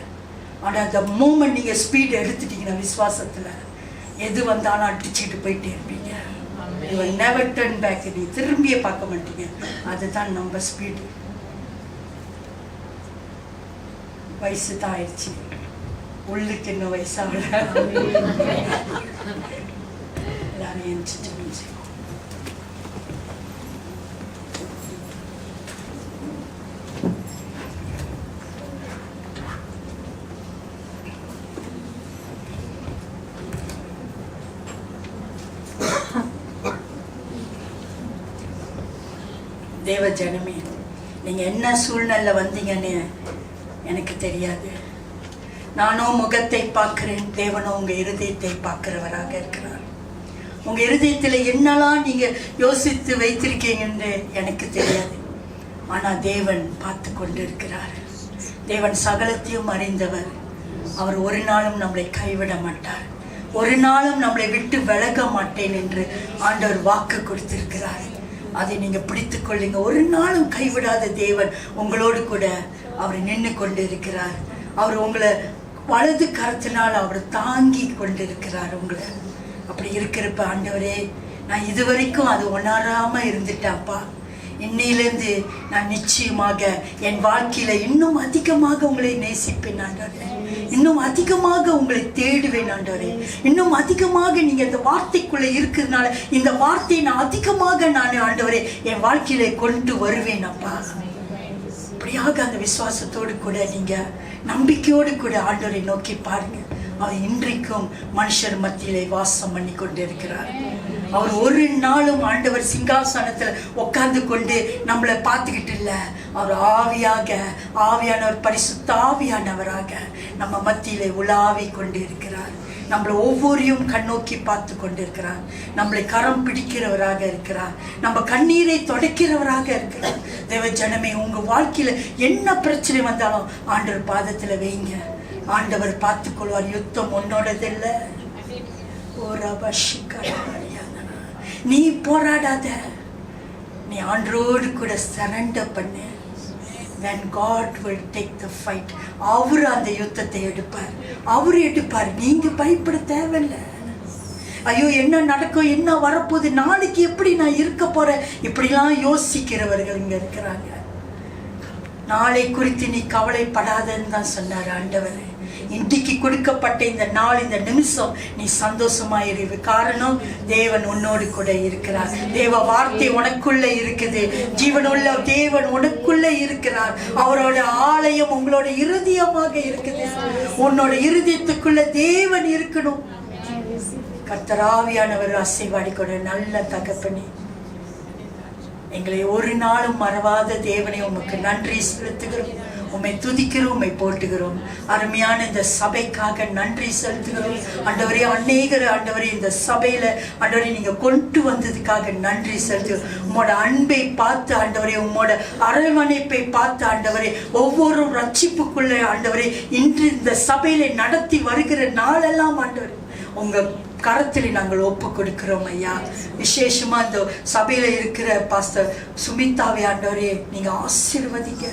ஆனால் அந்த மூமெண்ட் நீங்கள் ஸ்பீடு எடுத்துட்டீங்கன்னா விசுவாசத்தில் எது வந்தாலும் அடிச்சுக்கிட்டு போயிட்டே இருப்பீங்க. You will never turn back. நீ திரும்பியே பார்க்க மாட்டீங்க. அதுதான் நம்ம ஸ்பீடு. வயசு தான் ஆயிடுச்சு, உள்ளுக்கு இன்னும் வயசாகல. எல்லாரும் எந்திரிச்சு தேவ ஜனமே, நீங்கள் என்ன சூழ்நிலை வந்தீங்கன்னு எனக்கு தெரியாது. நானும் முகத்தை பார்க்கிறேன், தேவனும் உங்கள் இருதயத்தை பார்க்கிறவராக இருக்கிறார். உங்கள் இருதயத்தில் என்னெல்லாம் நீங்கள் யோசித்து வைத்திருக்கீங்கன்னு எனக்கு தெரியாது. ஆனால் தேவன் பார்த்து கொண்டு இருக்கிறார். தேவன் சகலத்தையும் அறிந்தவர். அவர் ஒரு நாளும் நம்மளை கைவிட மாட்டார். ஒரு நாளும் நம்மளை விட்டு விலக மாட்டேன் என்று ஆண்டவர் வாக்கு கொடுத்திருக்கிறார். அதை நீங்கள் பிடித்து கொள்ளுங்க. ஒரு நாளும் கைவிடாத தேவன் உங்களோடு கூட அவர் நின்று கொண்டு இருக்கிறார். அவர் உங்களை வலது கரத்தினால் அவர் தாங்கி கொண்டு இருக்கிறார் உங்களை. அப்படி இருக்கிறப்ப ஆண்டவரே, நான் இதுவரைக்கும் அது உணராமல் இருந்துட்டேன்ப்பா, இன்னையிலேருந்து நான் நிச்சயமாக என் வாழ்க்கையில் இன்னும் அதிகமாக உங்களை நேசிப்பேன் ஆண்டவரே, இன்னும் அதிகமாக உங்களை தேடுவேன் ஆண்டவரே, இன்னும் அதிகமாக நீங்கள் இந்த வார்த்தைக்குள்ளே இருக்கிறதுனால இந்த வார்த்தையை நான் அதிகமாக நான் ஆண்டவரே என் வாழ்க்கையில கொண்டு வருவேன் அப்பா. அப்படியாக அந்த விசுவாசத்தோடு கூட நீங்கள் நம்பிக்கையோடு கூட ஆண்டவரை நோக்கி பாருங்க. அவர் இன்றைக்கும் மனுஷர் மத்தியிலே வாசம் பண்ணி கொண்டு இருக்கிறார். அவர் ஒரு நாளும் ஆண்டவர் சிங்காசனத்தில் உட்கார்ந்து கொண்டு நம்மளை பார்த்துக்கிட்டு இல்லை. அவர் ஆவியானவர், பரிசுத்த ஆவியானவராக நம்ம மத்தியிலே உலாவி கொண்டு இருக்கிறார். நம்மளை ஒவ்வொருவரையும் கண்ணோக்கி பார்த்து கொண்டு இருக்கிறார். நம்மளை கரம் பிடிக்கிறவராக இருக்கிறார். நம்ம கண்ணீரை துடைக்கிறவராக இருக்கிறார். தேவ ஜனமே, உங்கள் வாழ்க்கையில் என்ன பிரச்சனை வந்தாலும் ஆண்டவர் பாதத்தில் வைங்க. ஆண்டவர் பார்த்துக் கொள்வார். யுத்தம் உன்னோடதில்லை. நீ போராடாத, நீ ஆண்டரோடு கூட சரண்டர் பண்ணு. Then God will take the fight. அவர் அந்த யுத்தத்தை எடுப்பார். அவர் எடுப்பார். நீங்க பயப்பட தேவையில்லை. ஐயோ என்ன நடக்கும், என்ன வரப்போகுது, நாளைக்கு எப்படி நான் இருக்க போறேன், இப்படிலாம் யோசிக்கிறவர்கள் இங்க இருக்கிறாங்க. நாளை குறித்து நீ கவலைப்படாதன்னு தான் சொன்னார் ஆண்டவர். இன்றைக்கு கொடுக்கப்பட்ட இந்த நாள், இந்த நிமிஷம் நீ சந்தோஷமாயிரு. காரணம், தேவன் உன்னோடு கூட இருக்கிறார். தேவ வார்த்தை உனக்குள்ள இருக்குது. ஜீவனுள்ள தேவன் உனக்குள்ள இருக்கிறார். அவரோட ஆலயம் உங்களோட இருதயமாக இருக்குது. உன்னோட இருதயத்துக்குள்ள தேவன் இருக்கணும். கர்த்தராவியானவர் ஆசீர்வாடி கூட. நல்ல தகப்பனே, எங்களை ஒரு நாளும் மறவாத தேவனை உமக்கு நன்றி செலுத்துகிறோம். உம்மை துதிக்கிறோம், உம்மை போட்டுகிறோம். அருமையான இந்த சபைக்காக நன்றி செலுத்துகிறோம் ஆண்டவரே. அநேகர் ஆண்டவரே இந்த சபையில ஆண்டவரே நீங்க கொண்டு வந்ததுக்காக நன்றி செலுத்துகிறோம். உம்மோட அன்பை பார்த்து ஆண்டவரே, உம்மோட அரவணைப்பை பார்த்து ஆண்டவரே, ஒவ்வொரு ரட்சிப்புக்குள்ள ஆண்டவரே இன்று இந்த சபையில நடத்தி வருகிற நாளெல்லாம் ஆண்டவரே உங்க கரத்தில் நாங்கள் ஒப்பு கொடுக்கிறோம் ஐயா. விசேஷமா இந்த சபையில இருக்கிற பாஸ்டர் சுமிதாவை ஆண்டவரே நீங்க ஆசீர்வதிங்க.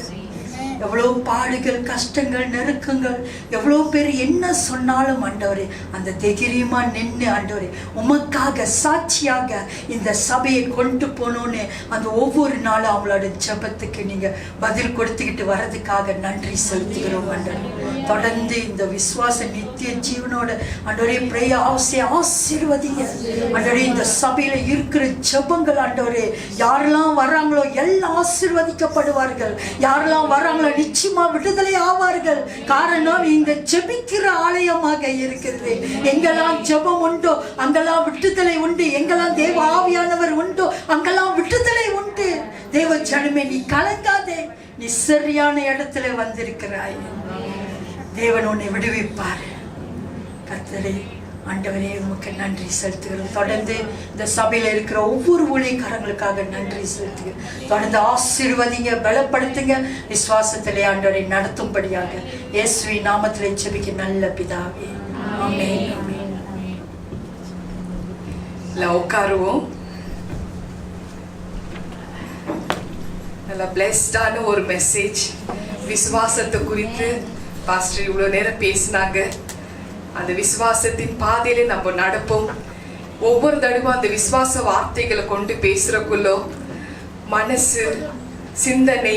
எவ்வளோ பாடுகள், கஷ்டங்கள், நெருக்கங்கள், எவ்வளோ பேர் என்ன சொன்னாலும் ஆண்டவரே அந்த தைரியமா நின்று ஆண்டவரே உமக்காக சாட்சியாக இந்த சபையை கொண்டு போனோன்னு அந்த ஒவ்வொரு நாளும் அவங்களோட ஜெபத்துக்கு நீங்க பதில் கொடுத்துக்கிட்டு வர்றதுக்காக நன்றி செலுத்துகிறோம் ஆண்டவரே. தொடர்ந்து இந்த விசுவாச நித்திய ஜீவனோட ஆண்டவரே பிரேய ஆசீர்வதிங்க ஆண்டவரே. இந்த சபையில இருக்கிற ஜெபங்கள் ஆண்டவரே, யாரெல்லாம் வர்றாங்களோ எல்லாம் ஆசீர்வதிக்கப்படுவார்கள். யாரெல்லாம் வர்றாங்களோ நிச்சயமா விடுதலை ஆவார்கள். காரணம், இந்த ஜெபிக்கிற ஆலயமாக இருக்கிறது. எங்கெல்லாம் ஜெபம் உண்டோ அங்கெல்லாம் விடுதலை உண்டு. எங்கெல்லாம் தேவ ஆவியானவர் உண்டோ அங்கெல்லாம் விடுதலை உண்டு. தேவ ஜனமே, நீ கலங்காதே. நீ சரியான இடத்துல வந்திருக்கிறாய். தேவன் உன்னை விடுவிப்பார். கர்த்தரே ஆண்டவரே உமக்கு நன்றி செலுத்துகிறோம். தொடர்ந்து இந்த சபையில் இருக்கிற ஒவ்வொரு ஊழியக்காரங்களுக்காக நன்றி செலுத்துகிறோம். தொடர்ந்து ஆசீர்வதிங்க, பலப்படுத்துங்க, விசுவாசத்திலே ஆண்டவரை நடத்தும்படியாக இயேசுவின் நாமத்திலே ஜெபிக்க நல்ல பிதாவே, ஆமென். உட்காருவோம். நல்ல பிளெஸ்டான ஒரு மெசேஜ் விசுவாசத்தை குறித்து பாஸ்டர் இவ்வளவு நேரம் பேசினாங்க. அந்த விசுவாசத்தின் பாதையில நம்ம நடப்போம். ஒவ்வொரு தடவும் அந்த விசுவாச வார்த்தைகளை கொண்டு பேசுறக்குள்ளோ மனசு, சிந்தனை,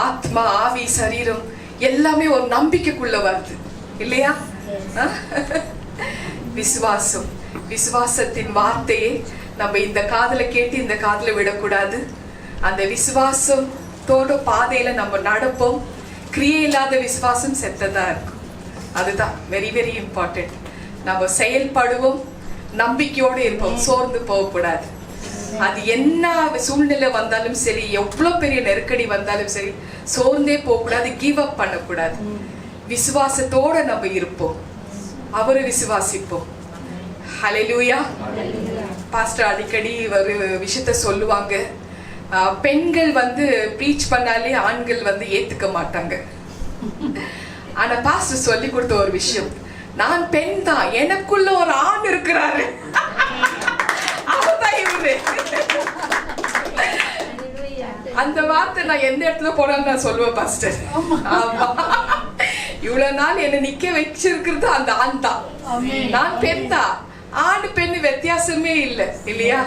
ஆத்மா, ஆவி, சரீரம் எல்லாமே ஒரு நம்பிக்கைக்குள்ள வருது இல்லையா? விசுவாசம், விசுவாசத்தின் வார்த்தையை நம்ம இந்த காதுல கேட்டு இந்த காதுல விடக்கூடாது. அந்த விசுவாசத்தோட பாதையில நம்ம நடப்போம். கிரியை இல்லாத விசுவாசம் செத்ததா இருக்கும். அதுதான் வெரி வெரி இம்பார்ட்டன்ட். நம்ம செயல்படுவோம், நம்பிக்கையோடு இருப்போம், சோர்ந்து போகக்கூடாது. அது என்ன சூழ்நிலை வந்தாலும் சரி, எவ்வளவு பெரிய நெருக்கடி வந்தாலும் சரி, சோர்ந்தே போகக்கூடாது, கிவ் அப் பண்ணக்கூடாது. விசுவாசத்தோட நம்ம இருப்போம், அவரை விசுவாசிப்போம். ஹல்லேலூயா. பாஸ்டர் அடிக்கடி ஒரு விஷயத்த சொல்லுவாங்க. பெண்கள் ப்ரீச் பண்ணாலே ஆண்கள் ஏத்துக்க மாட்டாங்க. ஆனா பாஸ்டர் சொல்லி கொடுத்த ஒரு விஷயம், நான் பெண் தான், எனக்குள்ள ஒரு ஆண் இருக்கிறாரு, அவர்தான் இவரு. அந்த வார்த்தை நான் எந்த இடத்துல போனாலும் நான் சொல்லுவேன் பாஸ்டர். ஆமா, இவ்வளவு நாள் என்ன நிக்க வச்சிருக்கிறது அந்த ஆண் தான். நான் பெண் தான். ஆண் பெண் வித்தியாசமே இல்லை இல்லையா?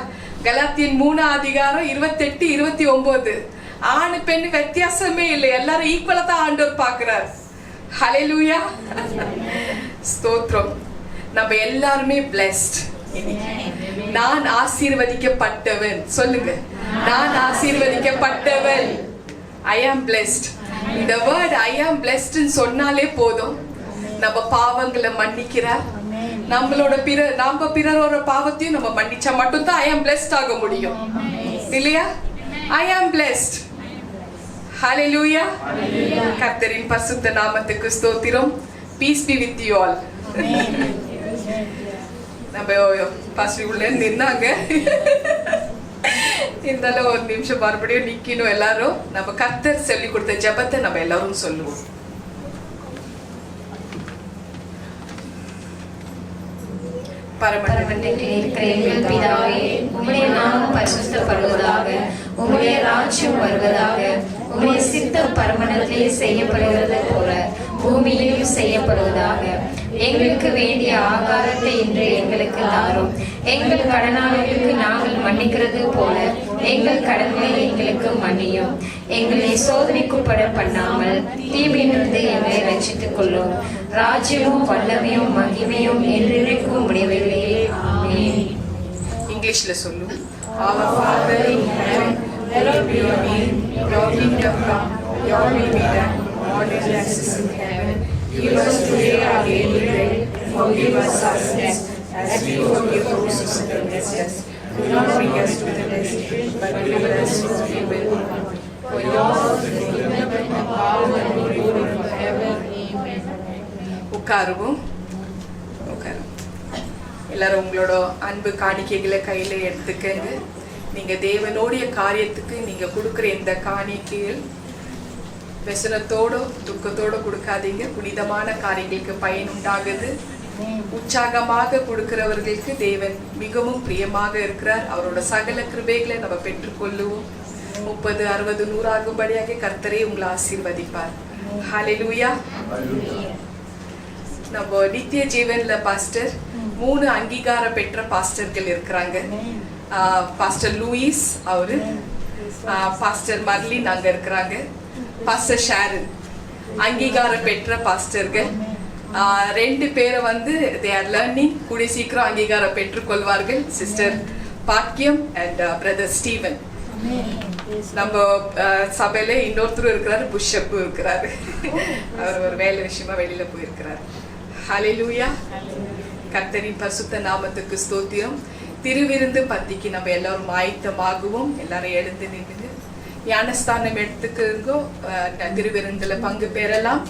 கலாத்தியன் 3:28-29 ஆண் பெண் வித்தியாசமே இல்லை, எல்லாரும் ஈக்குவலா தான் ஆண்டவர் பார்க்கிறார். ஹல்லேலூயா, ஸ்தோத்திரம். நம்ம எல்லாருமே பிளெஸ்ட். நான் ஆசீர்வதிக்கப்பட்டவன். சொல்லுங்க, நான் ஆசீர்வதிக்கப்பட்டவன். ஐ ஆம் பிளெஸ்ட். இந்த வேர்ட் ஐ ஆம் பிளெஸ்ட் சொன்னாலே போதும், நம்ம பாவங்களை மன்னிக்கிறார். நம்மளோட பிறரோட பாவத்தையும் நம்ம மன்னிச்சா மட்டும்தான் ஐ ஆம் பிளெஸ்ட் ஆக முடியும் இல்லையா? ஐ ஆம் பிளெஸ்ட். ஹல்லேலூயா. கர்த்தரின் பரிசுத்த நாமத்துக்கு ஸ்தோத்திரம். Piece be with you all. நம்ம பாஸ்டர் உள்ள நின்னாங்க, இருந்தாலும் ஒரு நிமிஷம் மறுபடியும் நிக்கணும். எல்லாரும் நம்ம கர்த்தர் சொல்லி கொடுத்த ஜெபத்தை நம்ம எல்லாரும் சொல்லுவோம். பரமண்டலத்தில் இருக்கிற எங்கள் பிதாவே, உம்முடைய நாமம் பரிசுத்தப்படுவதாக, உம்முடைய ராஜ்யம் வருவதாக, உம்முடைய சித்தம் பரமண்டலத்திலே செய்யப்படுகிறது போல பூமியிலும் செய்யப்படுவதாக. எங்களுக்கு வேண்டிய ஆகாரத்தை இன்று எங்களுக்கு தாரும். எங்கள் கடனாளிகளுக்கு நாங்கள் மன்னிக்கிறது போல எங்கள் கடன்களை எங்களுக்கு மன்னியும். எங்களை சோதனைக்குட்பட பண்ணாமல் தீமையிலிருந்து எங்களை ரட்சித்துக் கொள்ளும். ராஜ்யமும் வல்லமையும் மகிமையும் என்றென்றைக்கும் உடையவைகளே. ஆமென். இங்கிலீஷ்ல சொல்லு. Our Father in heaven, hallowed be your name. Your kingdom come, your will be done on earth as it is in heaven. Give us today our daily bread. Forgive us our sins, as we forgive those who sin against us. Do not bring us to the temptation, but deliver us from evil. For yours is the kingdom and the power and the glory forever. Amen. உட்காருவோம். எல்லாரும் உங்களோட அன்பு காணிக்கைகளை கையில எடுத்துக்கங்க. நீங்க தேவனுடைய காரியத்துக்கு நீங்க கொடுக்குற இந்த காணிக்கைகள் व्यसनத்தோட துக்கத்தோட கொடுக்காதீங்க. புனிதமான காரியங்களுக்கு பயன் உண்டாகுது. உற்சாகமாக கொடுக்கிறவர்களுக்கு தேவன் மிகவும் பிரியமாக இருக்கிறார். அவரோட சகல கிருபைகளை நம்ம பெற்றுக்கொள்ளுவோம். 30, 60, 100 ஆகும்படியாக கர்த்தரே உங்களை ஆசீர்வதிப்பார். ஹல்லேலூயா. நம்ம நித்திய ஜீவன்ல பாஸ்டர் 3 அங்கீகார பெற்ற பாஸ்டர்கள் இருக்கிறாங்க. பாஸ்டர் லூயிஸ் அவரு, பாஸ்டர் மர்லின் அங்க இருக்கிறாங்க, பாஸ்டர் ஷாரன் அங்கீகார பெற்ற பாஸ்டர்கள். 2 பேரை they are learning, கூடிய சீக்கிரம் அங்கீகாரம் பெற்றுக்கொள்வார்கள். சிஸ்டர் பாக்கியம் அண்ட் பிரதர் ஸ்டீவன். நம்ம சபையில இன்னொருத்தரும் இருக்கிறாரு, புஷ்அப் இருக்கிறாரு. அவர் ஒரு வேலை விஷயமா வெளியில போயிருக்கிறார். ஹல்லேலூயா. கர்த்தரின் பரிசுத்த நாமத்துக்கு ஸ்தோத்திரம். திருவிருந்து பந்திக்கு நம்ம எல்லாரும் ஆயத்தமாகுவோம். எல்லாரும் எழுந்து நின்று ஞானஸ்தானம் எடுத்துக்கோ, திருவிருந்துல பங்கு பெறலாம்.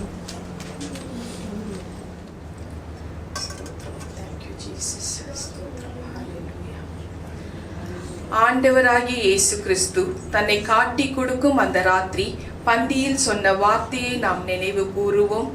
ஆண்டவராகிய இயேசு கிறிஸ்து தன்னை காட்டி கொடுக்கும் அந்த ராத்திரி பந்தியில் சொன்ன வார்த்தையை நாம் நினைவு கூறுவோம்.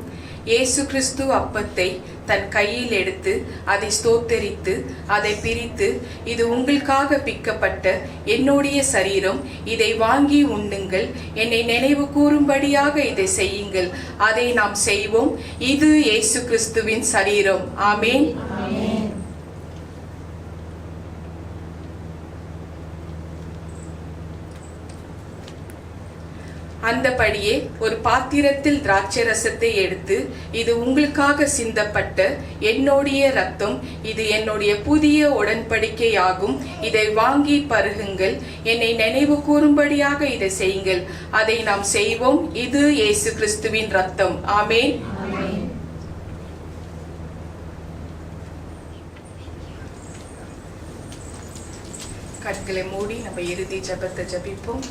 இயேசு கிறிஸ்து அப்பத்தை தன் கையில் எடுத்து அதை ஸ்தோத்தரித்து அதை பிரித்து, இது உங்களுக்காக பிக்கப்பட்ட என்னுடைய சரீரம், இதை வாங்கி உண்ணுங்கள், என்னை நினைவு கூறும்படியாக இதை செய்யுங்கள். அதை நாம் செய்வோம். இது இயேசு கிறிஸ்துவின் சரீரம். ஆமேன். அந்தபடியே ஒரு பாத்திரத்தில் திராட்சை ரசத்தை எடுத்து, இது உங்களுக்காக சிந்தப்பட்ட என்னுடைய ரத்தம், இது என்னுடைய புதிய உடன்படிக்கையாகும், இதை வாங்கி பருகுங்கள், என்னை நினைவு கூறும்படியாக இதை செய்யுங்கள். அதை நாம் செய்வோம். இது இயேசு கிறிஸ்துவின் ரத்தம். ஆமேன். கண்களை மூடி நம்ம இறுதி ஜெபத்தை ஜெபிப்போம்.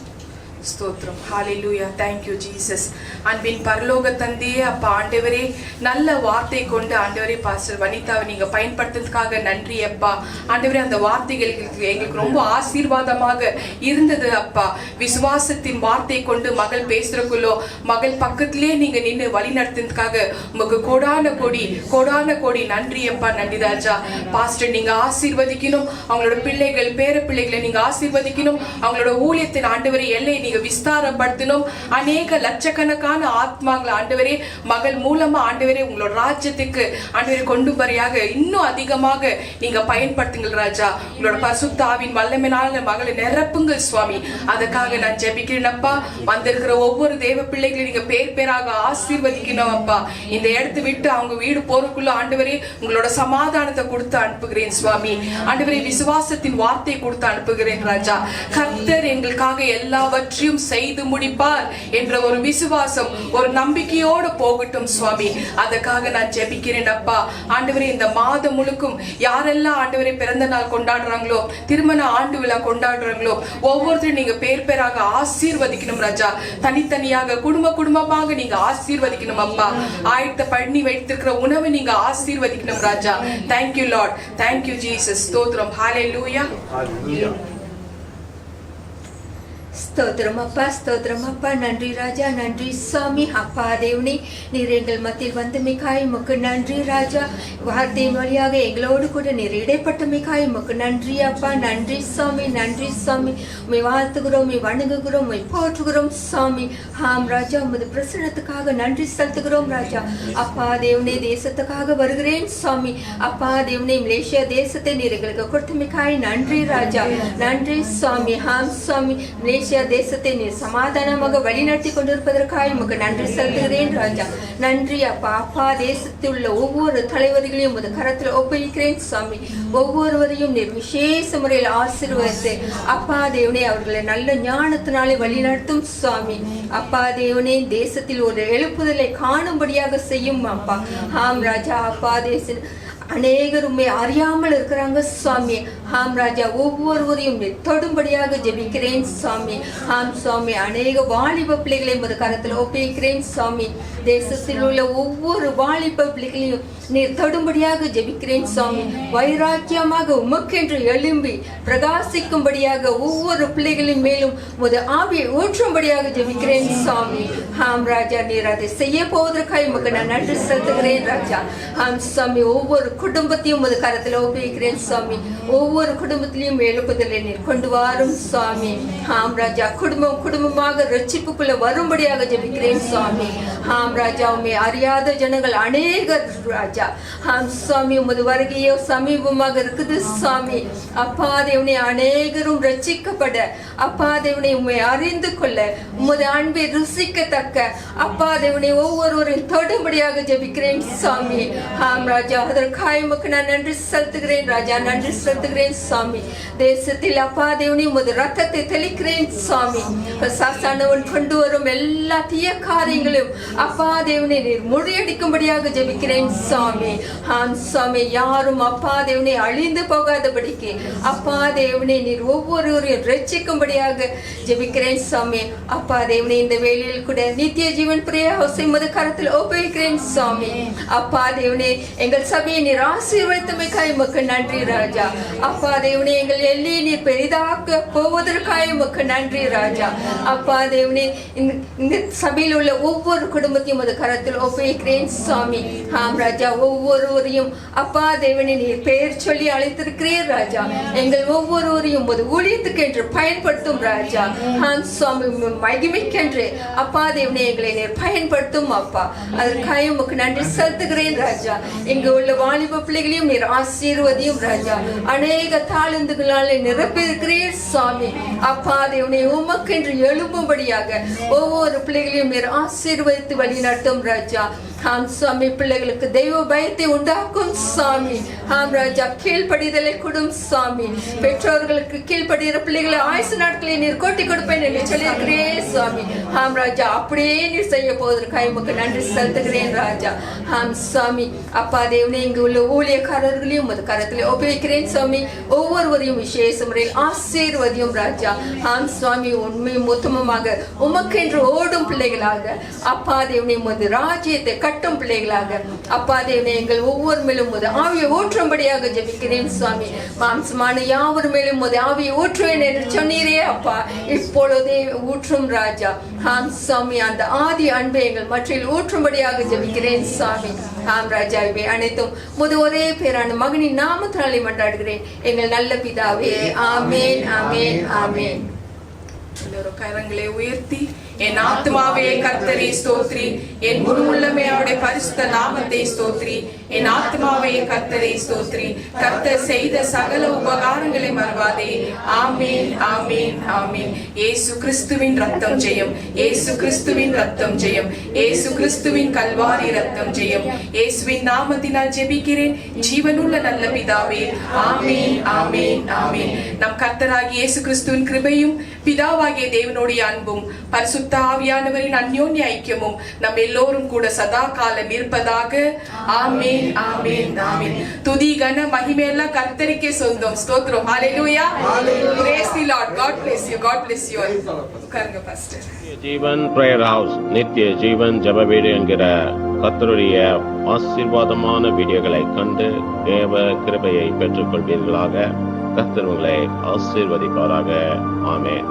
ஸ்தோத்திரம். ஹalleluya. thank you Jesus. அன்பின் பரலோக தந்தையே, அப்பா ஆண்டவரே, நல்ல வார்த்தை கொண்டு ஆண்டவரே பாஸ்டர் வனிதாவை நீங்க பயன்படுத்துறதுக்காக நன்றி அப்பா. ஆண்டவரே, அந்த வார்த்தைகள் எங்களுக்கு ரொம்ப ஆசீர்வாதமாக இருந்தது அப்பா. விசுவாசத்தின் வார்த்தை கொண்டு மகள் பேசுறக்குள்ளோ மகள் பக்கத்திலே நீங்க நின்று வழி நடத்துறதுக்காக உங்களுக்கு கோடான கோடி நன்றி அப்பா. நன்றி ராஜா. பாஸ்டர் நீங்க ஆசீர்வதிக்கணும், அவங்களோட பிள்ளைகள் பேர பிள்ளைகளை நீங்க ஆசீர்வதிக்கணும், அவங்களோட ஊழியத்தின் ஆண்டவரே எல்லை நீங்க விஸ்தாரப்படுத்தணும். அநேக லட்சக்கணக்கான ஆத்மாக்கள் ஆண்டவரே மகள் மூலமா ஆண்டவரே உங்களோட ராஜ்யத்துக்கு ஆண்டவரே கொண்டு வரையாக இன்னும் அதிகமாக நீங்க பயன்படுத்துங்கள் ராஜா. உங்களோட பரிசுத்த ஆவியின் வல்லமையினால மகளை நிரப்புங்கள் சுவாமி. அதுக்காக நான் ஜெபிக்கிறேன் அப்பா. வந்திருக்கிற ஒவ்வொரு தேவ பிள்ளைகளை நீங்க பேராக ஆசீர்வதிக்கணும் அப்பா. இந்த இடத்தை விட்டு அவங்க வீடு போறதுக்குள்ள ஆண்டவரே உங்களோட சமாதானத்தை கொடுத்து அனுப்புகிறேன் சுவாமி. ஆண்டவரே விசுவாசத்தின் வார்த்தை கொடுத்து அனுப்புகிறேன் ராஜா. கர்த்தர் எங்களுக்காக எல்லாவற்றையும் செய்து முடிப்பார் என்ற ஒரு விசுவாசம், ஒரு நம்பிக்கையோடு போகட்டும் சுவாமி. அதற்காக நான் ஜெபிக்கிறேன் அப்பா. ஆண்டவரே, இந்த மாதம் முழுக்கும் யாரெல்லாம் ஆண்டவரே பிறந்த நாள் கொண்டாடுறாங்களோ, திருமண ஆண்டு விழா கொண்டாடுறாங்களோ, ஒவ்வொருத்தரும் நீங்க பேராக ஆசீர்வதிக்கணும் ராஜா. தனித்தனியாக குடும்பமாக நீங்க ஆசீர்வதிக்கணும் அப்பா. ஆயத்த பண்ணி வைத்திருக்கிற உணவை நீங்க ஆசீர்வதிக்கணும் ராஜா. Thank you Lord. Thank you Jesus. ஸ்தோத்திரம். ஹalleluya. ஸ்தோத்திரம் அப்பா, நன்றி ராஜா, நன்றி சுவாமி. அப்பா தேவனே, நீர் எங்கள் மத்தியில் வந்து மிகாய் உமக்கு நன்றி ராஜா. வார்த்தையின் வழியாக எங்களோடு கூட நீர் இடைப்பட்ட மிகாய் உமக்கு நன்றி அப்பா. நன்றி சுவாமி, நன்றி சுவாமி. உம்மை வாழ்த்துகிறோம், உம்மை வணங்குகிறோம், உம்மை போற்றுகிறோம் சுவாமி. ஆம் ராஜா, உமது பிரசன்னத்துக்காக நன்றி செலுத்துகிறோம் ராஜா. அப்பா தேவனே, தேசத்துக்காக வருகிறேன் சுவாமி. அப்பா தேவனே, மலேசியா தேசத்தை நீர் எங்களுக்கு கொடுத்த மிகாய் நன்றி ராஜா. நன்றி சுவாமி. ஆம் சுவாமி, மலேசியா தேசத்தை நீர் சமாதானமாக வழிநடத்தி கொண்டிருப்பதற்காக உமக்கு நன்றி செலுத்துகிறேன் ராஜா. நன்றி அப்பா. அப்பா தேசத்தில் உள்ள ஒவ்வொரு தலைவர்களையும் உமது கரத்தில் ஒப்புவிக்கிறேன் சுவாமி. ஒவ்வொருவரையும் நீர் விசேஷ முறையில் ஆசீர்வதித்து அப்பா தேவனே அவர்களை நல்ல ஞானத்தினாலே வழிநடத்தும் சுவாமி. அப்பா தேவனே, தேசத்தில் ஒரு எழுப்புதலை காணும்படியாக செய்யும் அப்பா. ஆம் ராஜா. அப்பா அநேகர் உண்மை அறியாமல் இருக்கிறாங்க சுவாமி. ஆம் ராஜா, ஒவ்வொருவரையும் தொடும்படியாக ஜெபிக்கிறேன் சுவாமி. ஆம் சுவாமி, அநேக வாலிப பிள்ளைகளை உமது கரத்தில் ஒப்புவிக்கிறேன் சுவாமி. தேசத்தில் உள்ள ஒவ்வொரு வாலிப பிள்ளைகளையும் நீர் தொடும்படியாக ஜெபிக்கிறேன் சுவாமி. வைராக்கியமாக உமக்கென்று எழும்பி பிரகாசிக்கும்படியாக ஒவ்வொரு பிள்ளைகளின் மேலும் உமது ஆவியை ஊற்றும்படியாக ஜெபிக்கிறேன் சுவாமி. ஆம் ராஜா, நீர் அதை செய்ய போவதற்காக உமக்கு நான் நன்றி செலுத்துகிறேன் ராஜா. ஆம் சுவாமி, ஒவ்வொரு குடும்பத்தையும் உமது கரத்தில் ஒப்புவிக்கிறேன் சுவாமி. ஒவ்வொரு குடும்பத்திலையும் எழுப்புதலை நீர் கொண்டு வாரும் சுவாமி. ஆம் ராஜா, குடும்பமாக ரட்சிப்புக்குள்ள வரும்படியாக ஜெபிக்கிறேன் சுவாமி. ஆம் ராஜா, உம்மை அறியாத ஜனங்கள் அநேகர் ராஜா. ஆம் சுவாமி, உமது வருகையோ சமீபமாக இருக்குது சுவாமி. அப்பா தேவனே, அநேகரும் ரட்சிக்கப்பட அப்பா தேவனை உம்மை அறிந்து கொள்ள உமது அன்பை ருசிக்கத்தக்க அப்பா தேவனை ஒவ்வொருவரையும் தொடும்படியாக ஜெபிக்கிறேன் சுவாமி. ஆம் ராஜா, அதற்காக உமக்கு நான் நன்றி செலுத்துகிறேன் ராஜா. நன்றி செலுத்துகிறேன் சுவாமி. தேசத்தில் அப்பா தேவனே உமது ரத்தத்தை தெளிக்கிறேன் சுவாமி. சாத்தானவன் கொண்டு வரும் எல்லா தீய காரியங்களும் அப்பா தேவனே நீர் முறியடிக்கும்படியாக ஜெபிக்கிறேன் சுவாமி. ஆம் சுவாமி, யாரும் அப்பா தேவனை அழிந்து போகாதபடிக்கு அப்பா தேவனை நீர் ஒவ்வொருவரையும் ரட்சிக்கும்படியாக ஜெபிக்கிறேன் சுவாமி. அப்பா தேவனை இந்த வேளையில் கூட நித்திய ஜீவன் பிரியா உமது கரத்தில் ஒப்புவிக்கிறேன் சுவாமி. அப்பா தேவனே, எங்கள் சபையை நீர் ஆசீர்வதித்தமைக்காய் உமக்கு நன்றி ராஜா. அப்பா தேவனே, எங்கள் எல்லையை நீர் பெரிதாக்க போவதற்காக உமக்கு நன்றி ராஜா. அப்பா தேவனே, இந்த சபையில் உள்ள ஒவ்வொரு குடும்பத்தையும் ஒரு கரத்தில் ஒப்புவிக்கிறேன் சுவாமி. ஆம் ராஜா, ஒவ்வொருவரையும் அப்பா தேவனே நீர் பெயர் சொல்லி அழைத்திருக்கிறீர் ராஜா. எங்கள் ஒவ்வொருவரையும் ஒரு ஊழியத்துக்கு என்று பயன்படுத்தும் ராஜா. ஆம் சுவாமி, மகிமைக்கென்று அப்பா தேவனே எங்களை நீர் பயன்படுத்தும் அப்பா. அதற்காக உமக்கு நன்றி செலுத்துகிறேன் ராஜா. இங்கு உள்ள வாலிப பிள்ளைகளையும் நீர் ஆசீர்வதியும் ராஜா. அநேக தாளந்துகளால் நிரப்பியிருக்கிறீர் சுவாமி. அப்பா தேவனே, உமக்கென்று எழும்பும்படியாக ஒவ்வொரு பிள்ளைகளையும் நீர் ஆசீர்வதித்து வழி நடத்தும் ராஜா. ஆம் சுவாமி, பிள்ளைகளுக்கு தெய்வ பயத்தை உண்டாக்கும் சுவாமி. ஆம் ராஜா, கீழ்ப்படிதலை கொடும் சுவாமி. பெற்றோர்களுக்கு கீழ்ப்படுகிற பிள்ளைகளை ஆயுசு நாட்களை நீர் கொட்டி கொடுப்பேன் என்று சொல்லியிருக்கிறேன் சுவாமி. ஆம் ராஜா, அப்படியே நீர் செய்ய போவதற்காக உமக்கு நன்றி செலுத்துகிறேன் ராஜா. ஆம் சுவாமி, அப்பா தேவனே, இங்கு உள்ள ஊழியக்காரர்களையும் உமது கரத்திலே ஒப்புவிக்கிறேன் சுவாமி. ஒவ்வொருவரையும் விசேஷ முறையில் ஆசீர்வதியும் ராஜா. ஆம் சுவாமி, உண்மையும் உத்தமமாக உமக்கென்று ஓடும் பிள்ளைகளாக அப்பா தேவனே உமது ராஜ்யத்தை கட்டும் பிள்ளைகளாக அப்பா தேவனே எங்கள் ஒவ்வொரு மேலும் உமது ஆவியை ஊற்றும்படியாக ஜெபிக்கிறேன் சுவாமி. மாம்சமான யாவர் மேலும் உமது ஆவியை ஊற்றுவேன் என்று சொன்னீரே அப்பா, இப்பொழுதே ஊற்றும் ராஜா. ஆம் சுவாமி, அந்த ஆதி அன்பை எங்கள் மற்றில் ஊற்றும்படியாக ஜெபிக்கிறேன் சுவாமி. ஆம் ராஜா, இவை அனைத்தும் முது ஒரே பேரான மகனின் நாமத்தினாலே மன்றாடுகிறேன் எங்கள் நல்ல பிதாவே. ஆமேன், ஆமேன், ஆமேன். கரங்களை உயர்த்தி என் ஆத்மாவே கர்த்தரை ஸ்தோத்ரி, என் முழு உள்ளமே அவருடைய பரிசுத்த நாமத்தை ஸ்தோத்ரி. என் ஆத்மாவே கர்த்தரை ஸ்தோத்ரி, கர்த்தர் செய்த சகல உபகாரங்களை மறவாதே. ஆமேன், ஆமேன், ஆமேன். இயேசு கிறிஸ்துவின் ரத்தம் ஜெயம், இயேசு கிறிஸ்துவின் ரத்தம் ஜெயம், இயேசு கிறிஸ்துவின் கல்வாரி ரத்தம் ஜெயம். இயேசுவின் நாமத்தினால் ஜெபிக்கிறேன் ஜீவனுள்ள நல்ல பிதாவே. ஆமேன், ஆமேன், ஆமேன். நம் கர்த்தராகிய இயேசு கிறிஸ்துவின் கிருபையும் பிதாவாகிய தேவனுடைய அன்பும் பரிசுத்த ஆவியானவரின் அந்யோன்ய ஐக்கியமும் நம் எல்லோரும் கூட சதா காலம் இருப்பதாக. ஆமேன், ஆமேன், ஆமேன். துதி கன மகிமை எல்லாம் கர்த்தருக்கே சொந்தம். ஸ்தோத்திரம். ஹalleluya. Praise the Lord. God bless you. God bless you all. உட்காருங்க பாஸ்டர். ஜீவன் பிரேயர் ஹவுஸ் நித்திய ஜீவன் ஜெப வீடு என்கிற கர்த்தருடைய ஆசீர்வாதமான வீடியோகளை கண்டு தேவ கிருபையை பெற்றுக் கொள்வீர்களாக. கர்த்தர் உங்களை ஆசீர்வதிப்பாராக. ஆமென்.